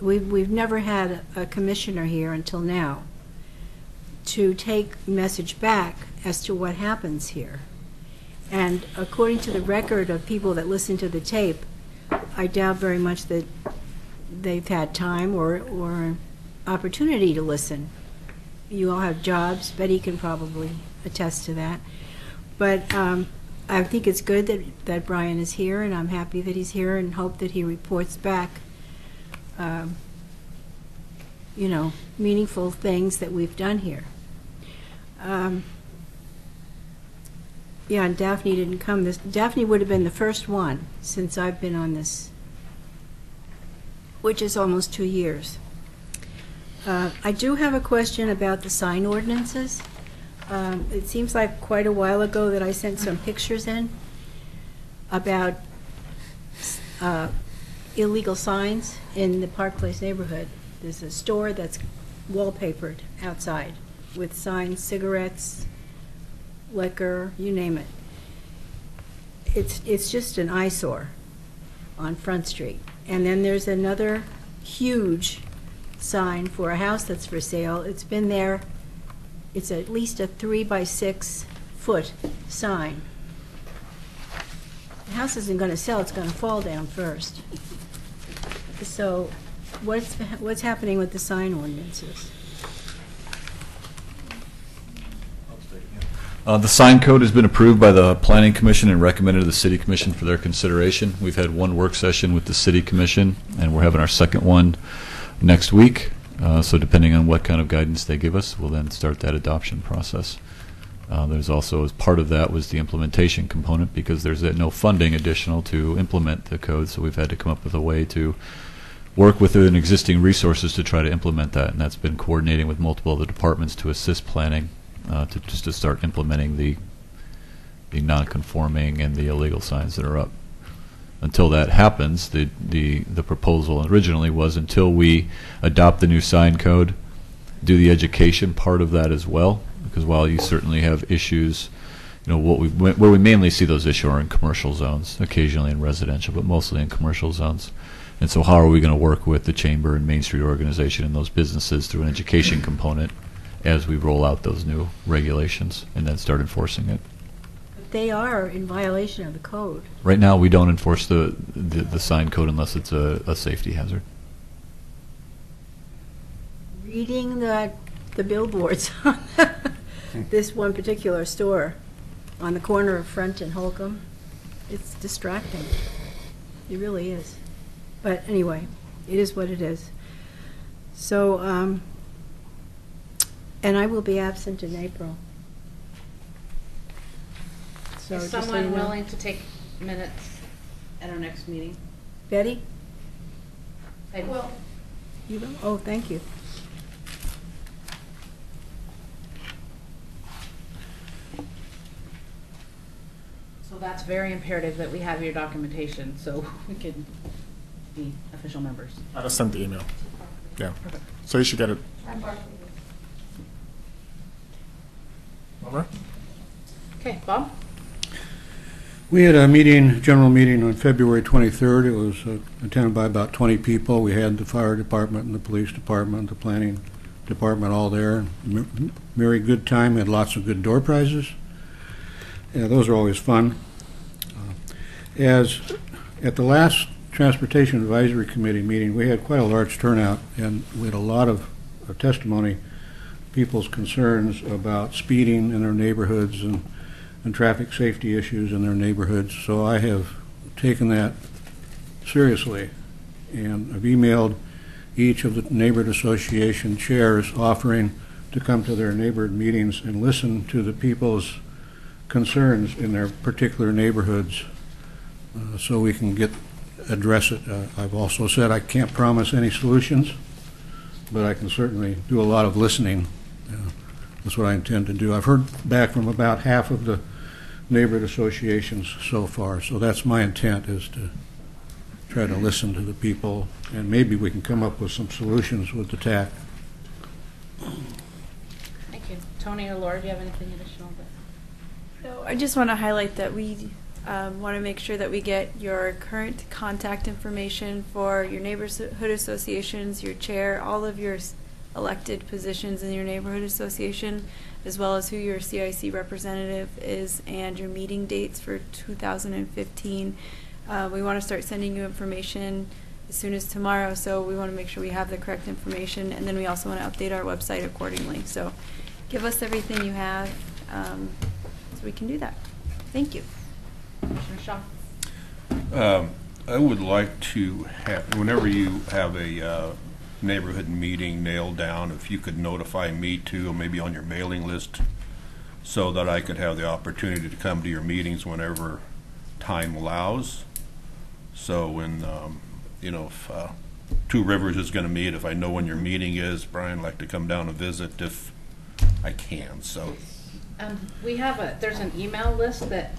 B: We've never had a commissioner here until now to take message back as to what happens here. And according to the record of people that listen to the tape, I doubt very much that they've had time or opportunity to listen. You all have jobs. Betty can probably attest to that. But I think it's good that Brian is here, and I'm happy that he's here, and hope that he reports back you know, meaningful things that we've done here. Yeah, and Daphne didn't come. Daphne would have been the first one since I've been on this, which is almost 2 years. I do have a question about the sign ordinances. It seems like quite a while ago that I sent some pictures in about illegal signs in the Park Place neighborhood. There's a store that's wallpapered outside with signs, cigarettes, liquor, you name it. It's just an eyesore on Front Street. And then there's another huge sign for a house that's for sale. It's been there it's at least a 3 by 6 foot sign. The house isn't going to sell, it's going to fall down first. So what's happening with the sign ordinances?
F: The sign code has been approved by the Planning Commission and recommended to the City Commission for their consideration. We've had one work session with the City Commission, and we're having our second one next week. So depending on what kind of guidance they give us, we'll then start that adoption process. There's also, as part of that, was the implementation component, because there's no funding additional to implement the code, so we've had to come up with a way to work within existing resources to try to implement that, and that's been coordinating with multiple other departments to assist planning to start implementing the non-conforming and the illegal signs that are up. Until that happens, the proposal originally was, until we adopt the new sign code, do the education part of that as well, because while you certainly have issues, where we mainly see those issues are in commercial zones, occasionally in residential, but mostly in commercial zones. And so how are we going to work with the Chamber and Main Street Organization and those businesses through an education component as we roll out those new regulations and then start enforcing it?
B: But they are in violation of the code.
F: Right now, we don't enforce the sign code unless it's a safety hazard.
B: Reading the billboards on this one particular store on the corner of Front and Holcomb, it's distracting. It really is. But anyway, it is what it is. So, and I will be absent in April. So
A: Is
B: just so
A: someone
B: you know.
A: willing to take minutes at our next meeting?
B: Betty?
A: I will.
B: You will? Oh, thank you.
A: So that's very imperative that we have your documentation so we can be official members.
R: I just sent the email. Yeah. So you should get it. Barbara?
A: Okay, Bob?
L: We had a general meeting on February 23rd. It was attended by about 20 people. We had the fire department and the police department, the planning department all there. Very good time. We had lots of good door prizes. Yeah, those are always fun. As at the last Transportation Advisory Committee meeting, we had quite a large turnout, and we had a lot of testimony, people's concerns about speeding in their neighborhoods and traffic safety issues in their neighborhoods. So I have taken that seriously, and I've emailed each of the neighborhood association chairs offering to come to their neighborhood meetings and listen to the people's concerns in their particular neighborhoods so we can address it. I've also said I can't promise any solutions, but I can certainly do a lot of listening. That's what I intend to do. I've heard back from about half of the neighborhood associations so far, so that's my intent, is to try to listen to the people, and maybe we can come up with some solutions with the TAC.
A: Thank you. Tony or Laura, do you have anything additional?
G: No, I just want to highlight that we want to make sure that we get your current contact information for your neighborhood associations, your chair, all of your elected positions in your neighborhood association, as well as who your CIC representative is and your meeting dates for 2015. We want to start sending you information as soon as tomorrow, so we want to make sure we have the correct information, and then we also want to update our website accordingly. So give us everything you have so we can do that. Thank you.
A: Commissioner Shaw.
S: I would like to have, whenever you have a neighborhood meeting nailed down, if you could notify me too, or maybe on your mailing list, so that I could have the opportunity to come to your meetings whenever time allows. So when, if Two Rivers is going to meet, if I know when your meeting is, Brian, I'd like to come down and visit if I can. So
A: We have there's an email list that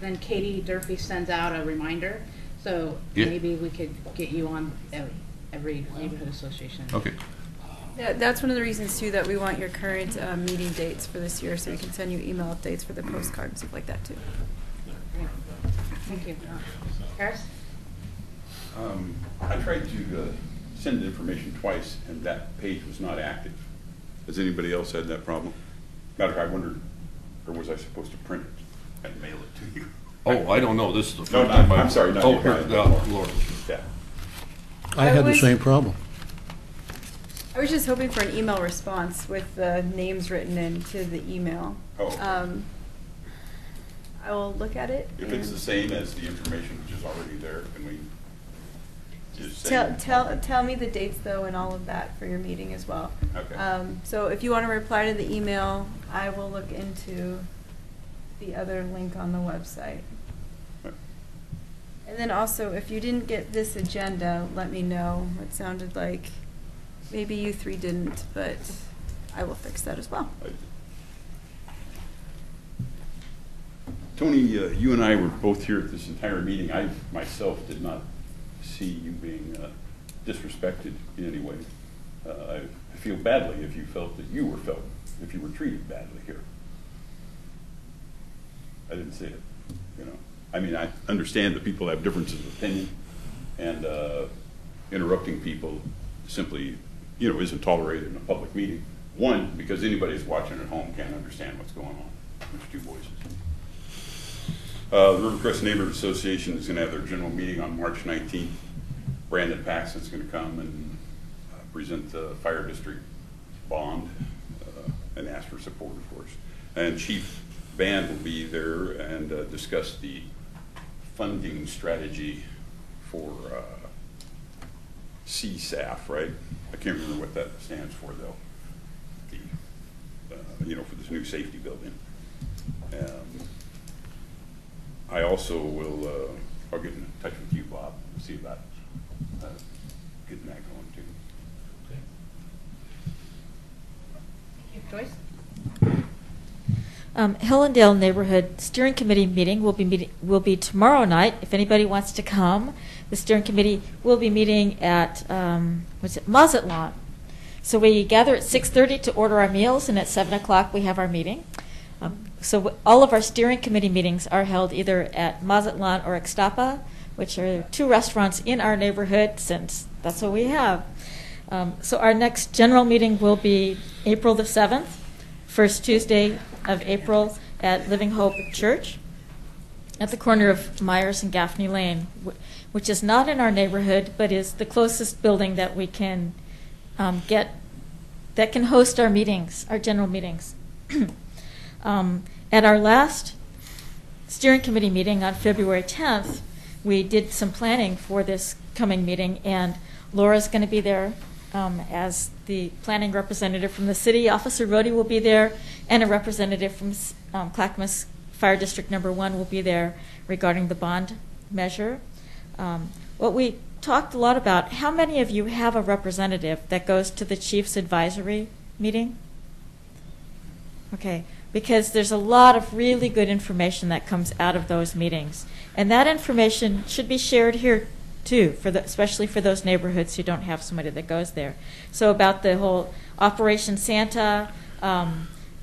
A: then Katie Durfee sends out a reminder. So maybe we could get you on every neighborhood association.
S: Okay.
G: Yeah, that's one of the reasons too that we want your current meeting dates for this year, so we can send you email updates for the postcard and stuff like that too.
A: Thank you. Harris?
J: I tried to send information twice, and that page was not active. Has anybody else had that problem? Matter of fact, I wondered, or was I supposed to print it and mail it to you?
S: Oh, I don't know, this is the
J: No,
S: first
J: not-
S: time
J: I'm sorry, not
S: Oh,
J: you,
S: here,
J: Brian.
S: Lord.
J: Yeah.
L: I had the same problem.
G: I was just hoping for an email response with the names written into the email.
J: Oh, okay.
G: I will look at it.
J: If it's the same as the information which is already there, can we just say?
G: Tell me the dates though and all of that for your meeting as well.
J: Okay.
G: So if you want to reply to the email, I will look into the other link on the website. And then also, if you didn't get this agenda, let me know. It sounded like maybe you three didn't, but I will fix that as well.
J: Tony, you and I were both here at this entire meeting. I myself did not see you being disrespected in any way. I feel badly if you felt that you were treated badly here. I didn't see it, you know. I mean, I understand that people have differences of opinion, and interrupting people simply, you know, isn't tolerated in a public meeting. One, because anybody who's watching at home can't understand what's going on. There's two voices. The Rivercrest Neighborhood Association is going to have their general meeting on March 19th. Brandon Paxton's going to come and present the fire district bond and ask for support, of course. And Chief Band will be there and discuss the funding strategy for CSAF, right? I can't remember what that stands for, though. The, you know, for this new safety building. I also will, I'll get in touch with you, Bob, and see about getting that going, too.
A: Joyce?
H: Hillendale Neighborhood Steering Committee meeting will be tomorrow night. If anybody wants to come, the steering committee will be meeting at Mazatlan. So we gather at 6:30 to order our meals, and at 7 o'clock we have our meeting. So all of our steering committee meetings are held either at Mazatlan or Ixtapa, which are two restaurants in our neighborhood, since that's what we have. So our next general meeting will be April the 7th, first Tuesday of April at Living Hope Church at the corner of Myers and Gaffney Lane, which is not in our neighborhood, but is the closest building that we can get that can host our meetings, our general meetings. At our last steering committee meeting on February 10th, we did some planning for this coming meeting, and Laura's going to be there as the planning representative from the city. Officer Rhodey will be there, and a representative from Clackamas Fire District Number 1 will be there regarding the bond measure. What we talked a lot about, how many of you have a representative that goes to the chief's advisory meeting? Okay, because there's a lot of really good information that comes out of those meetings. And that information should be shared here too, especially for those neighborhoods who don't have somebody that goes there. So about the whole Operation Santa,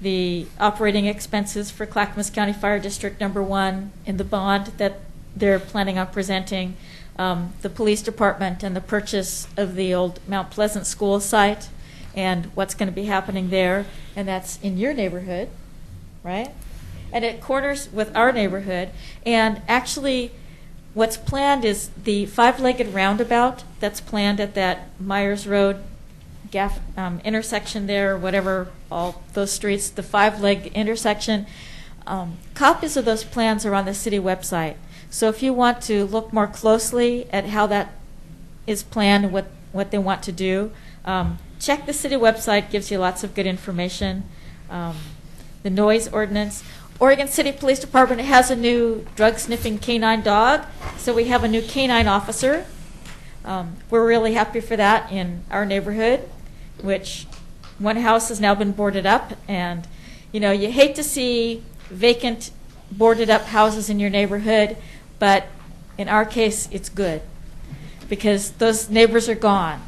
H: the operating expenses for Clackamas County Fire District Number 1 in the bond that they're planning on presenting, the police department and the purchase of the old Mount Pleasant School site and what's going to be happening there, and that's in your neighborhood, right? And it corners with our neighborhood, and actually what's planned is the five-legged roundabout that's planned at that Myers Road intersection there, whatever, all those streets, the five-leg intersection. Copies of those plans are on the city website. So if you want to look more closely at how that is planned, what they want to do, check the city website, gives you lots of good information. The noise ordinance. Oregon City Police Department has a new drug-sniffing canine dog, so we have a new canine officer. We're really happy for that in our neighborhood, which one house has now been boarded up, and you know, you hate to see vacant, boarded up houses in your neighborhood, but in our case, it's good because those neighbors are gone,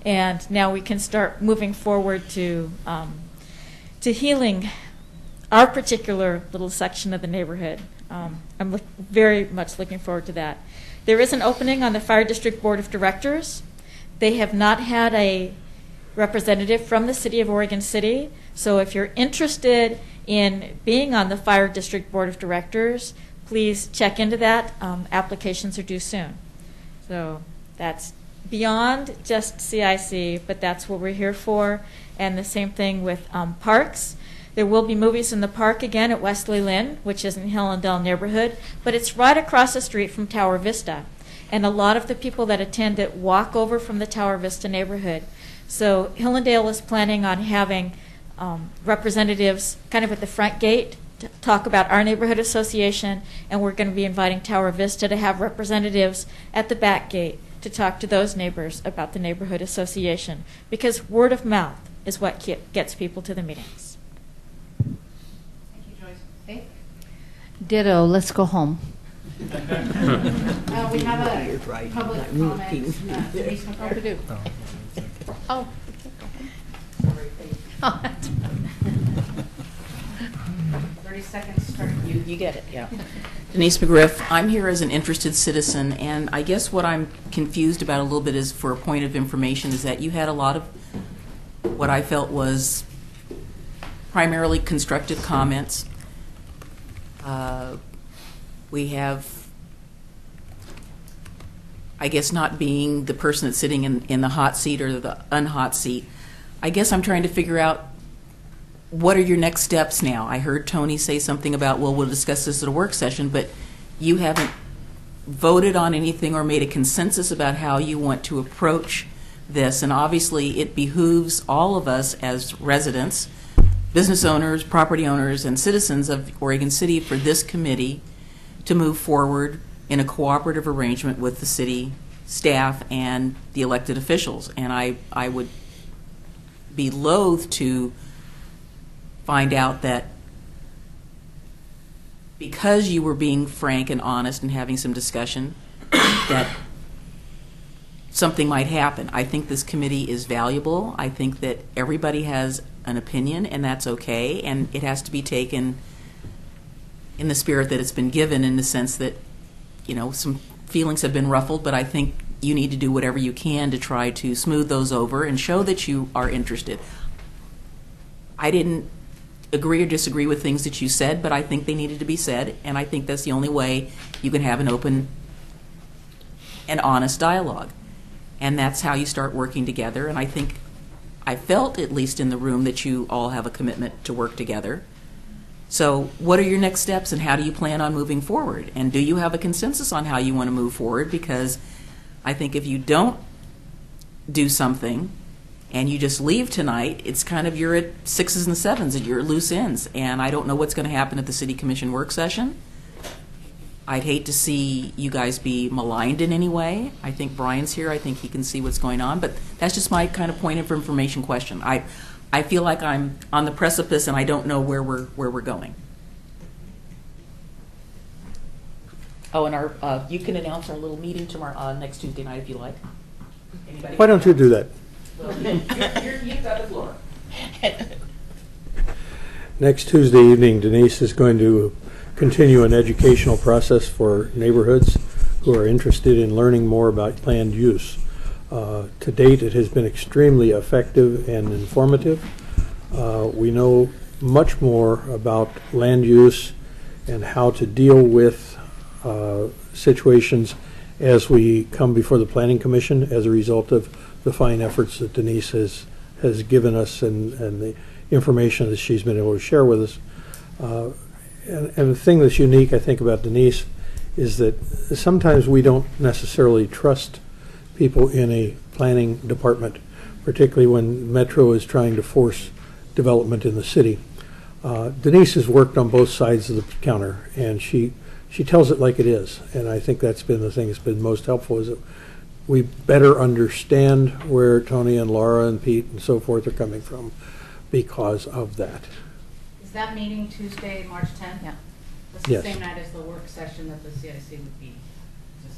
H: and now we can start moving forward to healing our particular little section of the neighborhood. I'm very much looking forward to that. There is an opening on the Fire District Board of Directors. They have not had a representative from the City of Oregon City. So if you're interested in being on the Fire District Board of Directors, please check into that. Applications are due soon. So that's beyond just CIC, but that's what we're here for. And the same thing with parks. There will be movies in the park again at Wesley Lynn, which is in Hillendale neighborhood, but it's right across the street from Tower Vista. And a lot of the people that attend it walk over from the Tower Vista neighborhood. So Hillendale is planning on having representatives kind of at the front gate to talk about our neighborhood association, and we're going to be inviting Tower Vista to have representatives at the back gate to talk to those neighbors about the neighborhood association, because word of mouth is what gets people to the meetings.
I: Ditto, let's go home.
A: We have a public comment. Denise McCarthy. Oh. Oh, that's 30 seconds start.
C: You get it, yeah. Denise McGriff. I'm here as an interested citizen, and I guess what I'm confused about a little bit is, for a point of information, is that you had a lot of what I felt was primarily constructive comments. We have, I guess, not being the person that's sitting in the hot seat or the unhot seat, I guess I'm trying to figure out, what are your next steps now? I heard Tony say something about, well, we'll discuss this at a work session, but you haven't voted on anything or made a consensus about how you want to approach this. And obviously it behooves all of us as residents, business owners, property owners, and citizens of Oregon City for this committee to move forward in a cooperative arrangement with the city staff and the elected officials. And I would be loath to find out that because you were being frank and honest and having some discussion, that something might happen. I think this committee is valuable. I think that everybody has an opinion, and that's okay, and it has to be taken in the spirit that it's been given, in the sense that, you know, some feelings have been ruffled, but I think you need to do whatever you can to try to smooth those over and show that you are interested. I didn't agree or disagree with things that you said, but I think they needed to be said, and I think that's the only way you can have an open and honest dialogue. And that's how you start working together, and I think I felt, at least in the room, that you all have a commitment to work together. So what are your next steps, and how do you plan on moving forward? And do you have a consensus on how you want to move forward? Because I think if you don't do something and you just leave tonight, it's kind of, you're at sixes and sevens and you're at loose ends. And I don't know what's going to happen at the City Commission work session. I'd hate to see you guys be maligned in any way. I think Brian's here. I think he can see what's going on. But that's just my kind of point of information question. I feel like I'm on the precipice and I don't know where we're going. Oh, and you can announce our little meeting tomorrow, next Tuesday night, if you like. Anybody?
D: Why don't you do that?
C: Well, you've got the floor.
D: Next Tuesday evening, Denise is going to continue an educational process for neighborhoods who are interested in learning more about land use. To date, it has been extremely effective and informative. We know much more about land use and how to deal with situations as we come before the Planning Commission as a result of the fine efforts that Denise has given us and the information that she's been able to share with us. And the thing that's unique, I think, about Denise is that sometimes we don't necessarily trust people in a planning department, particularly when Metro is trying to force development in the city. Denise has worked on both sides of the counter, and she tells it like it is. And I think that's been the thing that's been most helpful, is that we better understand where Tony and Laura and Pete and so forth are coming from because of that.
A: Is that meeting Tuesday, March 10th?
I: Yeah.
A: That's the
D: Yes.
A: same night as the work session that the CIC would be.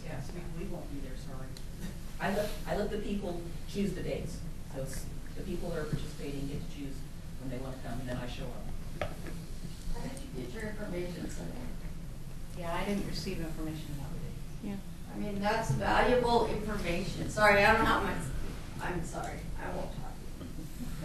C: Yes, we won't be there, sorry. I let the people choose the dates. So the people that are participating get to choose when they want to come, and then I show up.
A: How did you get your information somewhere? Yeah, I didn't receive information about it.
I: Yeah.
V: I mean, that's valuable information. Sorry, I don't know how much. I'm sorry, I won't talk.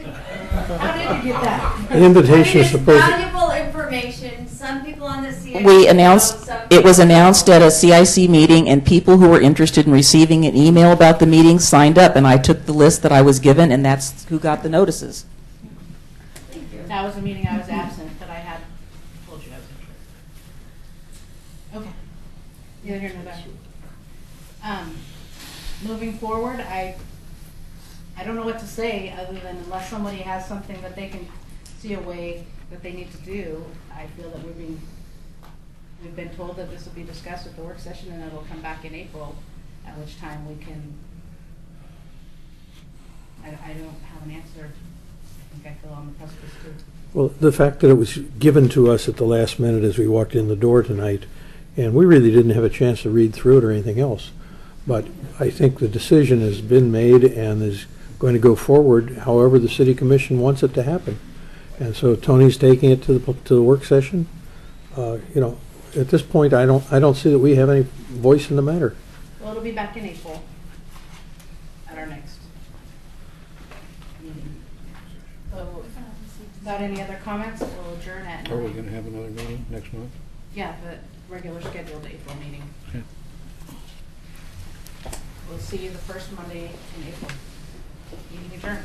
A: How did you get that?
D: The invitation is supposed to...
T: Valuable information. Some people on the CIC.
C: We announced, it was announced at a CIC meeting, and people who were interested in receiving an email about the meeting signed up, and I took the list that I was given, and that's who got the notices.
A: That was a meeting I was absent, but I had told you I was interested. Okay. Neither here nor there. Moving forward, I don't know what to say other than unless somebody has something that they can see a way that they need to do, I feel that we've been told that this will be discussed at the work session and it'll come back in April, at which time we can, I don't have an answer. I think I feel on the precipice too.
D: Well, the fact that it was given to us at the last minute as we walked in the door tonight, and we really didn't have a chance to read through it or anything else. But I think the decision has been made and is going to go forward however the city commission wants it to happen. And so Tony's taking it to the work session. You know, at this point, I don't see that we have any voice in the matter.
A: Well, it'll be back in April at our next meeting. So, without any other comments, we'll adjourn at 9.
L: Are we going to have another meeting next month?
A: Yeah, the regular scheduled April meeting.
L: Okay.
A: We'll see you the first Monday in April. Meeting adjourned.